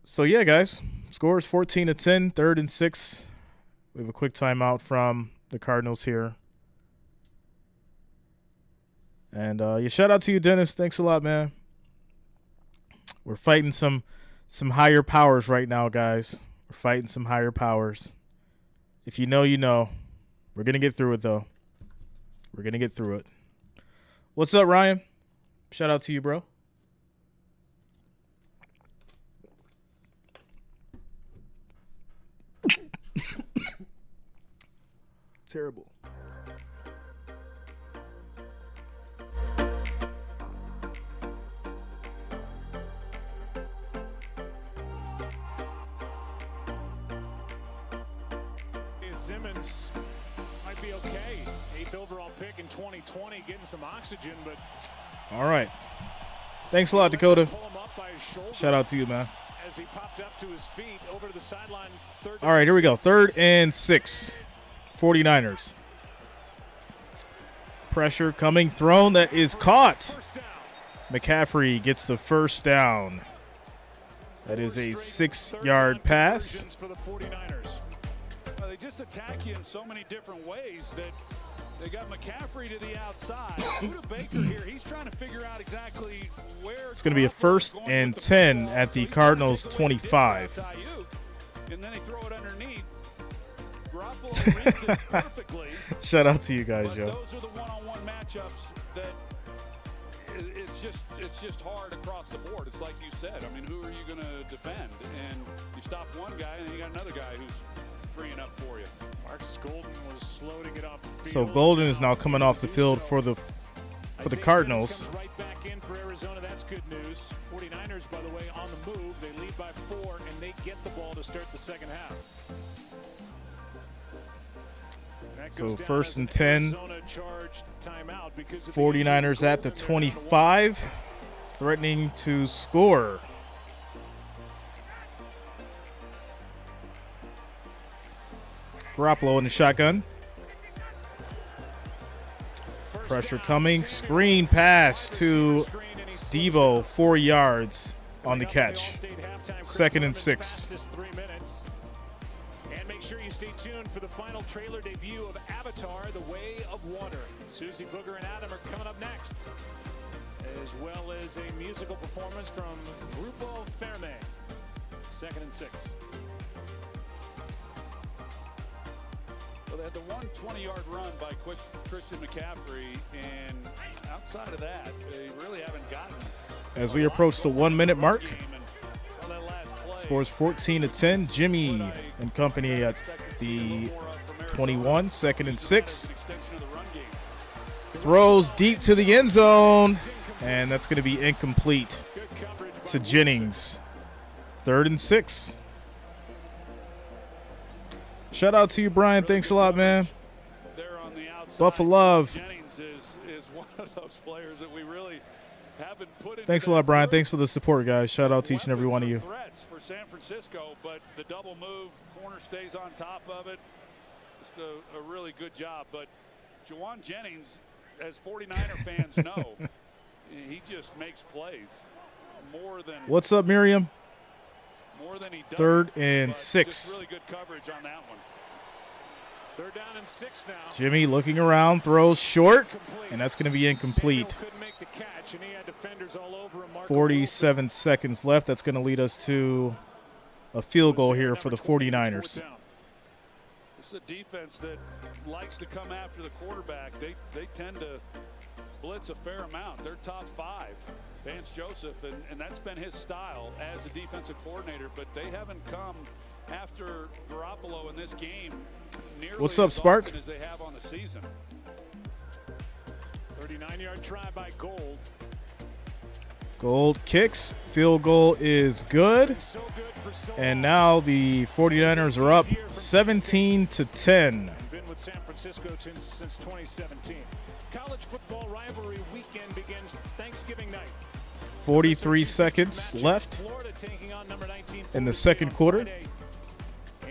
So, yeah, guys, score is 14-10, 3rd and 6. We have a quick timeout from the Cardinals here. And yeah, shout out to you, Dennis. Thanks a lot, man. We're fighting some higher powers right now, guys. We're fighting some higher powers. If you know, you know. We're going to get through it, though. We're going to get through it. What's up, Ryan? Shout out to you, bro. Terrible. Simmons might be okay. 8th overall pick in 2020, getting some oxygen, but all right. Thanks a lot, Dakota. Shout out to you, man. As he popped up to his feet over to the sideline. All right, here we go. 3rd and 6. 49ers. Pressure coming, thrown, that is caught. McCaffrey gets the first down. That is a 6-yard pass. For the 49ers. They just attack you in so many different ways that they got McCaffrey to the outside. Buda Baker here, he's trying to figure out exactly where it's going to be a 1st and 10 at the Cardinals 25. And then they throw it underneath. Garoppolo reads it perfectly. Shout out to you guys, Joe. Those are the one-on-one matchups that it's just hard across the board. It's like you said. I mean, who are you going to defend? And you stop one guy, and then you got another guy who's freeing up for you. Marcus Golden was slow to get off the So field. Golden is now coming off the field for the Cardinals. Comes right back in for Arizona. That's good news. 49ers, by the way, on the move. They lead by 4, and they get the ball to start the second half. So 1st and 10. 49ers at the 25, threatening to score. Garoppolo in the shotgun. Pressure coming. Screen pass to Deebo, 4 yards on the catch. 2nd and 6. Just 3 minutes. And make sure you stay tuned for the final trailer debut of Avatar, The Way of Water. Susie Booger and Adam are coming up next, as well as a musical performance from Grupo Ferme. 2nd and 6. Well, had the one 20-yard run by Christian McCaffrey, and outside of that, they really haven't gotten. As we approach the 1 minute mark, scores 14-10. Jimmy and company at the 21, 2nd and 6. Throws deep to the end zone, and that's going to be incomplete to Jennings. 3rd and 6. Shout out to you, Brian. Thanks a lot, man. Buffalo love. Jennings is one of those players that we really haven't put into. Thanks a lot, Brian. Thanks for the support, guys. Shout out to each and every one of you. Threats for San Francisco, but the double move, corner stays on top of it. Just a really good job. But Juwan Jennings, as 49er fans know, he just makes plays more than. What's up, Miriam? More than he does. 3rd and 6. Really good coverage on that one. 3rd down and 6 now. Jimmy looking around, throws short, and that's going to be incomplete. Couldn't make the catch, and he had defenders all over him. 47 seconds left. That's going to lead us to a field goal here for the 49ers. This is a defense that likes to come after the quarterback. They tend to blitz a fair amount. They're top 5. Vance Joseph, and that's been his style as a defensive coordinator, but they haven't come after Garoppolo in this game nearly What's up, as Spark? often as they have on the season. 39-yard try by Gold. Gold kicks. Field goal is good. And now the 49ers are up 17-10. Been with San Francisco since 2017. College football rivalry weekend begins Thanksgiving night. 43 seconds left in the second quarter.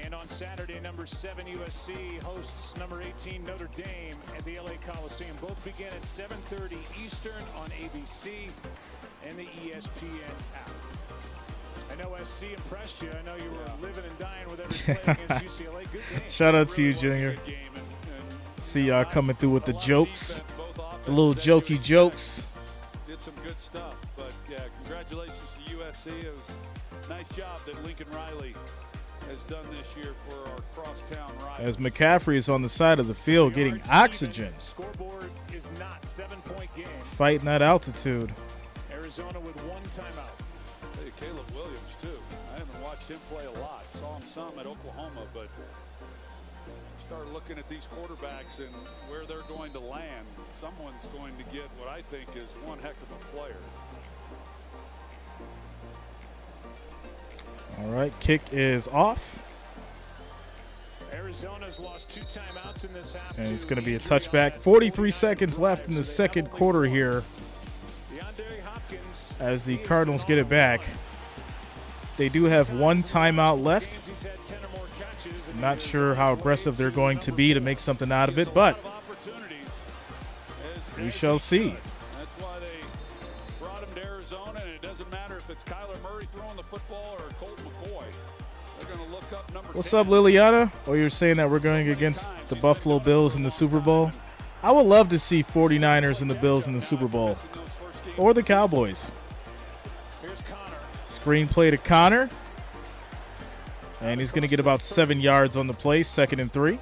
And on Saturday, number 7 USC hosts number 18 Notre Dame at the LA Coliseum. Both begin at 7:30 Eastern on ABC and the ESPN app. I know SC impressed you. I know you were living and dying with every play against UCLA. Good game. Shout out to you, Junior. See y'all coming through with the jokes, the little jokey jokes. Did some good stuff, but yeah, congratulations to USC. It was a nice job that Lincoln Riley has done this year for our crosstown rivals. As McCaffrey is on the side of the field getting oxygen, Scoreboard is not 7-point game. fighting that altitude. Arizona with 1 timeout. Hey, Caleb Williams too. I haven't watched him play a lot. Saw him some at Oklahoma, but start looking at these quarterbacks and where they're going to land. Someone's going to get what I think is one heck of a player. All right, kick is off. Arizona's lost 2 timeouts in this half. And it's going to be a touchback. 43 seconds left in the second quarter here DeAndre Hopkins as the Cardinals get it back. They do have 1 timeout left. I'm not sure how aggressive they're going to be to make something out of it, but we shall see. That's why they brought him to Arizona, and it doesn't matter if it's Kyler Murray throwing the football or Colt McCoy. They're going to look up number What's 10. up, Liliana? Oh, you're saying that we're going against the Buffalo Bills in the Super Bowl? I would love to see 49ers and the Bills in the Super Bowl. Or the Cowboys. Here's Connor. Screenplay to Connor. And he's going to get about 7 yards on the play, 2nd and 3.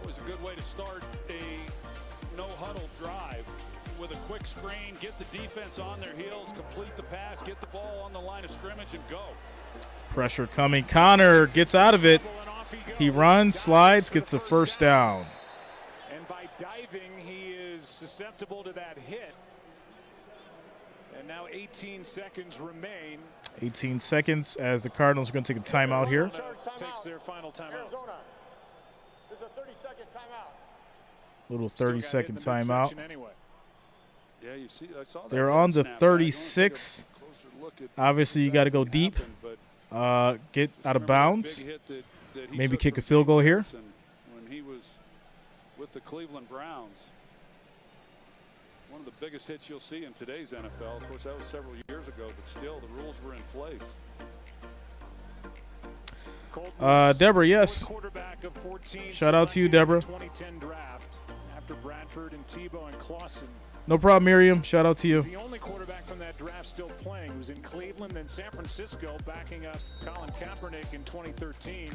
Always a good way to start a no-huddle drive with a quick screen, get the defense on their heels, complete the pass, get the ball on the line of scrimmage, and go. Pressure coming. Connor gets out of it. He runs, slides, gets the first down. And by diving, he is susceptible to that hit. And now 18 seconds remain. 18 seconds as the Cardinals are going to take a timeout here. Takes their final timeout. Arizona. There's a 30-second timeout. Little 30-second timeout. Anyway. Yeah, you see, I saw that. They're on the 36. Obviously, you got to go deep. Get out of bounds. Maybe kick a field goal here. When he was with the Cleveland Browns. One of the biggest hits you'll see in today's NFL. Of course, that was several years ago, but still, the rules were in place. Deborah, yes. Shout out to you, Deborah. 2010 draft after Bradford and Tebow and Clausen. No problem, Miriam. Shout out to you. He's the only quarterback from that draft still playing. He was in Cleveland, then San Francisco, backing up Colin Kaepernick in 2013.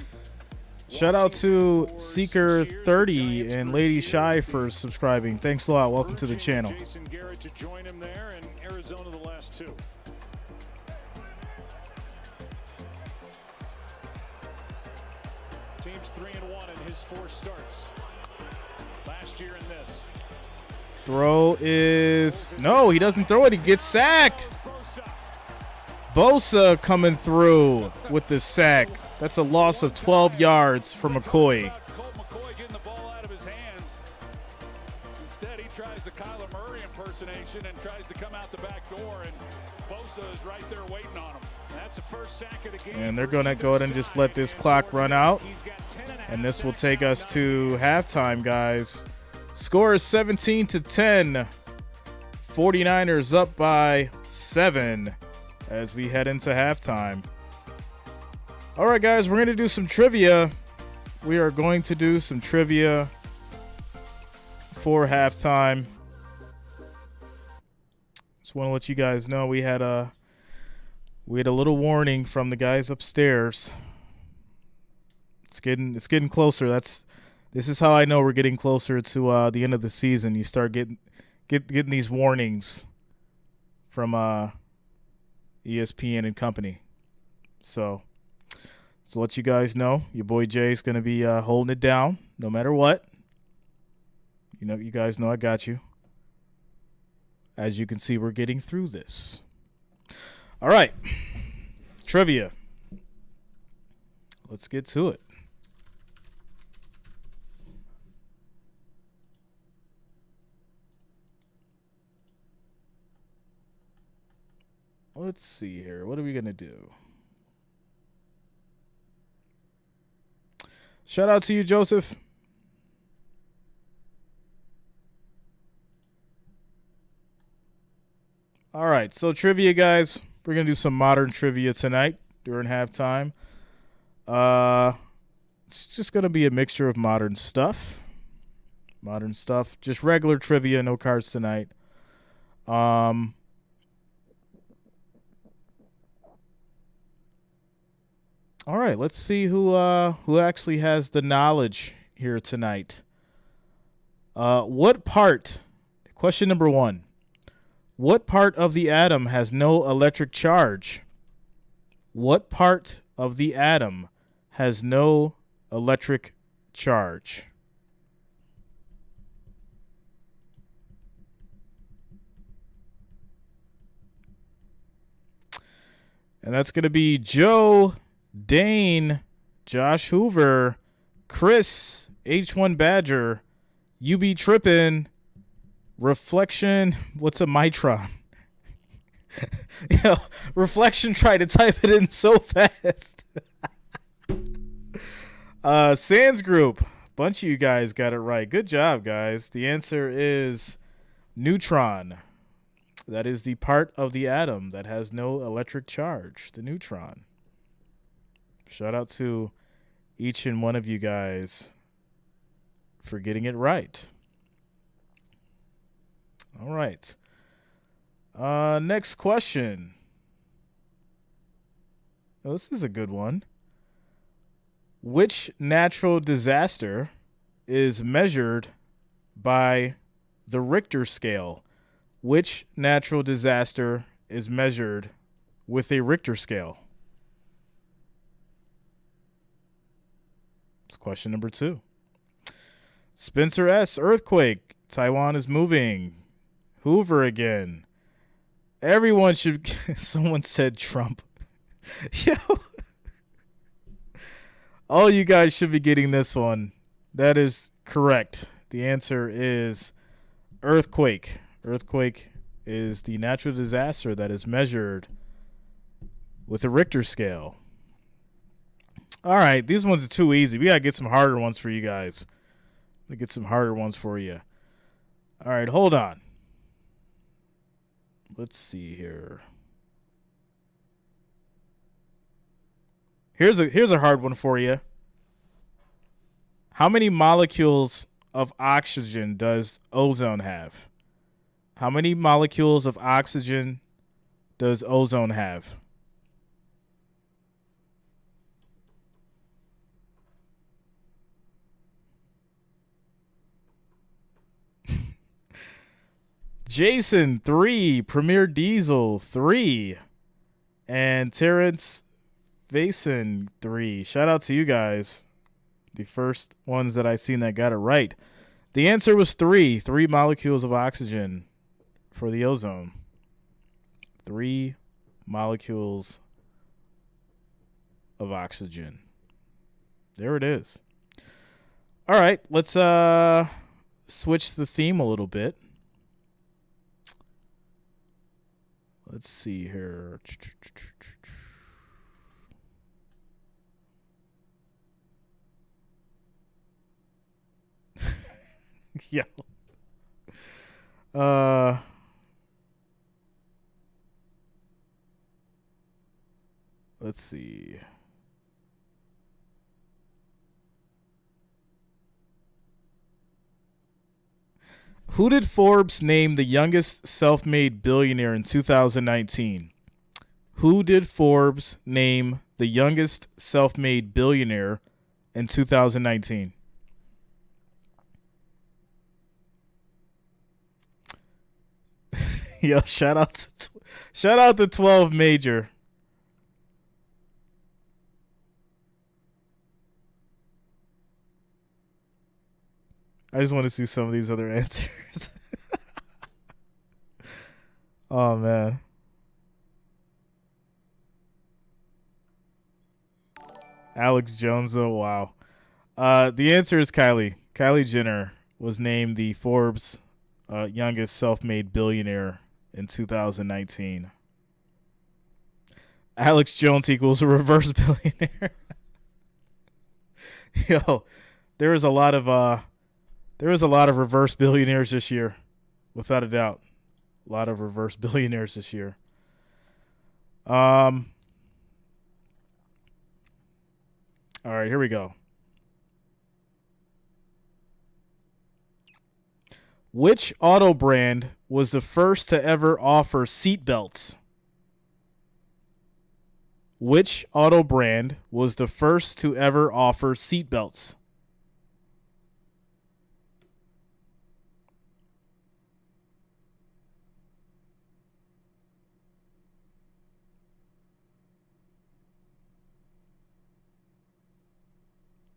Shout out to Seeker30 and Lady Shy for subscribing. Thanks a lot. Welcome to the channel. Jason Garrett to join him there, and Arizona the last two. Team's 3-1 in his 4 starts. Last year in this. Throw is no, he doesn't throw it. He gets sacked. Bosa coming through with the sack. That's a loss of 12 yards for McCoy. Colt McCoy getting the ball out of his hands. Instead, he tries the Kyler Murray impersonation and tries to come out the back door, and Bosa is right there waiting on him. That's the first sack of the game. And they're going to go ahead and just let this clock run out. And this will take us to halftime, guys. Score is 17-10. 49ers up by 7 as we head into halftime. All right, guys, we're going to do some trivia. We are going to do some trivia for halftime. Just want to let you guys know we had a little warning from the guys upstairs. It's getting closer. This is how I know we're getting closer to the end of the season. You start getting these warnings from ESPN and company. So let you guys know, your boy Jay is going to be holding it down no matter what. You guys know I got you. As you can see, we're getting through this. All right. Trivia. Let's get to it. Let's see here. What are we going to do? Shout out to you, Joseph. All right, so trivia, guys. We're going to do some modern trivia tonight during halftime. It's just going to be a mixture of modern stuff. Just regular trivia, no cards tonight. All right, let's see who actually has the knowledge here tonight. Question number 1. What part of the atom has no electric charge? What part of the atom has no electric charge? And that's going to be Joe, Dane, Josh Hoover, Chris, H1 Badger, UB Trippin', Reflection. What's a Mitron? Reflection tried to type it in so fast. Sands Group. Bunch of you guys got it right. Good job, guys. The answer is neutron. That is the part of the atom that has no electric charge, the neutron. Shout out to each and one of you guys for getting it right. All right. Next question. Oh, this is a good one. Which natural disaster is measured by the Richter scale? Which natural disaster is measured with a Richter scale? It's question number 2. Spencer S. Earthquake. Taiwan is moving. Hoover again. Everyone should. Someone said Trump. Yo. All you guys should be getting this one. That is correct. The answer is earthquake. Earthquake is the natural disaster that is measured with a Richter scale. All right, these ones are too easy. We got to get some harder ones for you guys. Let me get some harder ones for you. All right, hold on. Let's see here. Here's a hard one for you. How many molecules of oxygen does ozone have? How many molecules of oxygen does ozone have? Jason, 3. Premier Diesel, 3. And Terrence Vason, 3. Shout out to you guys. The first ones that I seen that got it right. The answer was 3. 3 molecules of oxygen for the ozone. 3 molecules of oxygen. There it is. All right, let's switch the theme a little bit. Let's see here. Yeah. Let's see. Who did Forbes name the youngest self-made billionaire in 2019? Who did Forbes name the youngest self-made billionaire in 2019? Yo, shout out to 12 Major. I just want to see some of these other answers. Oh, man. Alex Jones, oh, wow. The answer is Kylie. Kylie Jenner was named the Forbes youngest self-made billionaire in 2019. Alex Jones equals a reverse billionaire. Yo, there was a lot of reverse billionaires this year, without a doubt. A lot of reverse billionaires this year. All right, here we go. Which auto brand was the first to ever offer seat belts? Which auto brand was the first to ever offer seat belts?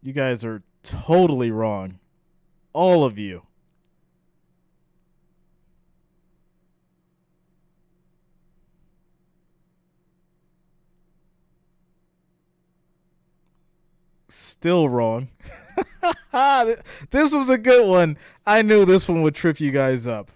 You guys are totally wrong. All of you. Still wrong. This was a good one. I knew this one would trip you guys up.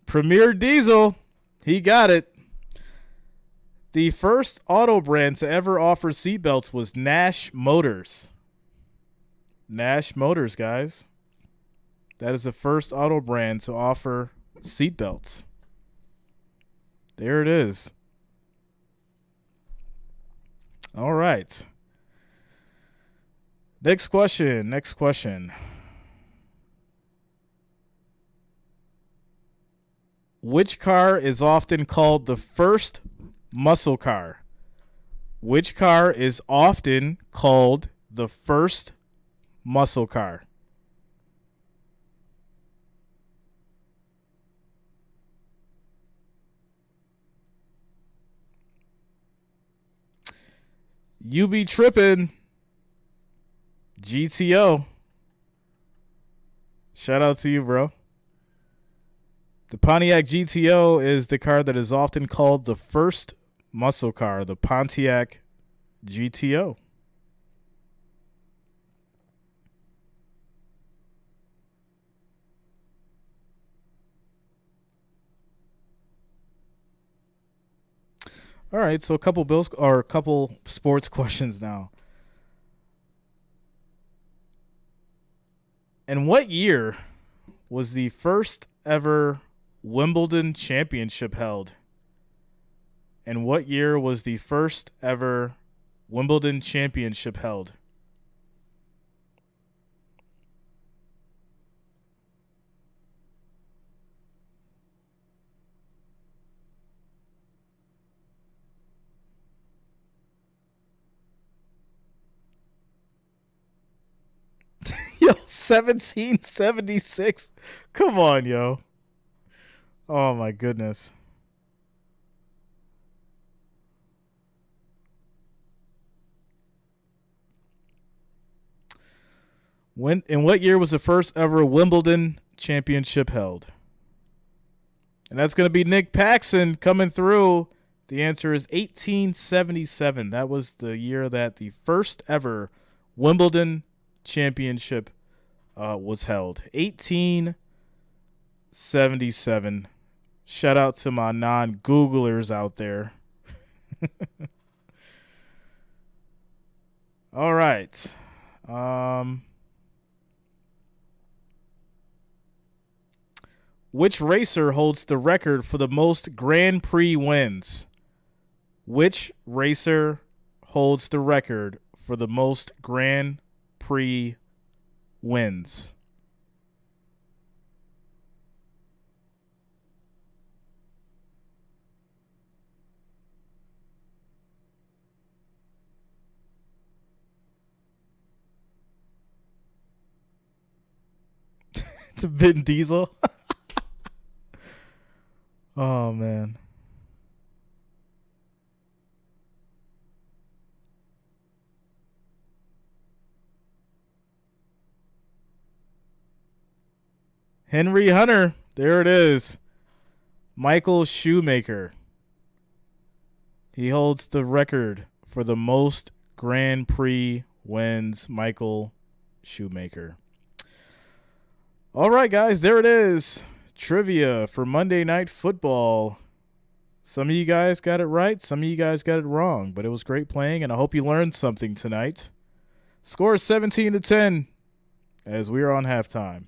Premier Diesel. He got it. The first auto brand to ever offer seatbelts was Nash Motors. Nash Motors, guys. That is the first auto brand to offer seatbelts. There it is. All right. Next question. Which car is often called the first muscle car? Which car is often called the first muscle car? You be tripping. GTO. Shout out to you, bro. The Pontiac GTO is the car that is often called the first muscle car, the Pontiac GTO. All right, so a couple sports questions now. In what year was the first ever Wimbledon championship held? And what year was the first ever Wimbledon championship held? Yo, 1776. Come on, yo. Oh, my goodness. In what year was the first ever Wimbledon championship held? And that's going to be Nick Paxson coming through. The answer is 1877. That was the year that the first ever Wimbledon championship was held. 1877. Shout out to my non-Googlers out there. All right. Which racer holds the record for the most Grand Prix wins? Which racer holds the record for the most Grand Prix wins? It's a Vin Diesel. Oh, man. Henry Hunter. There it is. Michael Schumacher. He holds the record for the most Grand Prix wins. Michael Schumacher. All right, guys. There it is. Trivia for Monday Night Football. Some of you guys got it right. Some of you guys got it wrong. But it was great playing, and I hope you learned something tonight. Score is 17-10 as we are on halftime.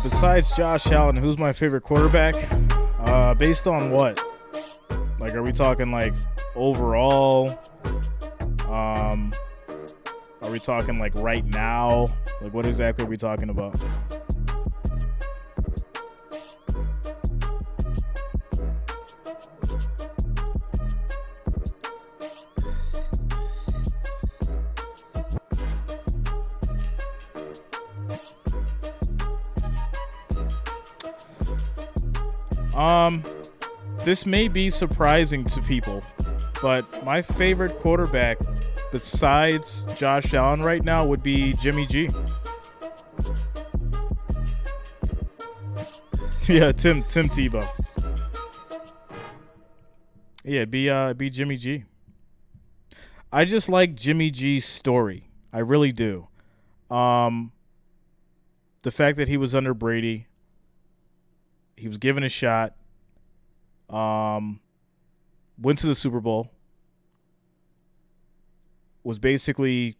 Besides Josh Allen, who's my favorite quarterback? Based on what? Like, are we talking like overall? Are we talking like right now? Like, what exactly are we talking about? This may be surprising to people, but my favorite quarterback besides Josh Allen right now would be Jimmy G. Yeah, Tim Tebow. Yeah, it'd be Jimmy G. I just like Jimmy G's story. I really do. The fact that he was under Brady, he was given a shot, went to the Super Bowl, was basically,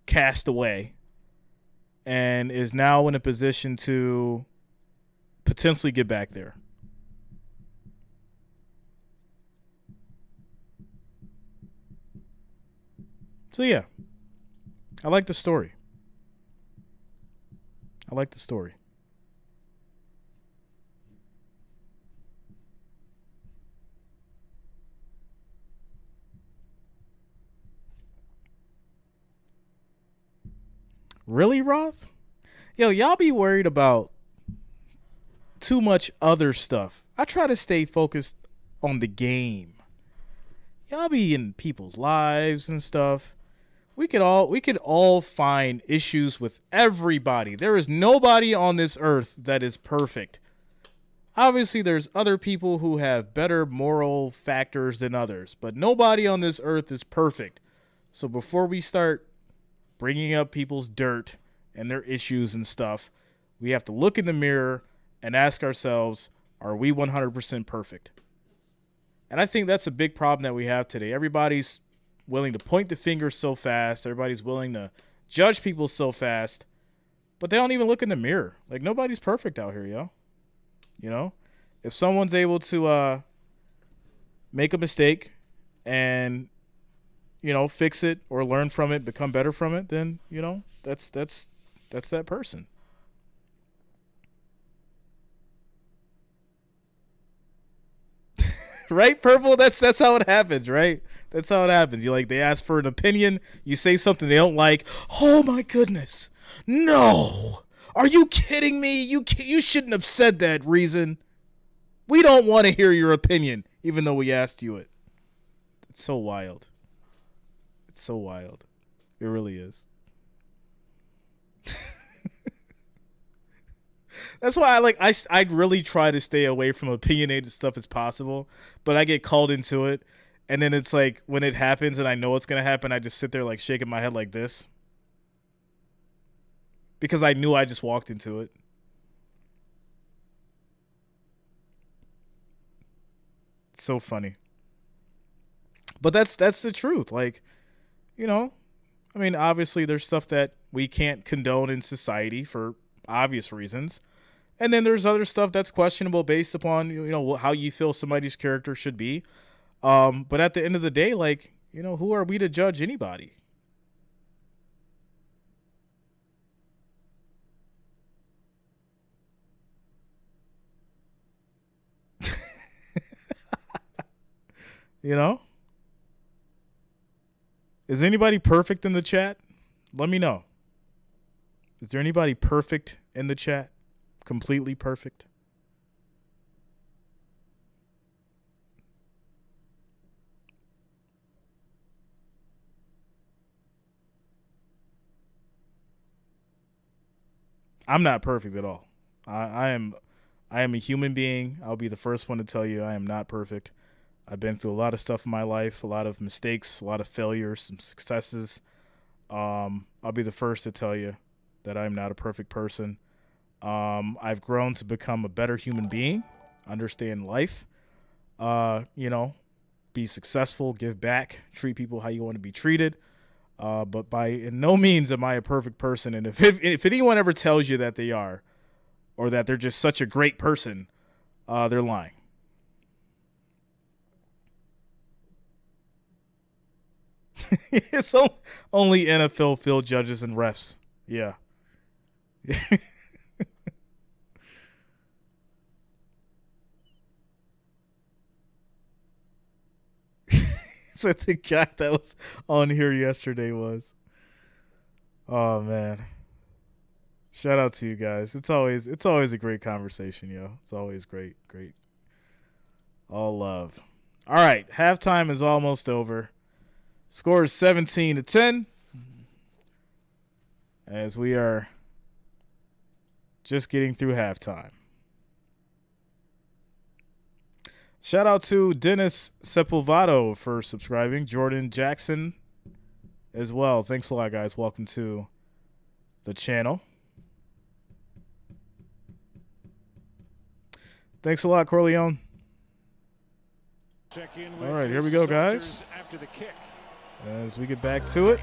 cast away, and is now in a position to potentially get back there. So, yeah, I like the story. I like the story. Really, Roth? Yo, y'all be worried about too much other stuff. I try to stay focused on the game. Y'all be in people's lives and stuff. We could all find issues with everybody. There is nobody on this earth that is perfect. Obviously, there's other people who have better moral factors than others, but nobody on this earth is perfect. So before we start bringing up people's dirt and their issues and stuff, we have to look in the mirror and ask ourselves, are we 100% perfect? And I think that's a big problem that we have today. Everybody's willing to point the finger so fast. Everybody's willing to judge people so fast, but they don't even look in the mirror. Like, nobody's perfect out here, yo. You know, if someone's able to make a mistake and, you know, fix it or learn from it, become better from it, then, you know, that's that person. Right, Purple? That's how it happens, right? That's how it happens. They ask for an opinion, you say something they don't like. Oh my goodness. No. Are you kidding me? You shouldn't have said that, Reason. We don't want to hear your opinion, even though we asked you it. It's so wild. It's so wild. It really is. That's why I really try to stay away from opinionated stuff as possible, but I get called into it, and then it's like when it happens and I know it's going to happen, I just sit there like shaking my head like this because I knew I just walked into it. It's so funny. But that's the truth. Like, you know, I mean, obviously there's stuff that we can't condone in society for obvious reasons. And then there's other stuff that's questionable based upon, you know, how you feel somebody's character should be. But at the end of the day, like, you know, who are we to judge anybody? You know? Is anybody perfect in the chat? Let me know. Is there anybody perfect in the chat? Completely perfect? I'm not perfect at all. I am a human being. I'll be the first one to tell you I am not perfect. I've been through a lot of stuff in my life, a lot of mistakes, a lot of failures, some successes. I'll be the first to tell you that I'm not a perfect person. I've grown to become a better human being, understand life, you know, be successful, give back, treat people how you want to be treated. But by in no means am I a perfect person. And if anyone ever tells you that they are, or that they're just such a great person, they're lying. It's only NFL field judges and refs. Yeah. So the guy that was on here yesterday was. Oh man. Shout out to you guys. It's always a great conversation, yo. It's always great. All love. All right, halftime is almost over. Score is 17-10. As we are just getting through halftime. Shout out to Dennis Sepulvado for subscribing. Jordan Jackson as well. Thanks a lot, guys. Welcome to the channel. Thanks a lot, Corleone. All right, here we go, guys. After the kick. As we get back to it.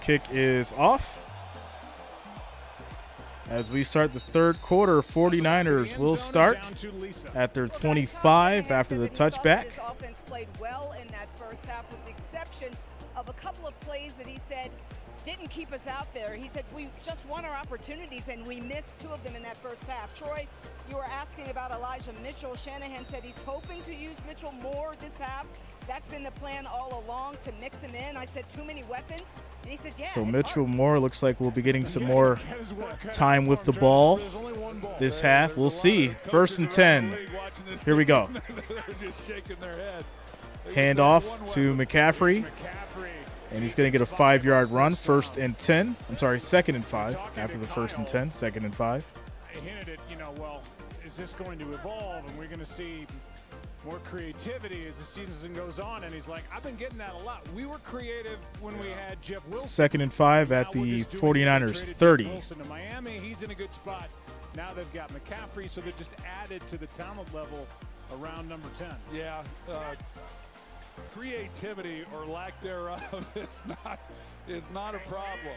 kick is off. As we start the third quarter, 49ers will start at their 25 after the touchback. This offense played well in that first half with the exception of a couple of plays that he said didn't keep us out there. He said we just won our opportunities and we missed 2 of them in that first half. Troy, you were asking about Elijah Mitchell. Shanahan said he's hoping to use Mitchell more this half. That's been the plan all along, to mix him in. I said too many weapons, and he said, yeah. So Mitchell Moore looks like we'll be getting some more time with the ball this half. We'll see. 1st and 10. Here we go. Hand off to McCaffrey. And he's going to get a 5-yard run. 1st and 10. I'm sorry, 2nd and 5 after the 1st and 10. 2nd and 5. I hinted at, well, is this going to evolve? And we're going to see more creativity as the season goes on. And he's like, I've been getting that a lot. We were creative when we had Jeff Wilson. 2nd and 5 at the 49ers 30. Wilson to Miami, he's in a good spot. Now they've got McCaffrey, so they've just added to the talent level around number 10. Yeah, creativity or lack thereof is not a problem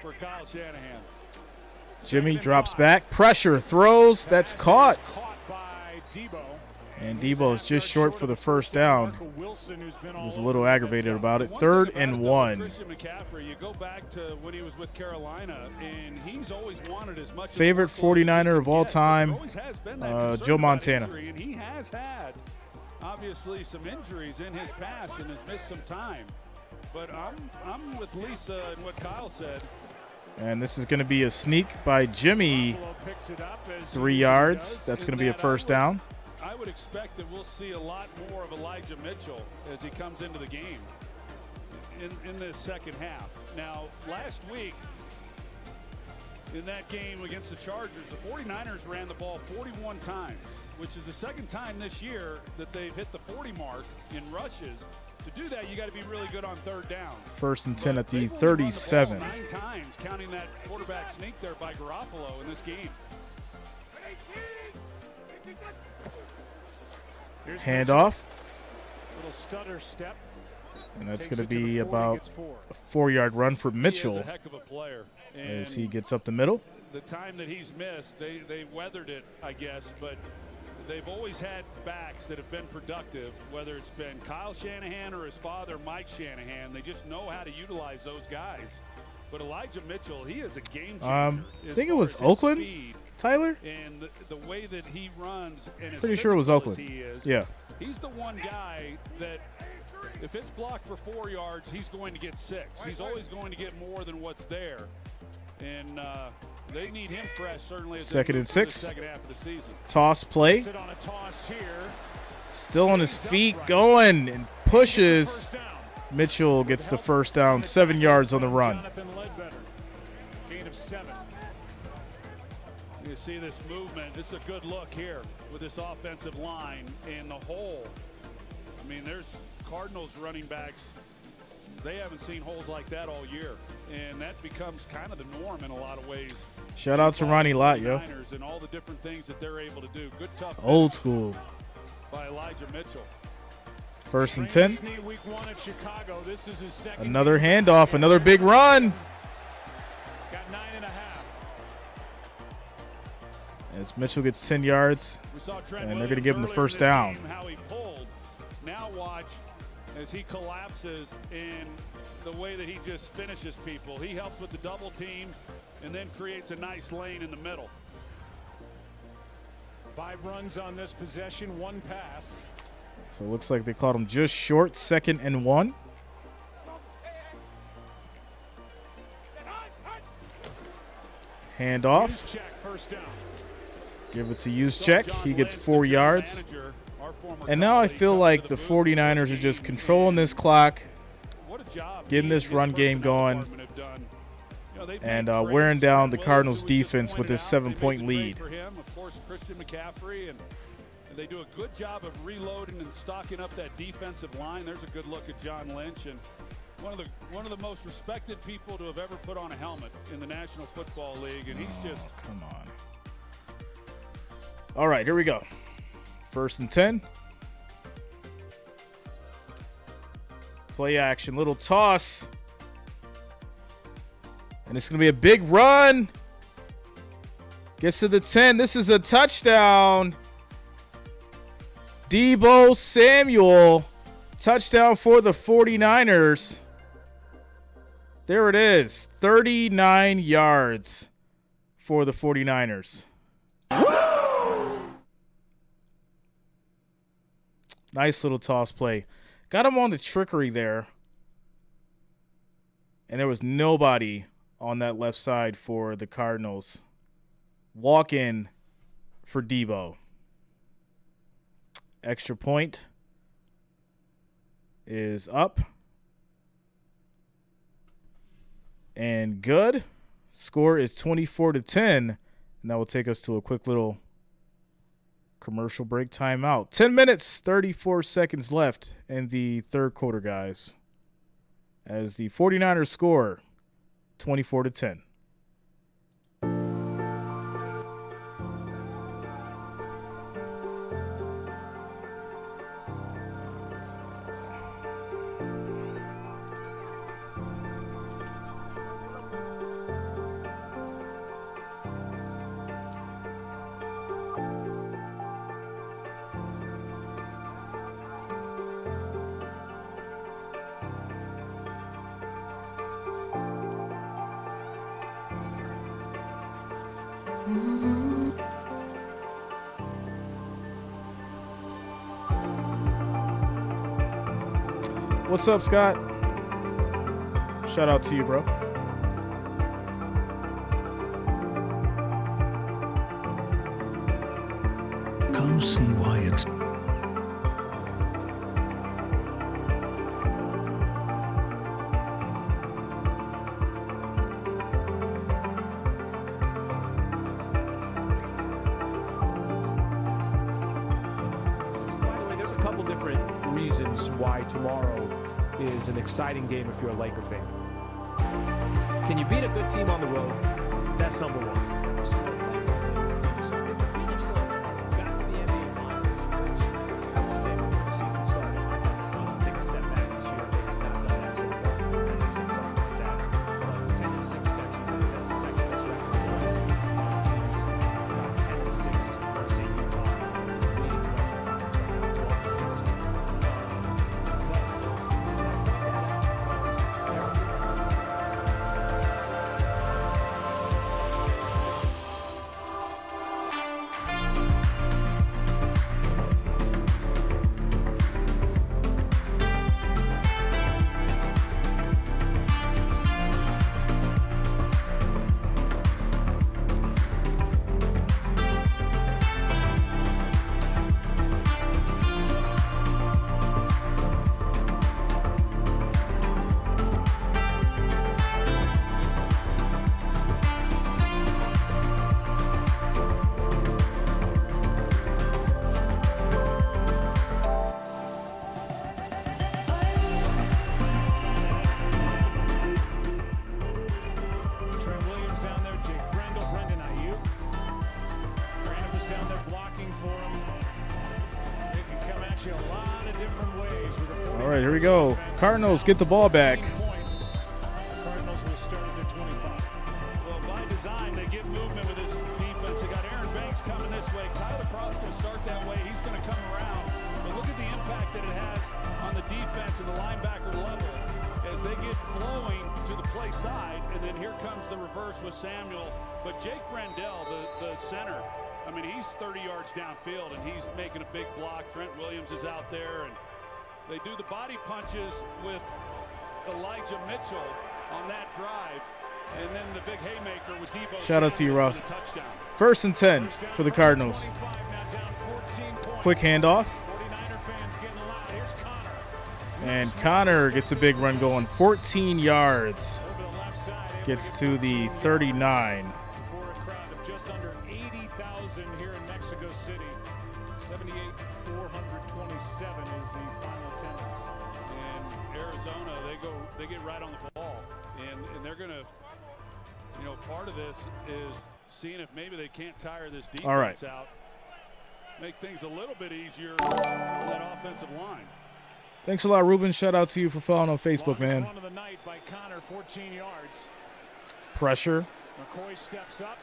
for Kyle Shanahan. Jimmy drops back, pressure, throws, that's caught. By Debo. And Debo is just short for the first down. He was a little aggravated about it. 3rd and 1. Christian McCaffrey, you go back to when he was with Carolina, and he's always wanted as much. Favorite 49er of all time, Joe Montana. And he has had, obviously, some injuries in his past and has missed some time. But I'm with Lisa and what Kyle said. And this is going to be a sneak by Jimmy. 3 yards. That's going to be a 1st down. I would expect that we'll see a lot more of Elijah Mitchell as he comes into the game in this second half. Now, last week in that game against the Chargers, the 49ers ran the ball 41 times, which is the second time this year that they've hit the 40 mark in rushes. To do that, you got to be really good on 3rd down. 1st and 10 at the 37. 9 times, counting that quarterback sneak there by Garoppolo in this game. Hand off. Little stutter step. And that's going to be about a 4-yard run for Mitchell. He is a heck of a player. As he gets up the middle. The time that he's missed, they weathered it, I guess, but they've always had backs that have been productive, whether it's been Kyle Shanahan or his father, Mike Shanahan. They just know how to utilize those guys. But Elijah Mitchell, he is a game changer. I think it was Oakland, speed, Tyler? and the way that he runs. And Pretty sure it was Oakland. Yeah. He's the one guy that if it's blocked for 4 yards, he's going to get 6. He's always going to get more than what's there. And they need him fresh, certainly. As 2nd and 6. Second half of the season. Toss play. Still on his feet, going and pushes. Mitchell gets the 1st down, 7 yards on the run. Gain of 7. You see this movement. This is a good look here with this offensive line and the hole. I mean, there's Cardinals running backs. They haven't seen holes like that all year, and that becomes kind of the norm in a lot of ways. Shout out to Ronnie Lott, yo. And all the different things that they're able to do. Good tough. Old school. By Elijah Mitchell. 1st and 10. Week 1 at Chicago. This is his second. Another handoff, another big run. Got 9.5. As Mitchell gets 10 yards, and they're going to give him the 1st down. How he pulled. Now watch as he collapses and the way that he just finishes people. He helps with the double team and then creates a nice lane in the middle. 5 runs on this possession, 1 pass. So it looks like they caught him just short, 2nd and 1. Hand off. Give it to Juszczyk. He gets 4 yards. And now I feel like the 49ers are just controlling this clock, getting this run game going, and wearing down the Cardinals defense with this 7-point lead. Of course, Christian McCaffrey, and they do a good job of reloading and stocking up that defensive line. There's a good look at John Lynch, and one of the most respected people to have ever put on a helmet in the National Football League, and he's just come on. All right, here we go. 1st and 10. Play action, little toss. And it's going to be a big run. Gets to the 10. This is a touchdown. Deebo Samuel. Touchdown for the 49ers. There it is. 39 yards for the 49ers. Nice little toss play. Got him on the trickery there. And there was nobody on that left side for the Cardinals. Walk in for Deebo. Extra point is up. And good. Score is 24-10. And that will take us to a quick little commercial break timeout. 10 minutes, 34 seconds left in the third quarter, guys. As the 49ers score 24-10. What's up, Scott? Shout out to you, bro. Come see why it's... By the way, there's a couple different reasons why tomorrow is an exciting game if you're a Laker fan. Can you beat a good team on the road? That's number one. So if the Phoenix Suns got to the NBA Finals, which I would say before the season started, the Suns would take a step back this year. They have not done that so far. 10-6, something like that. But 10-6 got you. That's the second best record in the West. Teams about 10-6. Say Utah is leading the Western Conference right now, 12-6. All right, here we go. Cardinals get the ball back. Cardinals will start at their 25. Well, by design, they get movement with this defense. They got Aaron Banks coming this way. Tyler Cross going to start that way. He's going to come around. But look at the impact that it has on the defense and the linebacker level as they get flowing to the play side. And then here comes the reverse with Samuel. But Jake Rendell, the center, I mean, he's 30 yards downfield, and he's making a big block. Trent Williams is out there, and they do the body punches with Elijah Mitchell on that drive, and then the big haymaker with Deebo. Shout out to you, Ross. First and 10 for the Cardinals. Quick handoff. And Connor gets a big run going. 14 yards. Gets to the 39. Before a crowd of just under 80,000 here in Mexico City. 78,427 is the final attendance. And Arizona, they get right on the ball, and they're going to, you know, part of this is seeing if maybe they can't tire this defense out, make things a little bit easier on that offensive line. Thanks a lot, Ruben. Shout out to you for following on Facebook, man. Run of the night by Connor, 14 yards. Pressure. McCoy steps up.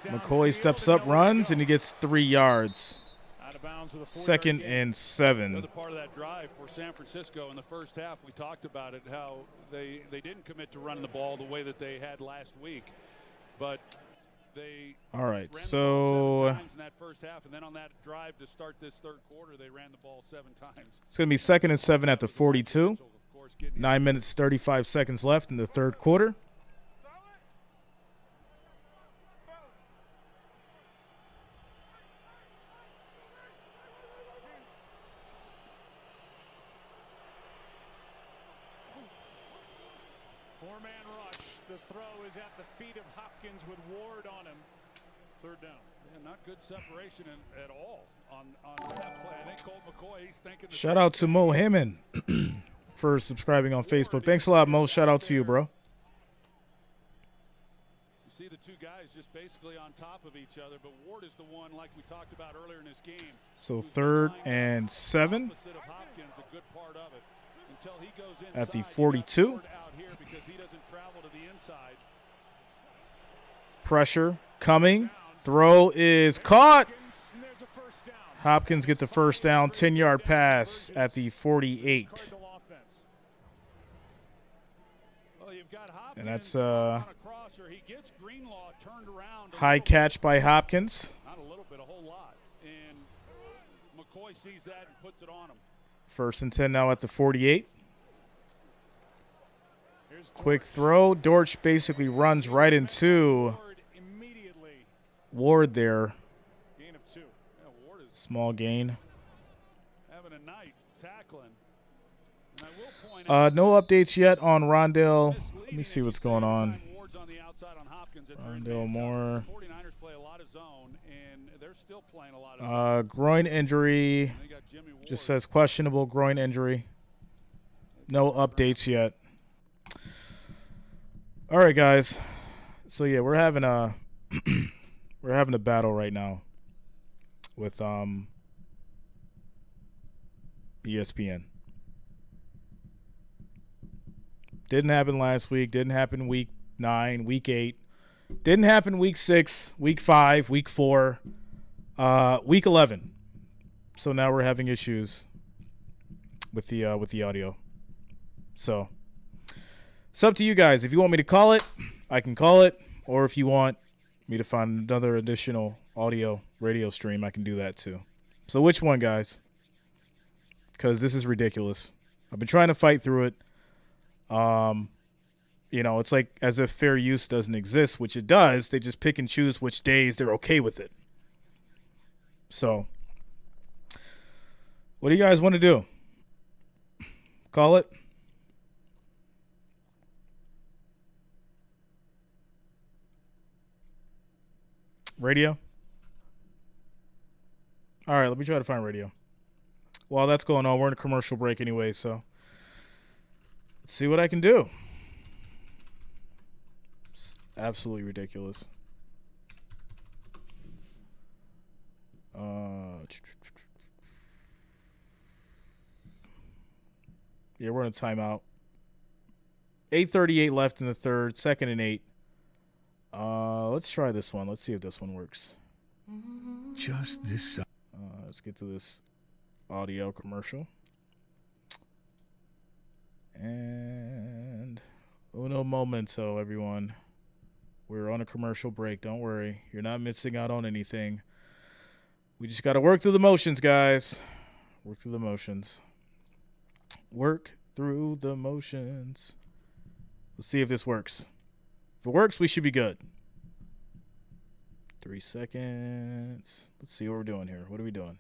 McCoy steps up, runs, and he gets 3 yards. Out of bounds with a 2nd and 7. Another part of that drive for San Francisco in the first half, we talked about it, how they didn't commit to running the ball the way that they had last week, but they all right, ran the so ball 7 times in that first half, and then on that drive to start this third quarter, they ran the ball 7 times. it's going to be 2nd and 7 at the 42. So, of course, 9 minutes, 35 seconds left in the third quarter. Four-man rush. The throw is at the feet of Hopkins with Ward on him. Third down. Yeah, not good separation at all on that play. I think Colt McCoy, he's thinking. Shout out to Mo Hammond for subscribing on Facebook. Thanks a lot, Mo. Shout out to you, bro. You see the two guys just basically on top of each other, but Ward is the one, like we talked about earlier in this game. So 3rd and 7 Opposite of Hopkins, a good part of it. Until he goes inside, at the 42. out here because he doesn't travel to the inside. Pressure coming. Throw is caught. Hopkins gets the first down. 10-yard pass at the 48. And that's high catch by Hopkins. Not a little bit, a whole lot. And McCoy sees that and puts it on him. 1st and 10 now at the 48. Quick throw. Dortch basically runs right into Ward there. Gain of 2. Yeah, Ward is Small gain. having a night tackling. And I will point No updates yet on Rondell. Let me see what's going on. Ward's on the outside on Hopkins at Rondell Moore. 49ers play a lot of zone, and they're still playing a lot of zone. Groin injury. They got Jimmy Ward. Just says questionable groin injury. No updates yet. All right, guys. So yeah, we're having a battle right now with ESPN. Didn't happen last week. Didn't happen week 9, week 8. Didn't happen week 6, week 5, week 4, week 11. So now we're having issues with the audio. So it's up to you guys. If you want me to call it, I can call it. Or if you want me to find another additional audio radio stream, I can do that too. So which one, guys? Because this is ridiculous. I've been trying to fight through it. It's like as if fair use doesn't exist, which it does. They just pick and choose which days they're okay with it. So what do you guys want to do? Call it? Radio? All right, let me try to find radio. While that's going on, we're in a commercial break anyway, so let's see what I can do. It's absolutely ridiculous. Yeah, we're in a timeout. 8:38 left in the third, 2nd and 8. Let's try this one. Let's see if this one works. Just this. Let's get to this audio commercial. And uno momento, everyone. We're on a commercial break. Don't worry. You're not missing out on anything. We just got to work through the motions, guys. Work through the motions. Work through the motions. Let's see if this works. If it works, we should be good. 3 seconds. Let's see what we're doing here. What are we doing?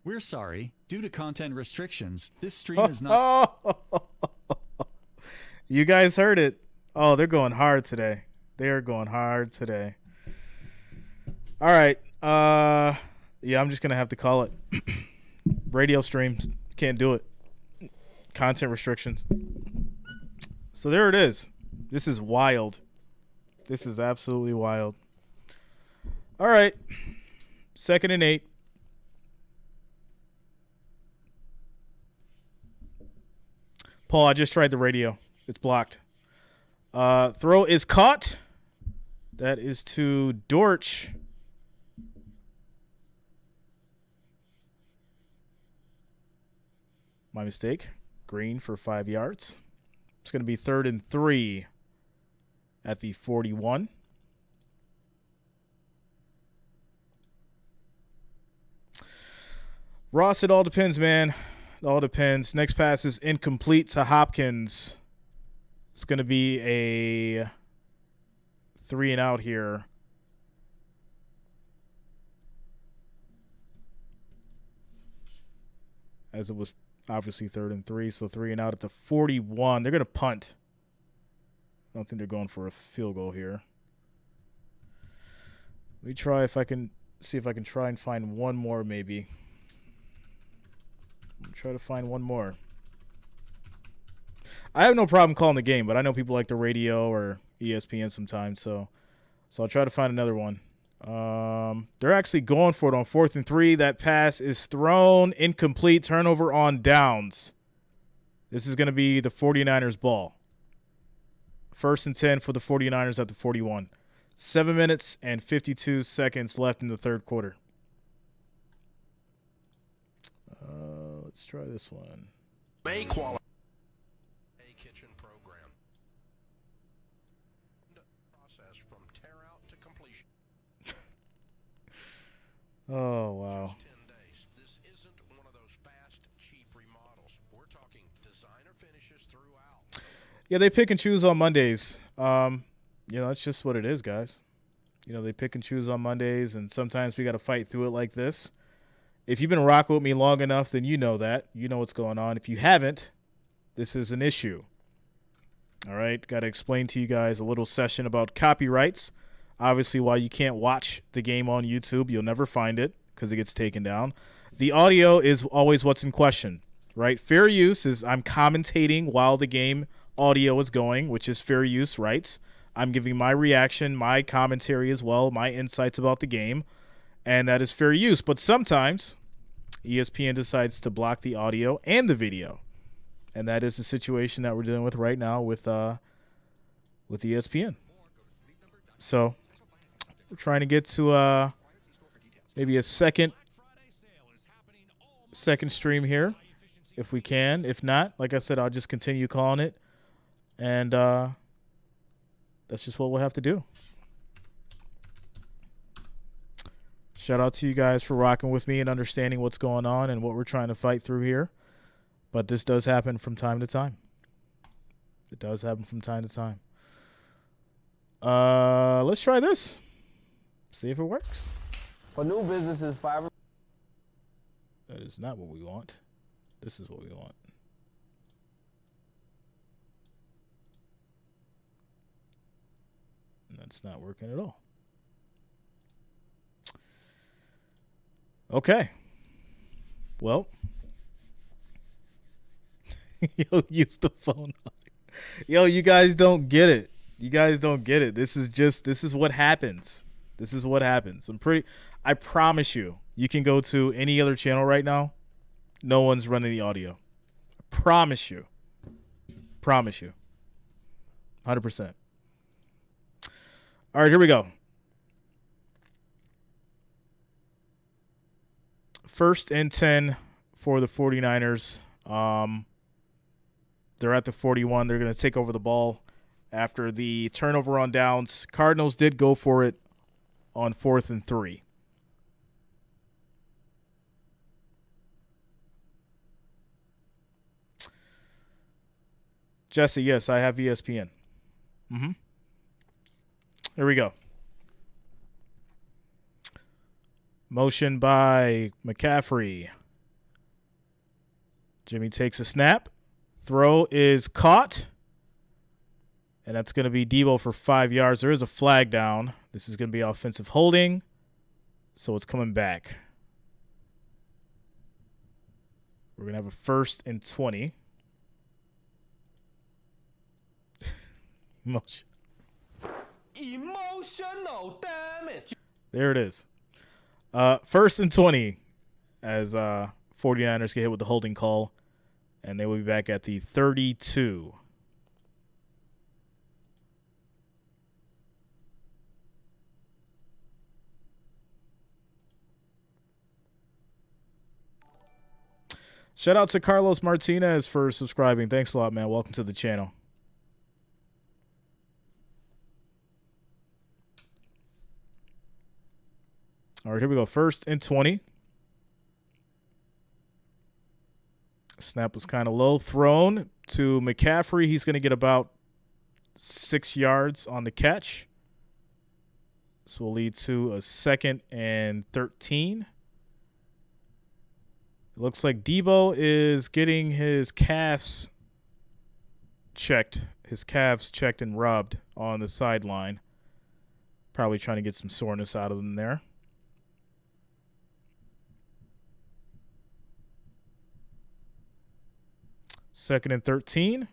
We're sorry. Due to content restrictions, this stream is not... You guys heard it. Oh, they're going hard today. They are going hard today. All right. Yeah, I'm just going to have to call it. Radio streams. Can't do it. Content restrictions. So there it is. This is wild. This is absolutely wild. All right. 2nd and 8. Paul, I just tried the radio. It's blocked. Throw is caught. That is to Dortch. My mistake. Green for 5 yards. It's going to be 3rd and 3 at the 41. Ross, it all depends, man. It all depends. Next pass is incomplete to Hopkins. It's going to be a 3 and out here. As it was obviously 3rd and 3, so 3 and out at the 41. They're going to punt. I don't think they're going for a field goal here. Let me try if I can see if I can try and find one more maybe. Try to find one more. I have no problem calling the game, but I know people like the radio or ESPN sometimes, so I'll try to find another one. They're actually going for it on 4th and 3. That pass is thrown, incomplete, turnover on downs. This is going to be the 49ers ball. 1st and 10 for the 49ers at the 41. 7 minutes and 52 seconds left in the third quarter. Let's try this one. May qualify a kitchen program. Process from tear out to completion. Oh, wow. 10 days. This isn't one of those fast, cheap remodels. We're talking designer finishes throughout. Yeah, they pick and choose on Mondays. It's just what it is, guys. They pick and choose on Mondays, and sometimes we got to fight through it like this. If you've been rocking with me long enough, then you know that. You know what's going on. If you haven't, this is an issue. All right? Got to explain to you guys a little session about copyrights. Obviously, while you can't watch the game on YouTube, you'll never find it because it gets taken down. The audio is always what's in question, right? Fair use is I'm commentating while the game audio is going, which is fair use rights. I'm giving my reaction, my commentary as well, my insights about the game, and that is fair use. But sometimes ESPN decides to block the audio and the video, and that is the situation that we're dealing with right now with ESPN. So we're trying to get to maybe a second stream here if we can. If not, like I said, I'll just continue calling it, and that's just what we'll have to do. Shout out to you guys for rocking with me and understanding what's going on and what we're trying to fight through here. But this does happen from time to time. It does happen from time to time. Let's try this. See if it works. For new businesses, five. That is not what we want. This is what we want. And that's not working at all. Okay. Well. Yo, use the phone. Yo, you guys don't get it. You guys don't get it. This is what happens. This is what happens. I promise you, you can go to any other channel right now. No one's running the audio. I promise you. Promise you. 100%. All right, here we go. 1st and 10 for the 49ers. They're at the 41. They're going to take over the ball after the turnover on downs. Cardinals did go for it on 4th and 3. Jesse, yes, I have ESPN. Here we go. Motion by McCaffrey. Jimmy takes a snap. Throw is caught. And that's going to be Debo for 5 yards. There is a flag down. This is going to be offensive holding. So it's coming back. We're going to have a 1st and 20. Emotional damage. There it is. 1st and 20 as 49ers get hit with the holding call. And they will be back at the 32. Shout out to Carlos Martinez for subscribing. Thanks a lot, man. Welcome to the channel. All right, here we go. 1st and 20. Snap was kind of low. Thrown to McCaffrey. He's going to get about 6 yards on the catch. This will lead to a 2nd and 13. It looks like Debo is getting his calves checked. His calves checked and rubbed on the sideline. Probably trying to get some soreness out of them there. Second and 13.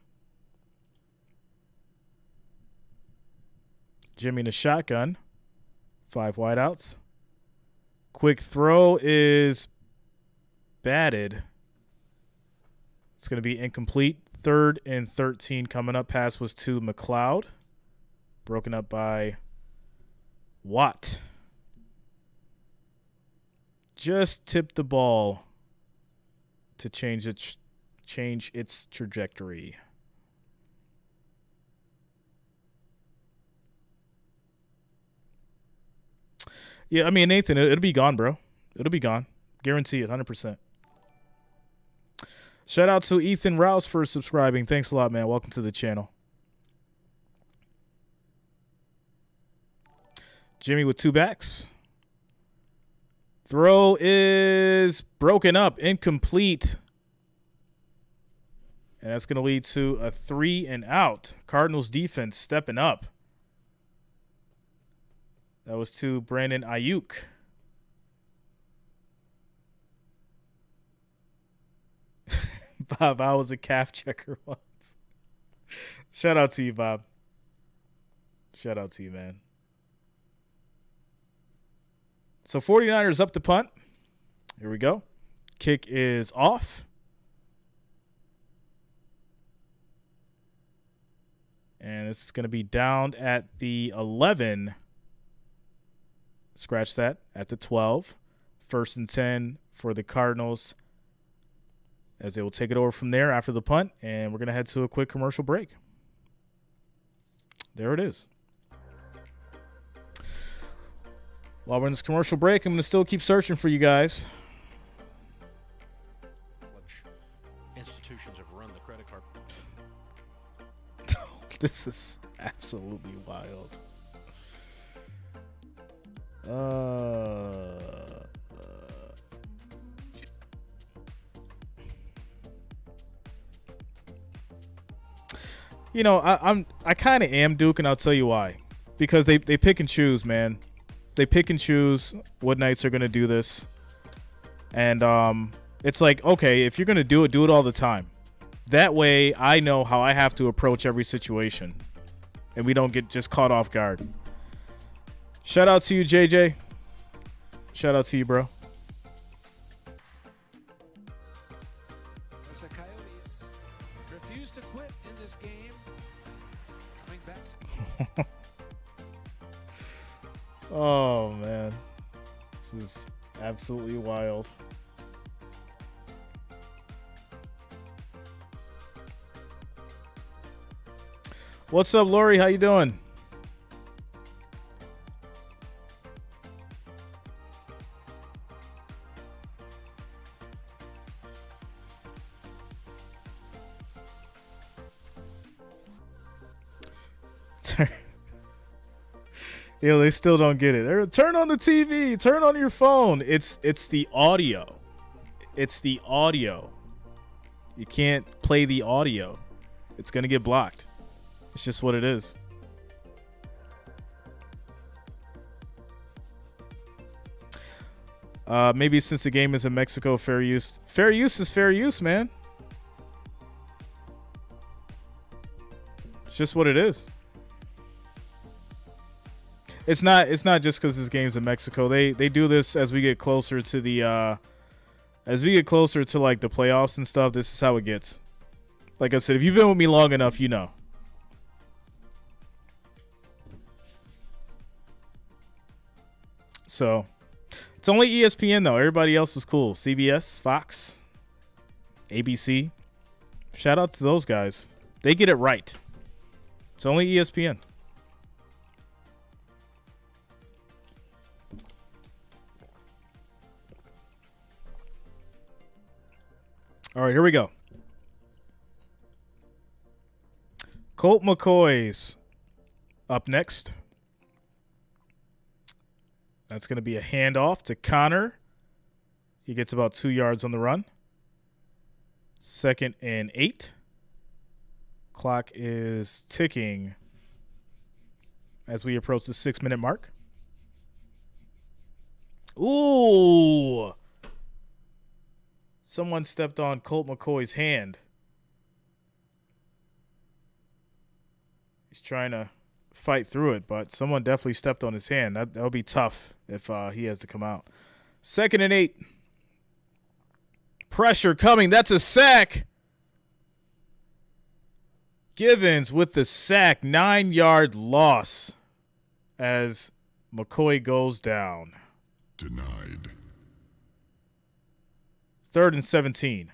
Jimmy in the shotgun. 5 wideouts. Quick throw is batted. It's going to be incomplete. 3rd and 13 coming up. Pass was to McLeod. Broken up by Watt. Just tipped the ball to change its trajectory. Yeah, I mean, Nathan, it'll be gone, bro. It'll be gone. Guarantee it, 100%. Shout out to Ethan Rouse for subscribing. Thanks a lot, man. Welcome to the channel. Jimmy with 2 backs. Throw is broken up, incomplete. And that's going to lead to a 3 and out. Cardinals defense stepping up. That was to Brandon Ayuk. Bob, I was a calf checker once. Shout out to you, Bob. Shout out to you, man. So 49ers up to punt. Here we go. Kick is off. And this is going to be down at the 11. Scratch that, at the 12. 1st and 10 for the Cardinals, as they will take it over from there after the punt. And we're going to head to a quick commercial break. There it is. While we're in this commercial break, I'm going to still keep searching for you guys. Institutions have run the credit card. This is absolutely wild. You know, I kind of am Duke, and I'll tell you why. Because they pick and choose, man. They pick and choose what nights are going to do this. And it's like, okay, if you're going to do it all the time. That way I know how I have to approach every situation. And we don't get just caught off guard. Shout out to you, JJ. Shout out to you, bro. The Coyotes refuse to quit in this game. Coming back. Oh, man. This is absolutely wild. What's up, Lori? How you doing? Yeah, they still don't get it. Turn on the TV. Turn on your phone. It's the audio. It's the audio. You can't play the audio. It's going to get blocked. It's just what it is. Maybe since the game is in Mexico, fair use. Fair use is fair use, man. It's just what it is. It's not just because this game's in Mexico. They do this as we get closer to the like the playoffs and stuff. This is how it gets. Like I said, if you've been with me long enough, you know. So it's only ESPN though. Everybody else is cool. CBS, Fox. ABC. Shout out to those guys. They get it right. It's only ESPN. All right, here we go. Colt McCoy's up next. That's going to be a handoff to Connor. He gets about 2 yards on the run. 2nd and 8. Clock is ticking as we approach the 6-minute mark. Ooh! Someone stepped on Colt McCoy's hand. He's trying to fight through it, but someone definitely stepped on his hand. That'll be tough if he has to come out. 2nd and 8. Pressure coming. That's a sack. Givens with the sack. 9-yard loss as McCoy goes down. Denied. 3rd and 17.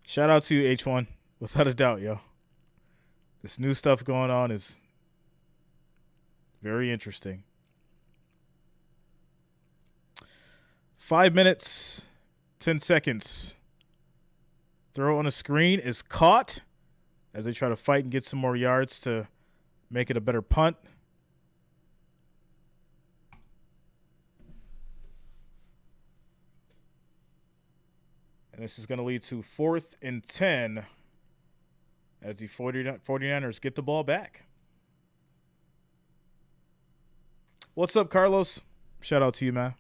Shout out to you, H1. Without a doubt, yo. This new stuff going on is very interesting. 5 minutes, 10 seconds. Throw on a screen is caught as they try to fight and get some more yards to make it a better punt. And this is going to lead to 4th and 10 as the 49ers get the ball back. What's up, Carlos? Shout out to you, man.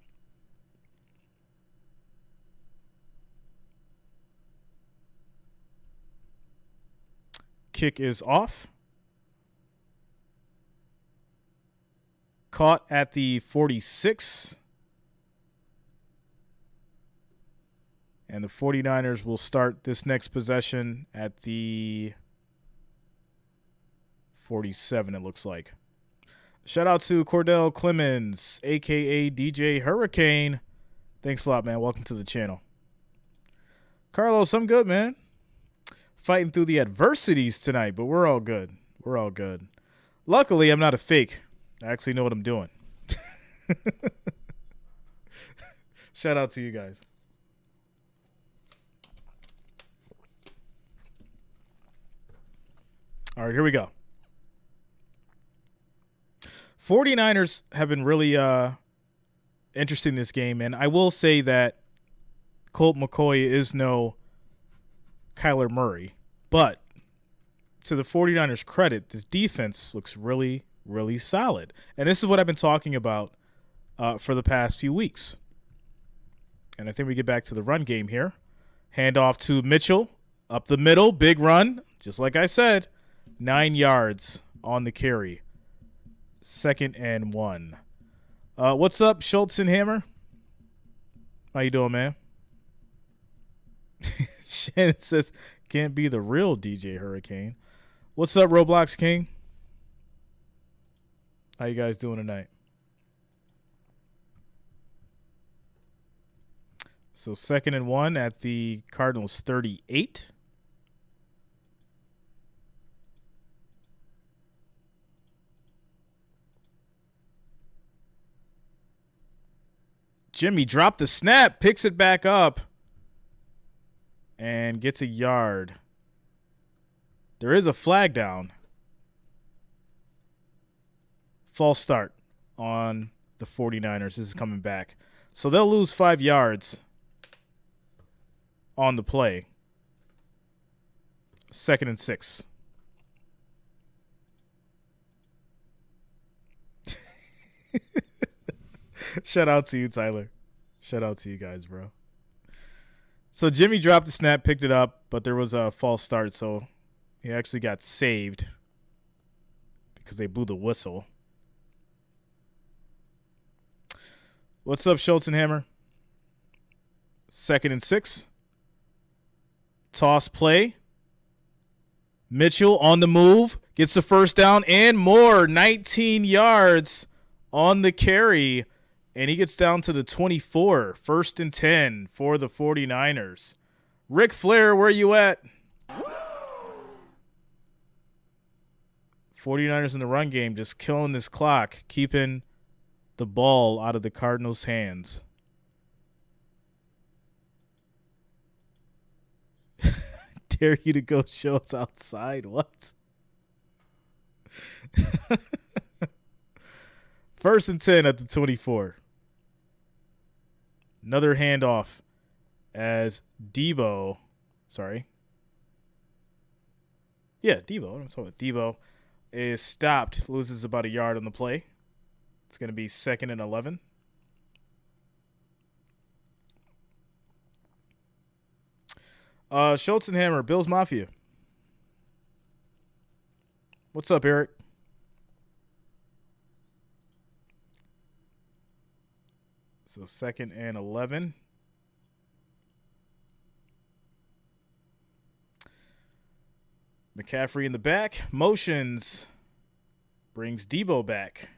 Kick is off. Caught at the 46. And the 49ers will start this next possession at the 47, it looks like. Shout out to Cordell Clemens, a.k.a. DJ Hurricane. Thanks a lot, man. Welcome to the channel. Carlos, I'm good, man. Fighting through the adversities tonight, but we're all good. We're all good. Luckily, I'm not a fake. I actually know what I'm doing. Shout out to you guys. All right, here we go. 49ers have been really interesting this game, and I will say that Colt McCoy is no Kyler Murray, but to the 49ers' credit, this defense looks really, really solid. And this is what I've been talking about for the past few weeks. And I think we get back to the run game here. Handoff to Mitchell, up the middle, big run, just like I said. 9 yards on the carry. 2nd and 1. What's up, Schultz and Hammer? How you doing, man? Shannon says, can't be the real DJ Hurricane. What's up, Roblox King? How you guys doing tonight? So 2nd and 1 at the Cardinals 38. Jimmy dropped the snap, picks it back up, and gets a yard. There is a flag down. False start on the 49ers. This is coming back. So they'll lose 5 yards on the play. 2nd and 6. Shout out to you, Tyler. Shout out to you guys, bro. So Jimmy dropped the snap, picked it up, but there was a false start, so he actually got saved because they blew the whistle. What's up, Schultz and Hammer? 2nd and 6. Toss play. Mitchell on the move. Gets the first down and more. 19 yards on the carry. And he gets down to the 24. 1st and 10 for the 49ers. Ric Flair, where you at? 49ers in the run game, just killing this clock, keeping the ball out of the Cardinals' hands. Dare you to go show us outside? What? 1st and 10 at the 24. Another handoff as Debo. Sorry. Yeah, Debo. I'm talking about Debo. Is stopped, loses about a yard on the play. It's going to be 2nd and 11. Schultz and Hammer, Bills Mafia. What's up, Eric? So 2nd and 11. McCaffrey in the back. Motions. Brings Debo back.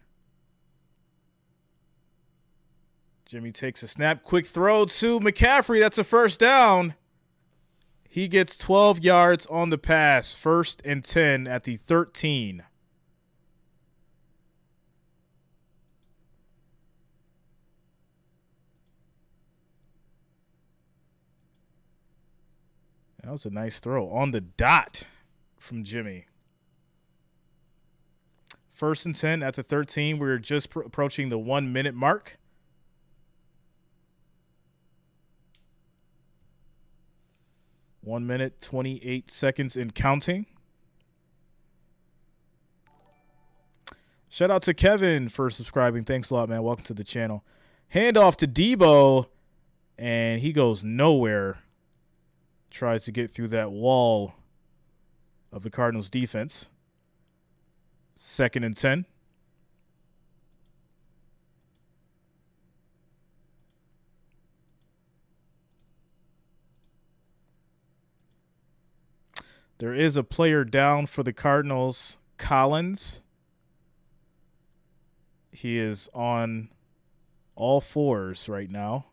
Jimmy takes a snap. Quick throw to McCaffrey. That's a first down. He gets 12 yards on the pass. 1st and 10 at the 13. That was a nice throw on the dot from Jimmy. 1st and 10 at the 13. We're just approaching the 1 minute mark. One minute, 28 seconds and counting. Shout out to Kevin for subscribing. Thanks a lot, man. Welcome to the channel. Handoff to Debo, and he goes nowhere. Tries to get through that wall of the Cardinals defense. 2nd and 10. There is a player down for the Cardinals, Collins. He is on all fours right now.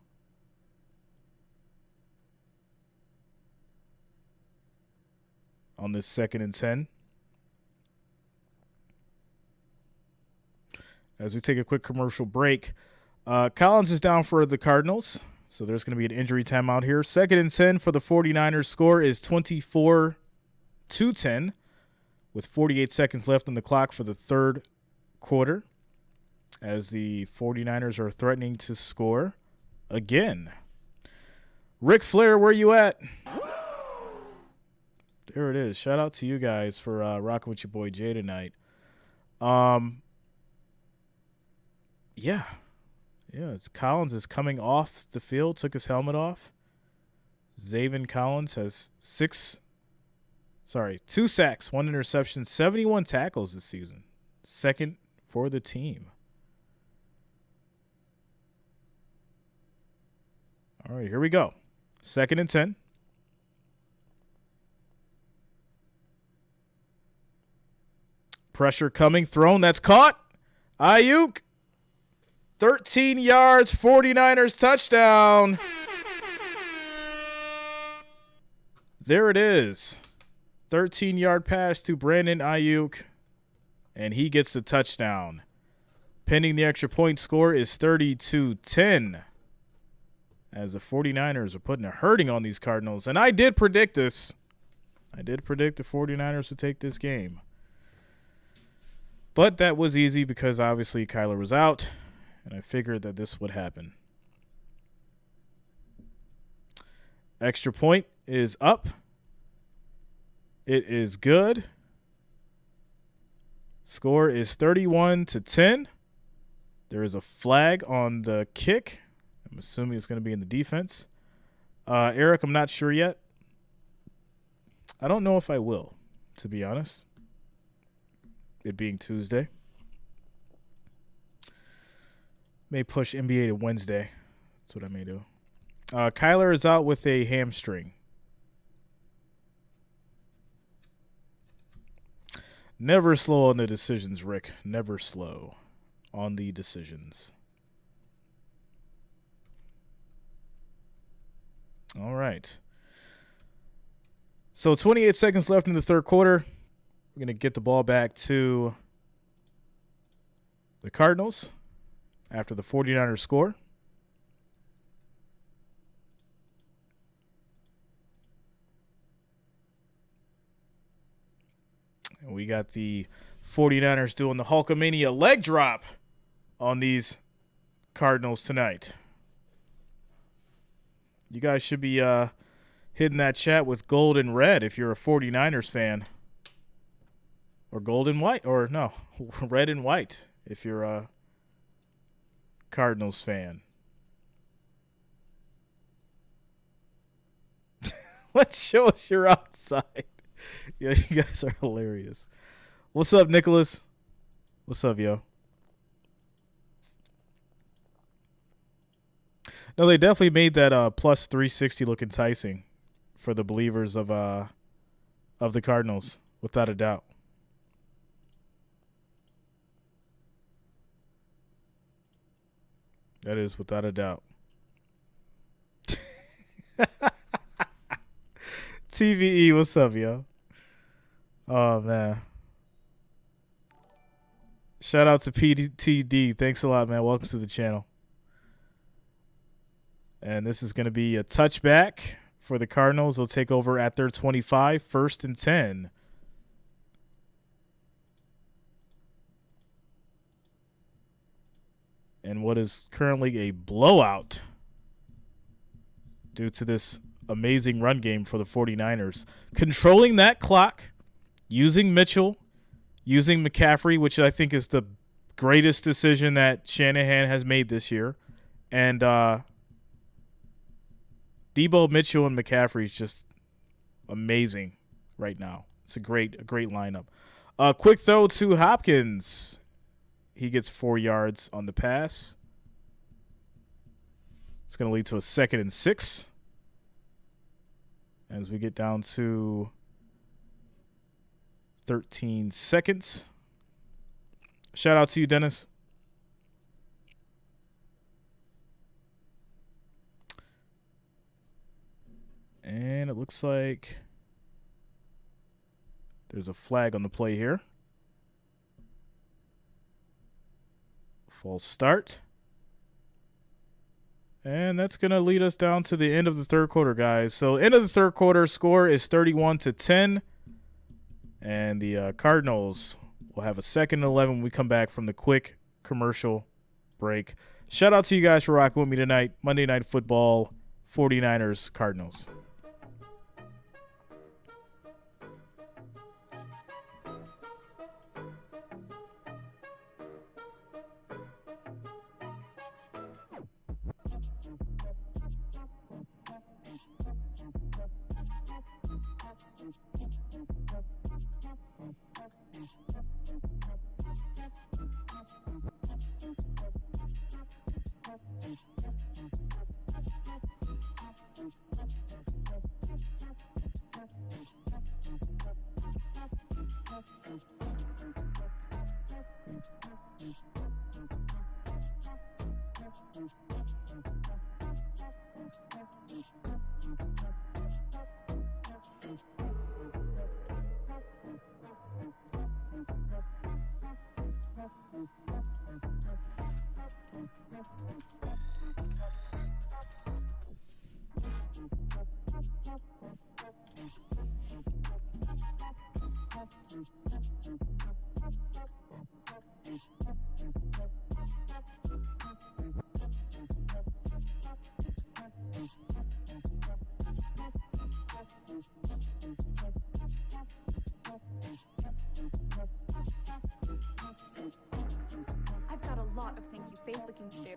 On this 2nd and 10. As we take a quick commercial break, Collins is down for the Cardinals, so there's going to be an injury timeout here. 2nd and 10 for the 49ers. Score is 24-10 with 48 seconds left on the clock for the 3rd quarter as the 49ers are threatening to score again. Ric Flair, where you at? There it is. Shout out to you guys for rocking with your boy Jay tonight. Yeah, it's Collins is coming off the field, took his helmet off. Zaven Collins has 2 sacks, 1 interception, 71 tackles this season. 2nd for the team. All right, here we go. 2nd and 10. Pressure coming, thrown, that's caught. Ayuk, 13 yards, 49ers touchdown. There it is. 13-yard pass to Brandon Ayuk, and he gets the touchdown. Pending the extra point, score is 32-10 as the 49ers are putting a hurting on these Cardinals. And I did predict this. I did predict the 49ers would take this game. But that was easy because obviously Kyler was out, and I figured that this would happen. Extra point is up. It is good. Score is 31-10. There is a flag on the kick. I'm assuming it's going to be in the defense. Eric, I'm not sure yet. I don't know if I will, to be honest. It being Tuesday. May push NBA to Wednesday. That's what I may do. Kyler is out with a hamstring. Never slow on the decisions, Rick. Never slow on the decisions. All right. So 28 seconds left in the third quarter. We're going to get the ball back to the Cardinals after the 49ers score. And we got the 49ers doing the Hulkamania leg drop on these Cardinals tonight. You guys should be hitting that chat with gold and red if you're a 49ers fan. Or gold and white. Or no, red and white if you're a Cardinals fan. Let's show us you're outside. Yeah, you guys are hilarious. What's up, Nicholas? What's up, yo? No, they definitely made that plus 360 look enticing for the believers of the Cardinals, without a doubt. That is without a doubt. TVE, what's up, yo? Oh, man. Shout out to PTD. Thanks a lot, man. Welcome to the channel. And this is going to be a touchback for the Cardinals. They'll take over at their 25, 1st and 10. And what is currently a blowout due to this amazing run game for the 49ers. Controlling that clock, using Mitchell, using McCaffrey, which I think is the greatest decision that Shanahan has made this year. And Debo, Mitchell, and McCaffrey is just amazing right now. It's a great lineup. Quick throw to Hopkins. He gets 4 yards on the pass. It's going to lead to a 2nd and 6. As we get down to 13 seconds. Shout out to you, Dennis. And it looks like there's a flag on the play here. False start. And that's going to lead us down to the end of the third quarter, guys. So end of the third quarter, score is 31-10. And the Cardinals will have a 2nd and 11 when we come back from the quick commercial break. Shout out to you guys for rocking with me tonight. Monday Night Football, 49ers, Cardinals. I've got a lot of thank you face looking to do.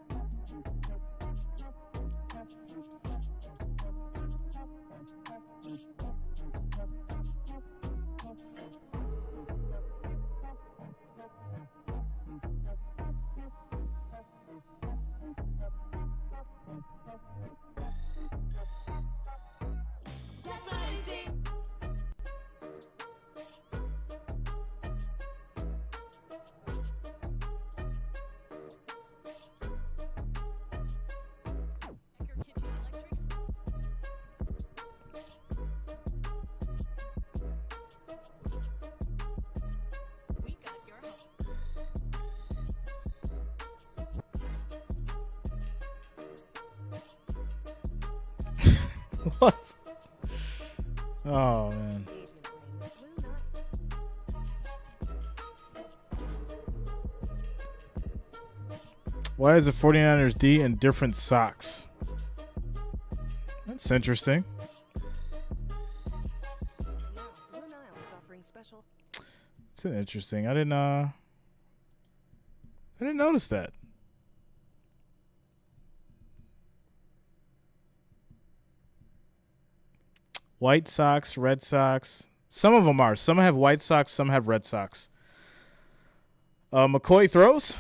What? Oh, man. Why is the 49ers D in different socks? That's interesting. It's interesting. I didn't notice that. White socks, red socks. Some of them are. Some have white socks, some have red socks. McCoy throws.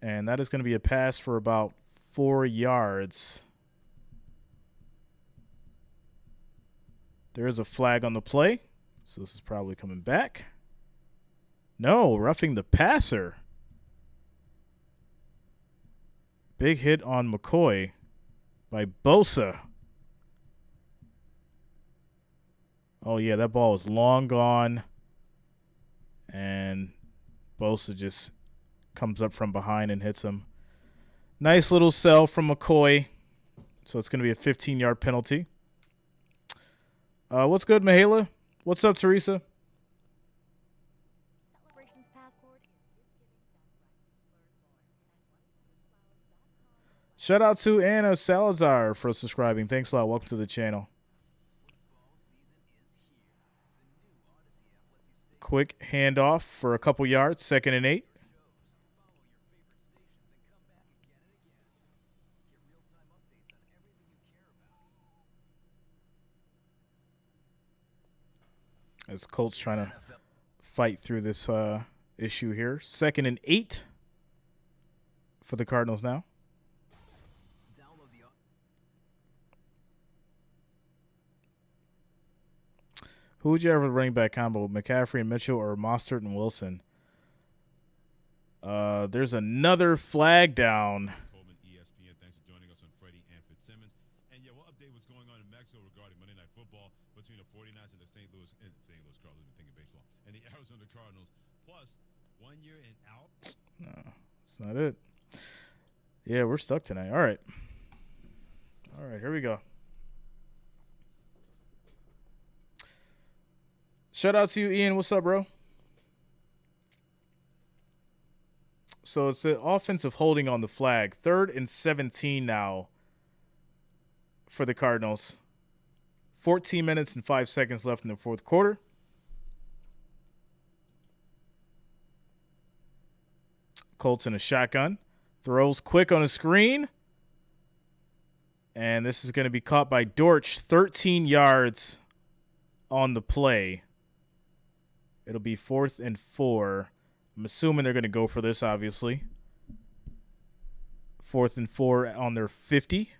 And that is going to be a pass for about 4 yards. There is a flag on the play. So this is probably coming back. No, roughing the passer. Big hit on McCoy by Bosa. Oh, yeah, that ball is long gone. And Bosa just comes up from behind and hits him. Nice little sell from McCoy. So it's going to be a 15-yard penalty. What's good, Mahala? What's up, Teresa? Shout out to Anna Salazar for subscribing. Thanks a lot. Welcome to the channel. Quick handoff for a couple yards. 2nd and 8. As Colts trying to fight through this issue here. 2nd and 8 for the Cardinals now. Who would you ever running back combo? McCaffrey and Mitchell or Mostert and Wilson? There's another flag down. ESPN, thanks for joining us on Freddie and Fitzsimmons. And yeah, we'll update what's going on in Mexico regarding Monday Night Football between the 49ers and the St. Louis Cardinals. I'm thinking baseball. And the Arizona Cardinals. Plus, 1 year and out. No, that's not it. Yeah, we're stuck tonight. All right. All right, here we go. Shout out to you, Ian. What's up, bro? So it's an offensive holding on the flag. 3rd and 17 now for the Cardinals. 14 minutes and 5 seconds left in the 4th quarter. Colts in a shotgun. Throws quick on a screen. And this is going to be caught by Dortch. 13 yards on the play. It'll be 4th and 4. I'm assuming they're going to go for this, obviously. 4th and 4 on their 50.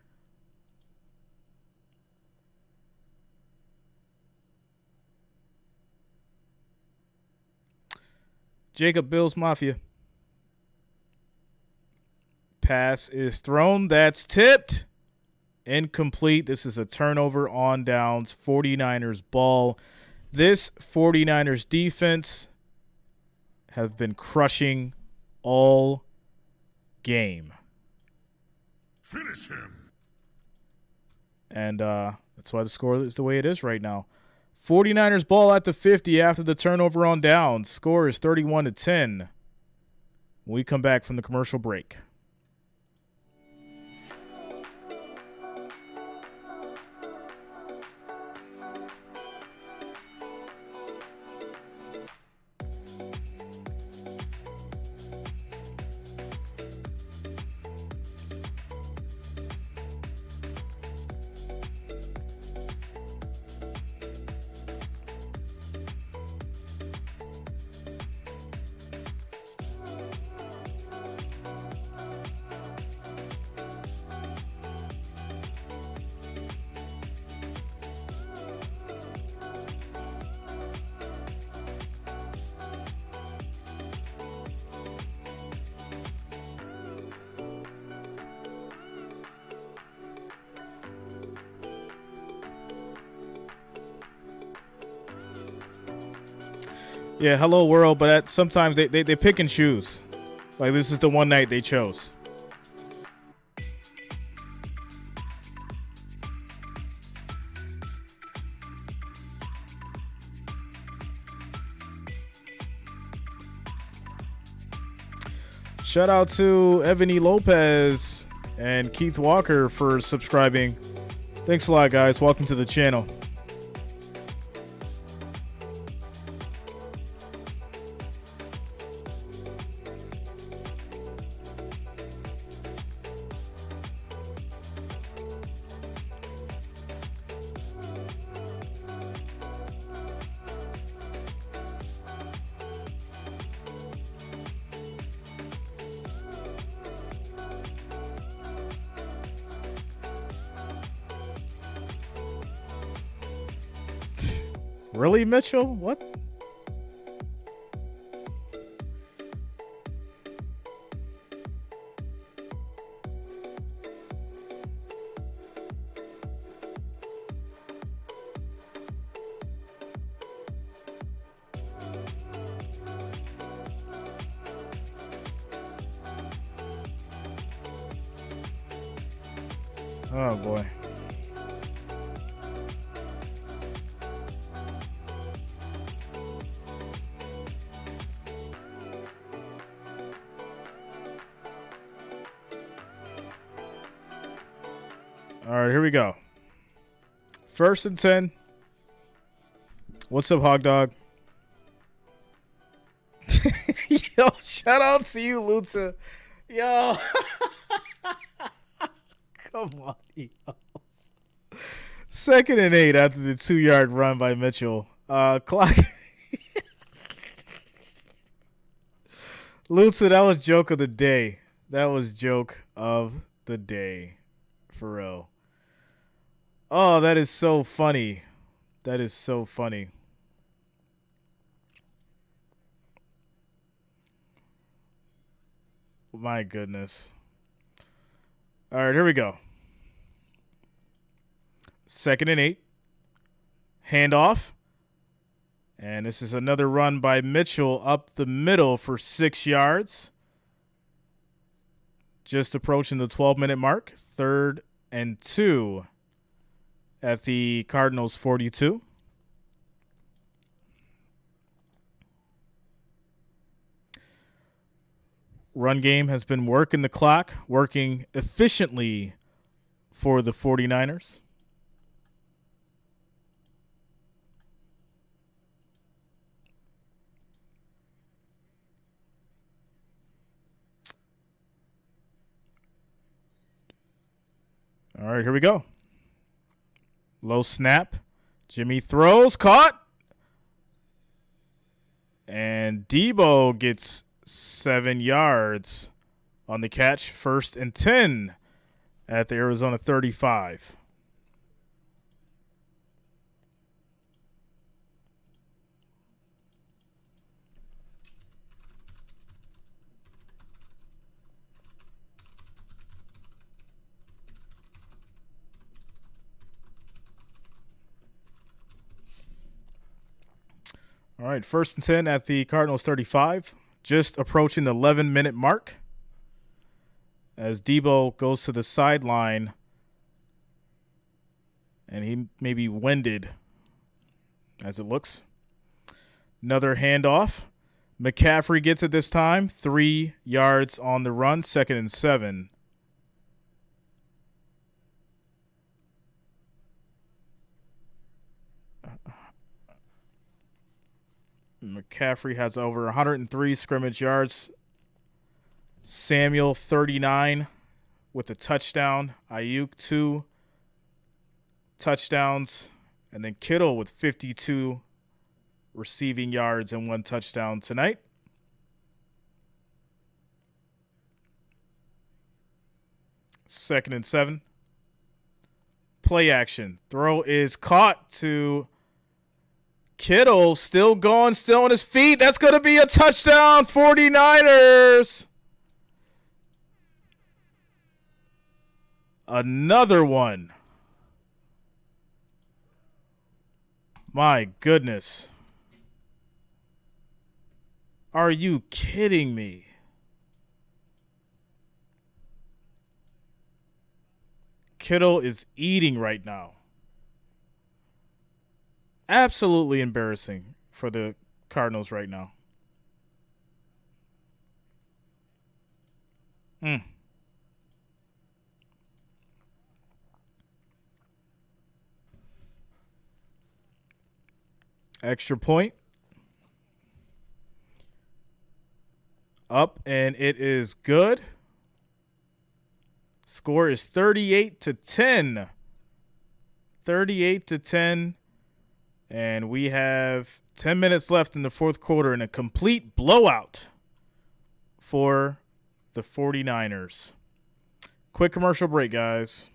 Jacob Bills Mafia. Pass is thrown. That's tipped. Incomplete. This is a turnover on downs. 49ers ball. This 49ers defense have been crushing all game. Finish him. And that's why the score is the way it is right now. 49ers ball at the 50 after the turnover on downs. Score is 31-10. When we come back from the commercial break. Yeah, hello world, but sometimes they pick and choose. Like this is the one night they chose. Shout out to Ebony Lopez and Keith Walker for subscribing. Thanks a lot, guys. Welcome to the channel. Really, Mitchell? What? Oh, boy. All right, here we go. 1st and 10. What's up, Hog Dog? Yo, shout out to you, Luta. Yo. Come on, yo. 2nd and 8 after the 2-yard run by Mitchell. Clock. Luta, that was joke of the day. That was joke of the day. For real. Oh, that is so funny. That is so funny. My goodness. All right, here we go. 2nd and 8. Handoff. And this is another run by Mitchell up the middle for 6 yards. Just approaching the 12-minute mark. 3rd and 2 at the Cardinals 42. Run game has been working the clock, working efficiently for the 49ers. All right, here we go. Low snap. Jimmy throws, caught. And Debo gets 7 yards on the catch. 1st and 10 at the Arizona 35. All right, 1st and 10 at the Cardinals 35. Just approaching the 11-minute mark as Debo goes to the sideline, and he may be winded as it looks. Another handoff. McCaffrey gets it this time. 3 yards on the run, 2nd and 7. McCaffrey has over 103 scrimmage yards. Samuel, 39 with a touchdown. Ayuk, 2 touchdowns. And then Kittle with 52 receiving yards and 1 touchdown tonight. Second and 7. Play action. Throw is caught to Kittle, still going, still on his feet. That's going to be a touchdown, 49ers. Another one. My goodness. Are you kidding me? Kittle is eating right now. Absolutely embarrassing for the Cardinals right now. Extra point. Up, and it is good. Score is 38-10. 38-10. And we have 10 minutes left in the fourth quarter in a complete blowout for the 49ers. Quick commercial break, guys.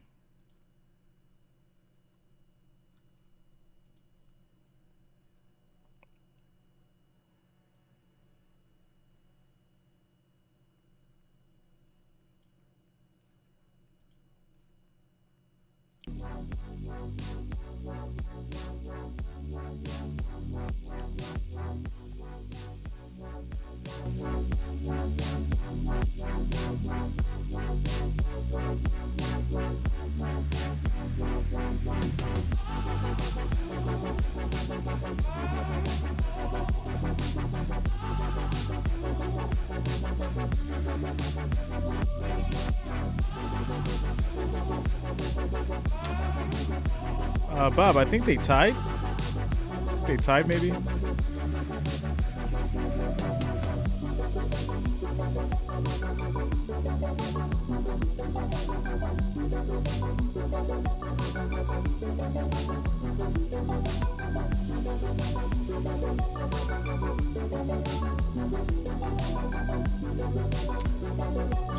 Bob, I think they tied. They tied, maybe.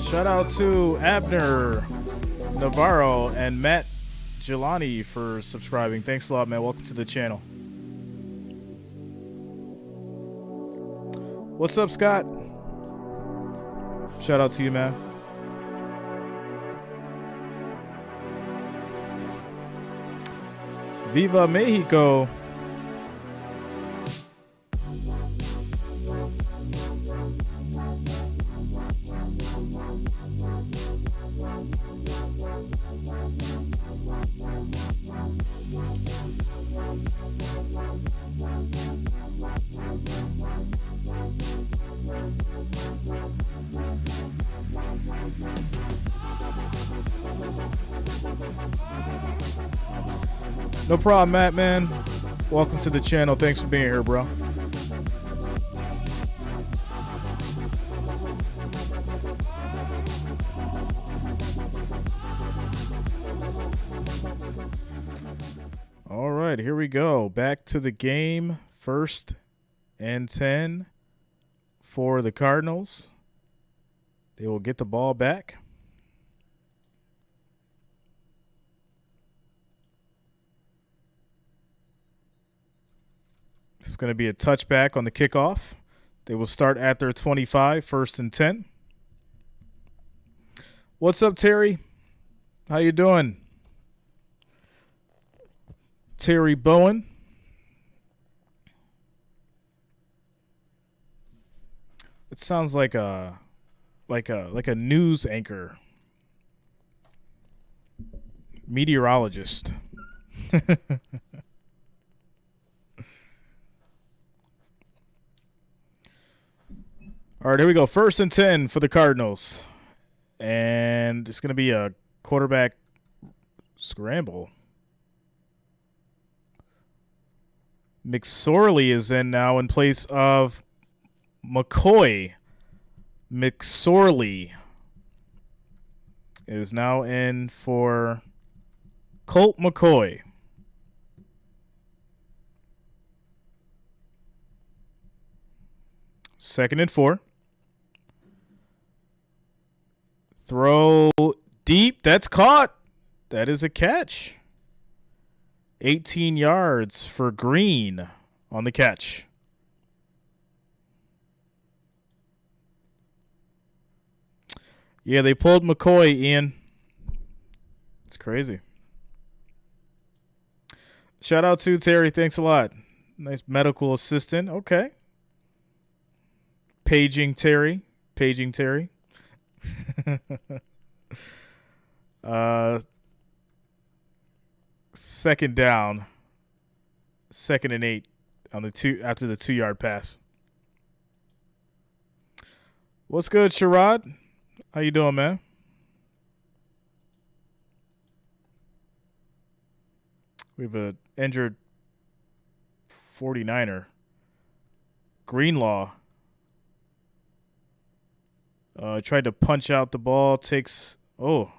Shout out to Abner Navarro and Matt Jelani for subscribing. Thanks a lot, man. Welcome to the channel. What's up, Scott? Shout out to you, man. Viva Mexico. No problem, Matt, man. Welcome to the channel. Thanks for being here, bro. All right, here we go. Back to the game. 1st and 10 for the Cardinals. They will get the ball back. It's going to be a touchback on the kickoff. They will start at their 25, 1st and 10. What's up, Terry? How you doing? Terry Bowen. It sounds like a news anchor. Meteorologist. All right, here we go. 1st and 10 for the Cardinals. And it's going to be a quarterback scramble. McSorley is in now in place of McCoy. McSorley is now in for Colt McCoy. Second and 4. Throw deep. That's caught. That is a catch. 18 yards for Green on the catch. Yeah, they pulled McCoy, Ian. It's crazy. Shout out to Terry. Thanks a lot. Nice medical assistant. Okay. Paging Terry. Second down. 2nd and 8 on the 2 after the 2-yard pass. What's good, Sherrod? How you doing, man? We have an injured 49er. Greenlaw. Tried to punch out the ball. Takes... Oh.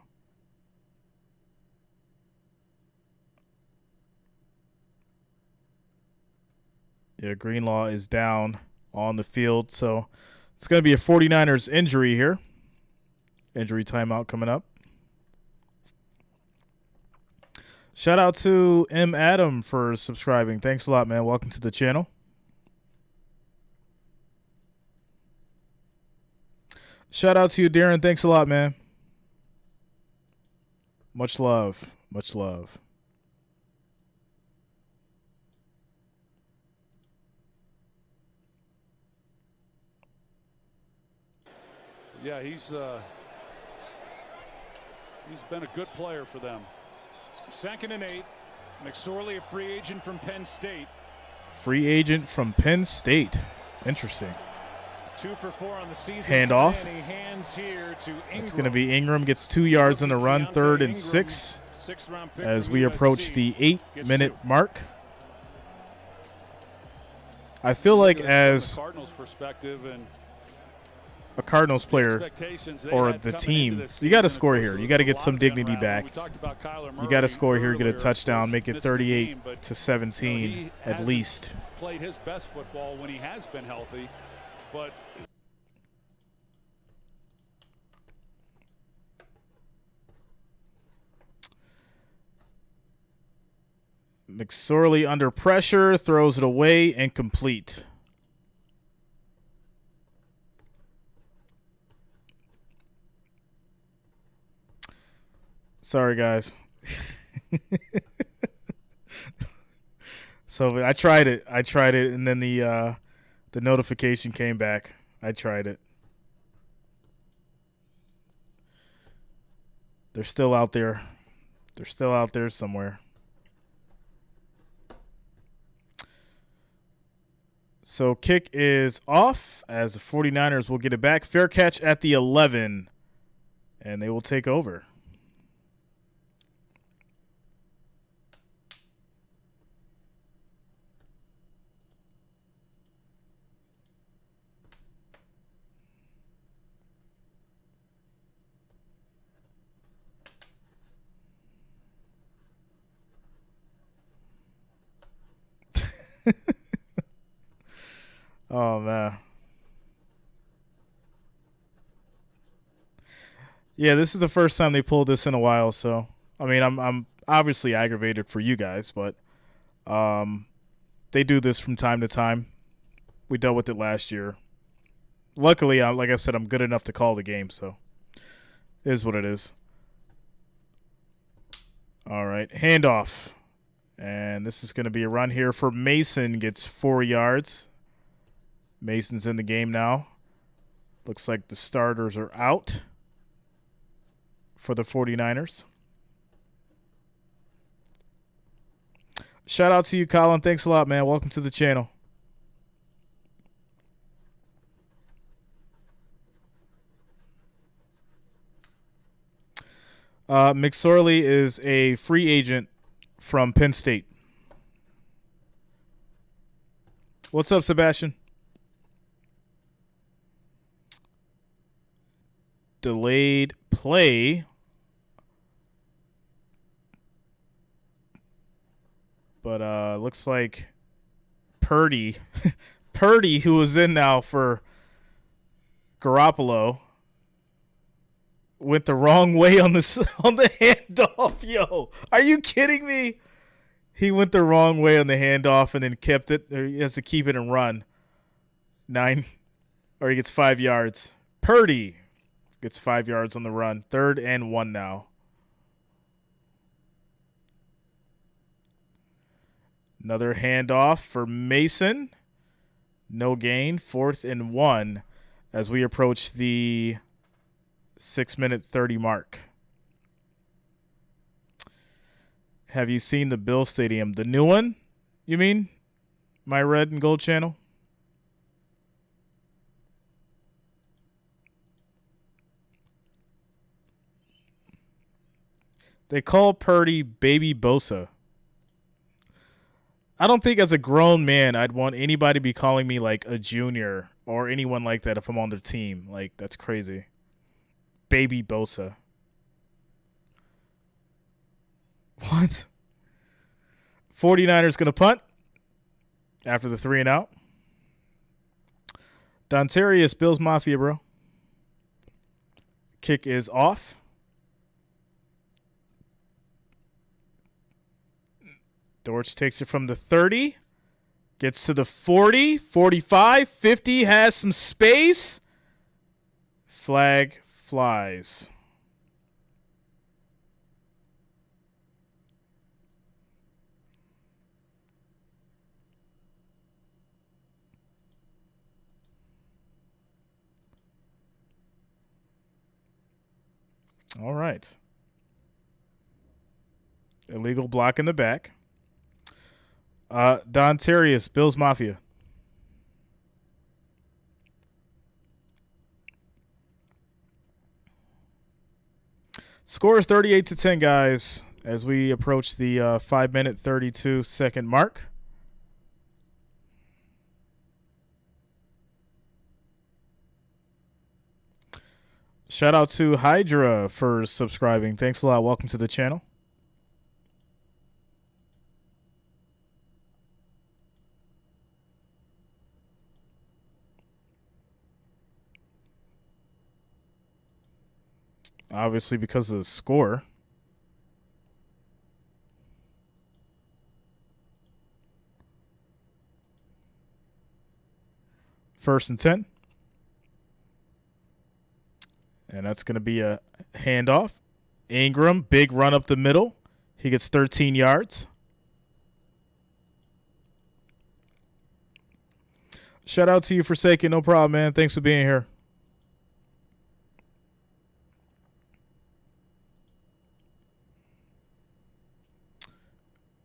Yeah, Greenlaw is down on the field. So it's going to be a 49ers injury here. Injury timeout coming up. Shout out to M. Adam for subscribing. Thanks a lot, man. Welcome to the channel. Shout out to you, Darren. Thanks a lot, man. Much love. Much love. Yeah, he's been a good player for them. 2nd and 8. McSorley, a free agent from Penn State. Free agent from Penn State. Interesting. 2 for 4 on the season. Handoff. And he hands here to Ingram. It's going to be Ingram gets 2 yards on the run, 3rd and 6, as we approach the 8-minute mark. I feel like as Cardinals perspective and a Cardinals player or the team, you got to score here. You got to get some dignity back. You got to score here, get a touchdown, make it 38-17 at least. Played his best football when he has been healthy, but McSorley under pressure, throws it away, incomplete. Sorry, guys. So I tried it, and then the notification came back. I tried it. They're still out there. They're still out there somewhere. So kick is off as the 49ers will get it back. Fair catch at the 11, and they will take over. Oh man. Yeah, this is the first time they pulled this in a while, so I mean I'm obviously aggravated for you guys, but they do this from time to time. We dealt with it last year. Luckily, like I said, I'm good enough to call the game, so it is what it is. All right, handoff. And this is going to be a run here for Mason, gets 4 yards. Mason's in the game now. Looks like the starters are out for the 49ers. Shout out to you, Colin. Thanks a lot, man. Welcome to the channel. McSorley is a free agent from Penn State. What's up, Sebastian? Delayed play. But looks like Purdy, who was in now for Garoppolo, went the wrong way on the handoff. Yo, are you kidding me? He went the wrong way on the handoff and then kept it. He has to keep it and run. He gets 5 yards. Purdy gets 5 yards on the run. 3rd and 1 now. Another handoff for Mason. No gain. 4th and 1 as we approach the 6-minute 30 mark. Have you seen the Bill Stadium? The new one, you mean? My red and gold channel? They call Purdy Baby Bosa. I don't think as a grown man I'd want anybody to be calling me like a junior or anyone like that if I'm on their team. Like, that's crazy. Baby Bosa. What? 49ers going to punt after the 3 and out. Dontarius, Bills Mafia, bro. Kick is off. Dortch takes it from the 30. Gets to the 40, 45, 50. Has some space. Flag flies. All right. Illegal block in the back. Dontarius, Bills Mafia. Score is 38-10, guys, as we approach the 5-minute, 32-second mark. Shout out to Hydra for subscribing. Thanks a lot. Welcome to the channel. Obviously, because of the score. First and 10. And that's going to be a handoff. Ingram, big run up the middle. He gets 13 yards. Shout out to you, Forsaken. No problem, man. Thanks for being here.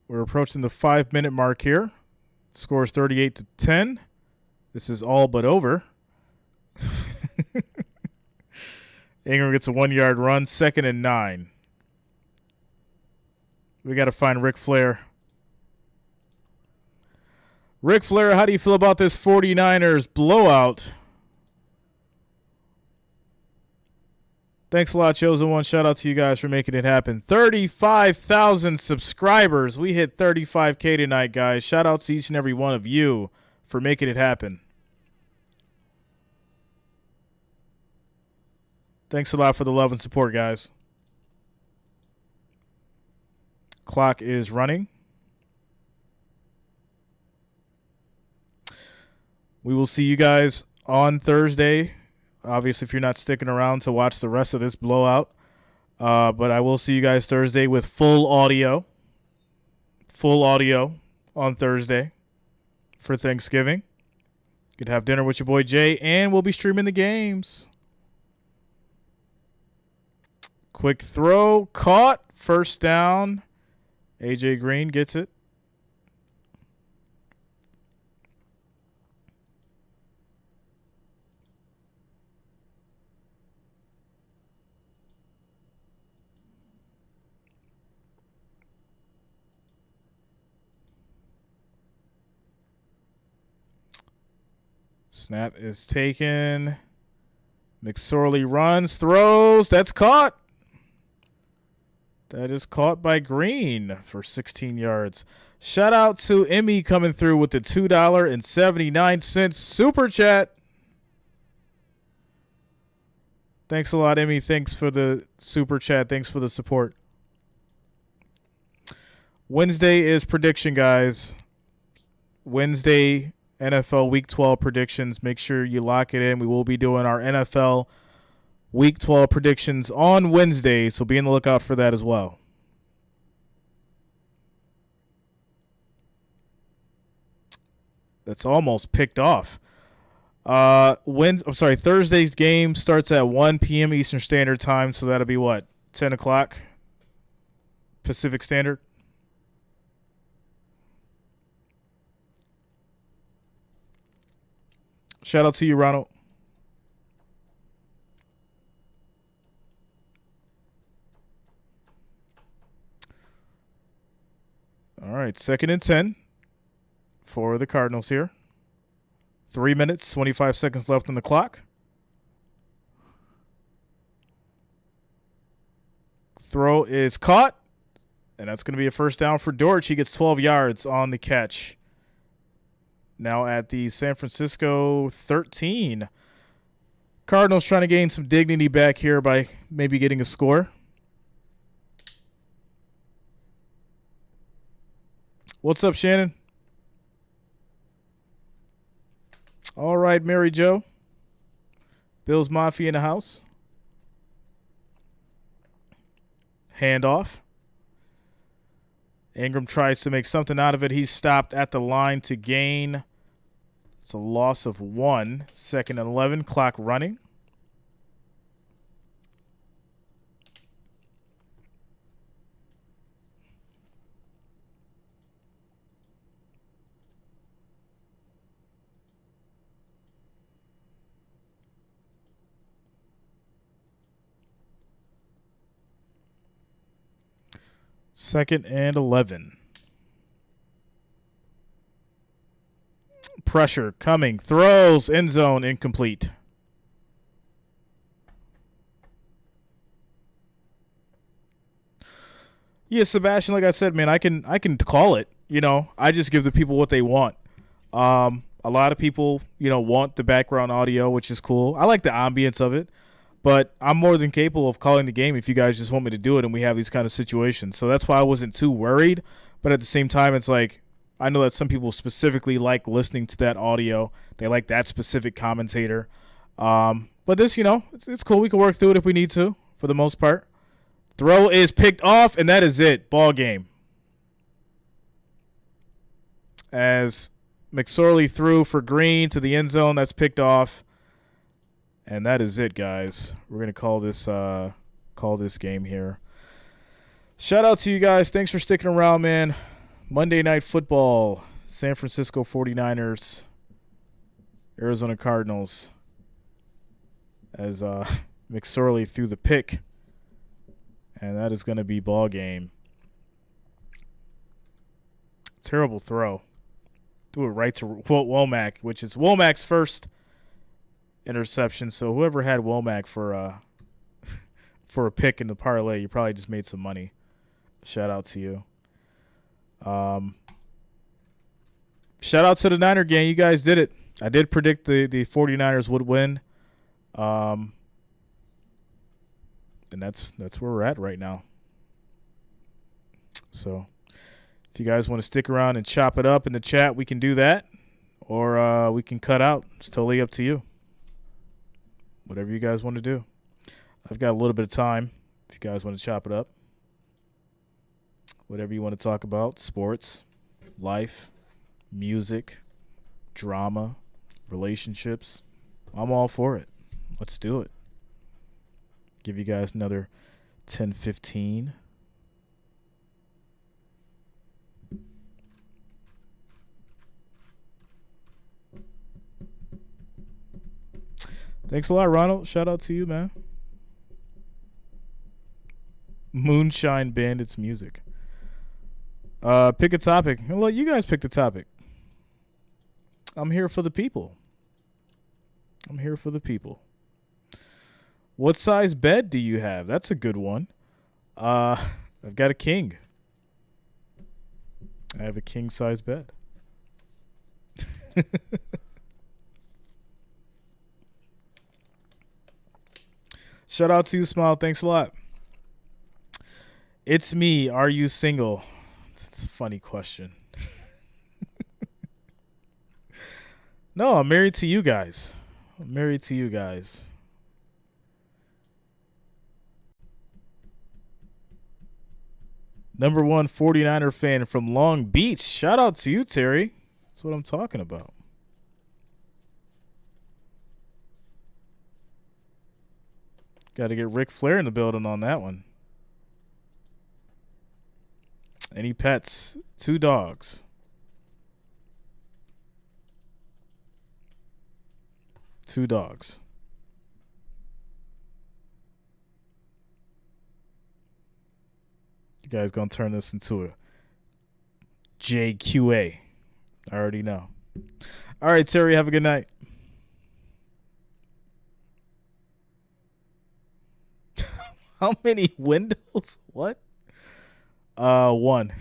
We're approaching the 5-minute mark here. Score is 38-10. This is all but over. Ingram gets a 1-yard run, 2nd and 9. We got to find Ric Flair. Ric Flair, how do you feel about this 49ers blowout? Thanks a lot, Chosen One. Shout out to you guys for making it happen. 35,000 subscribers. We hit 35K tonight, guys. Shout out to each and every one of you for making it happen. Thanks a lot for the love and support, guys. Clock is running. We will see you guys on Thursday. Obviously, if you're not sticking around to watch the rest of this blowout. But I will see you guys Thursday with full audio. Full audio on Thursday for Thanksgiving. You could have dinner with your boy Jay, and we'll be streaming the games. Quick throw. Caught. First down. A.J. Green gets it. Snap is taken. McSorley runs, throws. That's caught. That is caught by Green for 16 yards. Shout out to Emmy coming through with the $2.79 super chat. Thanks a lot, Emmy. Thanks for the super chat. Thanks for the support. Wednesday is prediction, guys. Wednesday, NFL Week 12 predictions. Make sure you lock it in. We will be doing our NFL Week 12 predictions on Wednesday, so be on the lookout for that as well. That's almost picked off. Thursday's game starts at 1 p.m. Eastern Standard Time, so that'll be what? 10 o'clock Pacific Standard? Shout out to you, Ronald. right, 2nd and 10 for the Cardinals here. 3 minutes, 25 seconds left on the clock. Throw is caught, and that's going to be a first down for Dortch. He gets 12 yards on the catch. Now at the San Francisco 13. Cardinals trying to gain some dignity back here by maybe getting a score. What's up, Shannon? All right, Mary Jo. Bills Mafia in the house. Handoff. Ingram tries to make something out of it. He's stopped at the line to gain. It's a loss of 1. 2nd and 11. Clock running. Second and 11. Pressure coming. Throws. End zone. Incomplete. Yeah, Sebastian, like I said, man, I can call it. I just give the people what they want. A lot of people, want the background audio, which is cool. I like the ambience of it. But I'm more than capable of calling the game if you guys just want me to do it and we have these kind of situations. So that's why I wasn't too worried. But at the same time, it's like I know that some people specifically like listening to that audio. They like that specific commentator. But this, it's cool. We can work through it if we need to for the most part. Throw is picked off, and that is it. Ball game. As McSorley threw for Green to the end zone, that's picked off. And that is it, guys. We're going to call this game here. Shout out to you guys. Thanks for sticking around, man. Monday Night Football, San Francisco 49ers, Arizona Cardinals. As McSorley threw the pick. And that is going to be ball game. Terrible throw. Threw it right to Womack, which is Womack's first interception. So whoever had Womack for a pick in the parlay, you probably just made some money. Shout out to you. Shout out to the Niner gang. You guys did it. I did predict the 49ers would win. And that's where we're at right now. So if you guys want to stick around and chop it up in the chat, we can do that. Or we can cut out. It's totally up to you. Whatever you guys want to do. I've got a little bit of time if you guys want to chop it up. Whatever you want to talk about. Sports, life, music, drama, relationships. I'm all for it. Let's do it. Give you guys another 10, 15. Thanks a lot, Ronald. Shout out to you, man. Moonshine Bandits music. Pick a topic. I'll let you guys pick the topic. I'm here for the people. I'm here for the people. What size bed do you have? That's a good one. I've got a king. I have a king size bed. Shout out to you, Smile. Thanks a lot. It's me. Are you single? That's a funny question. No, I'm married to you guys. I'm married to you guys. Number 1 49er fan from Long Beach. Shout out to you, Terry. That's what I'm talking about. Got to get Ric Flair in the building on that one. Any pets? 2 dogs. 2 dogs. You guys gonna turn this into a JQA. I already know. All right, Terry, have a good night. How many windows? What? One.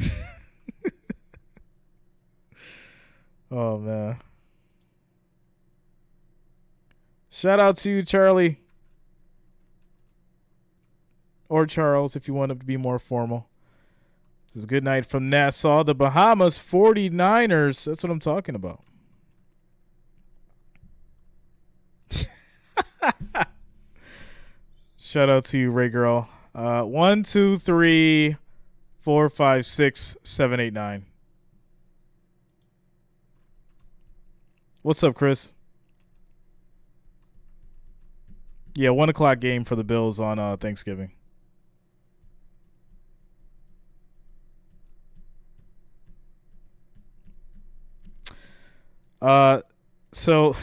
Oh, man. Shout out to you, Charlie. Or Charles, if you want to be more formal. This is a good night from Nassau. The Bahamas 49ers. That's what I'm talking about. Shout out to you, Ray Girl. 1, 2, 3, 4, 5, 6, 7, 8, 9. What's up, Chris? Yeah, 1 o'clock game for the Bills on Thanksgiving. So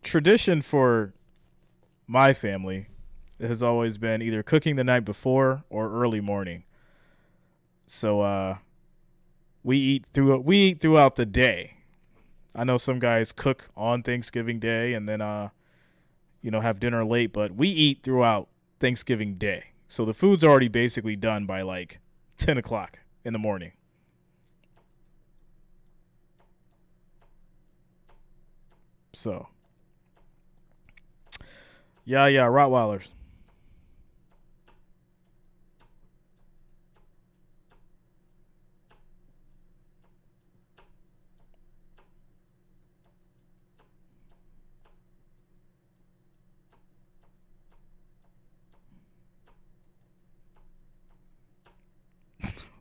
tradition for my family has always been either cooking the night before or early morning. So we eat throughout the day. I know some guys cook on Thanksgiving Day and then have dinner late, but we eat throughout Thanksgiving Day. So the food's already basically done by like 10 o'clock in the morning. So, yeah, Rottweilers.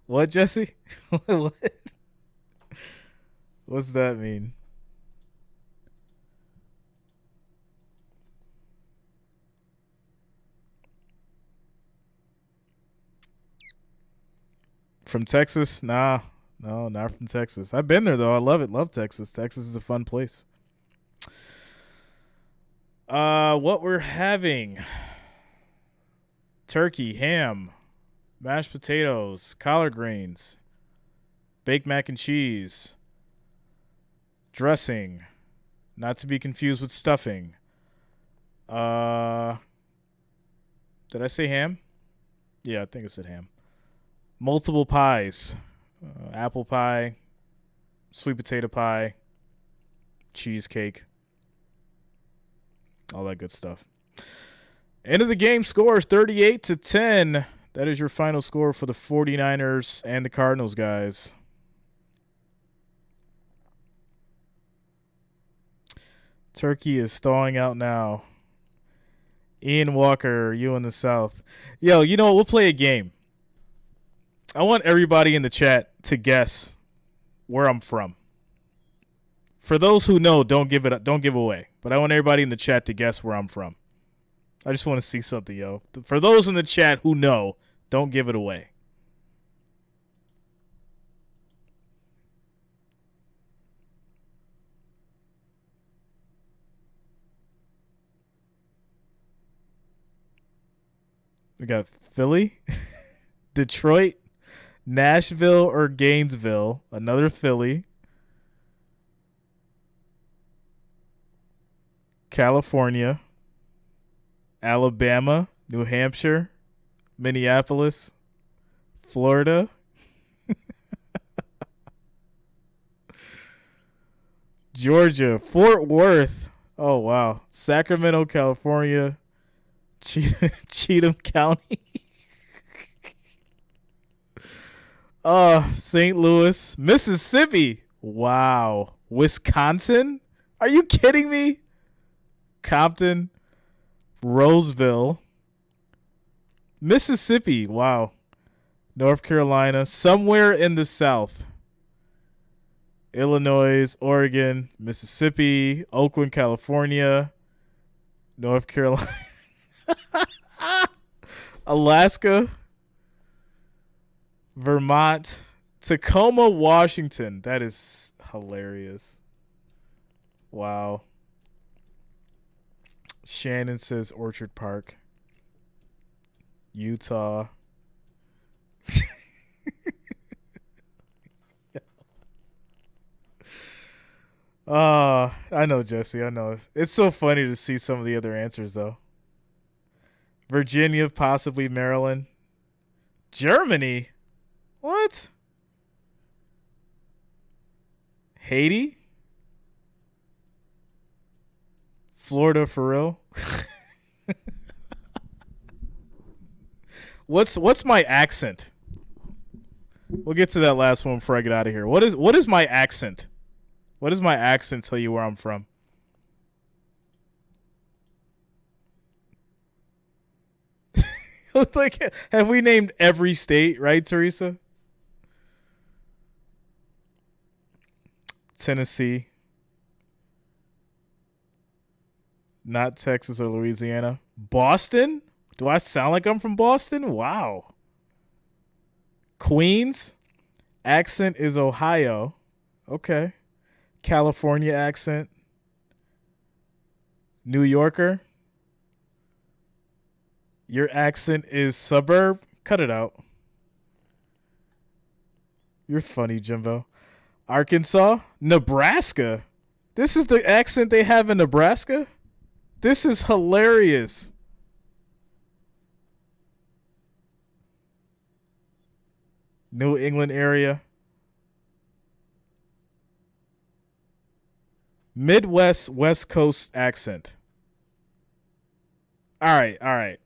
What, Jesse? What? What's that mean? From Texas? No, not from Texas. I've been there, though. I love it. Love Texas. Texas is a fun place. What we're having: turkey, ham, mashed potatoes, collard greens, baked mac and cheese, dressing, not to be confused with stuffing. Did I say ham? Yeah, I think I said ham. Multiple pies, apple pie, sweet potato pie, cheesecake, all that good stuff. End of the game score is 38-10. That is your final score for the 49ers and the Cardinals, guys. Turkey is thawing out now. Ian Walker, you in the South. Yo, you know what? We'll play a game. I want everybody in the chat to guess where I'm from. For those who know, don't give away. But I want everybody in the chat to guess where I'm from. I just want to see something, yo. For those in the chat who know, don't give it away. We got Philly, Detroit, Nashville or Gainesville, another Philly, California, Alabama, New Hampshire, Minneapolis, Florida, Georgia, Fort Worth. Oh, wow. Sacramento, California, Cheatham County. St. Louis, Mississippi. Wow. Wisconsin? Are you kidding me? Compton, Roseville, Mississippi. Wow. North Carolina, somewhere in the South. Illinois, Oregon, Mississippi, Oakland, California, North Carolina, Alaska, Vermont, Tacoma, Washington. That is hilarious. Wow. Shannon says Orchard Park, Utah. I know, Jesse. I know. It's so funny to see some of the other answers, though. Virginia, possibly Maryland. Germany? What? Haiti? Florida for real? What's my accent? We'll get to that last one before I get out of here. What is my accent? What does my accent tell you where I'm from? Like, have we named every state, right, Teresa? Tennessee. Not Texas or Louisiana. Boston? Do I sound like I'm from Boston? Wow. Queens? Accent is Ohio. Okay. California accent. New Yorker? Your accent is suburb? Cut it out. You're funny, Jimbo. Arkansas? Nebraska? This is the accent they have in Nebraska? This is hilarious. New England area. Midwest, West Coast accent. All right.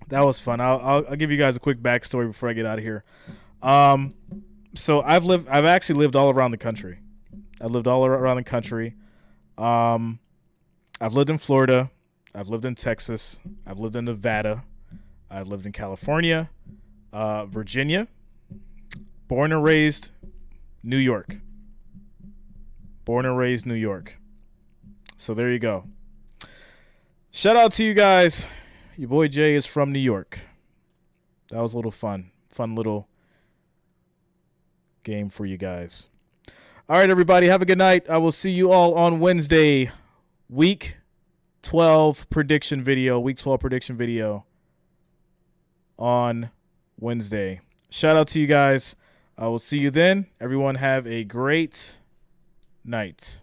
That was fun. I'll give you guys a quick backstory before I get out of here. So I've actually lived all around the country. I've lived in Florida. I've lived in Texas. I've lived in Nevada. I've lived in California, Virginia. Born and raised New York. So there you go. Shout out to you guys. Your boy Jay is from New York. That was a little fun little game for you guys. All right, everybody, have a good night. I will see you all on Wednesday. Week 12 prediction video on Wednesday. Shout out to you guys. I will see you then. Everyone have a great night.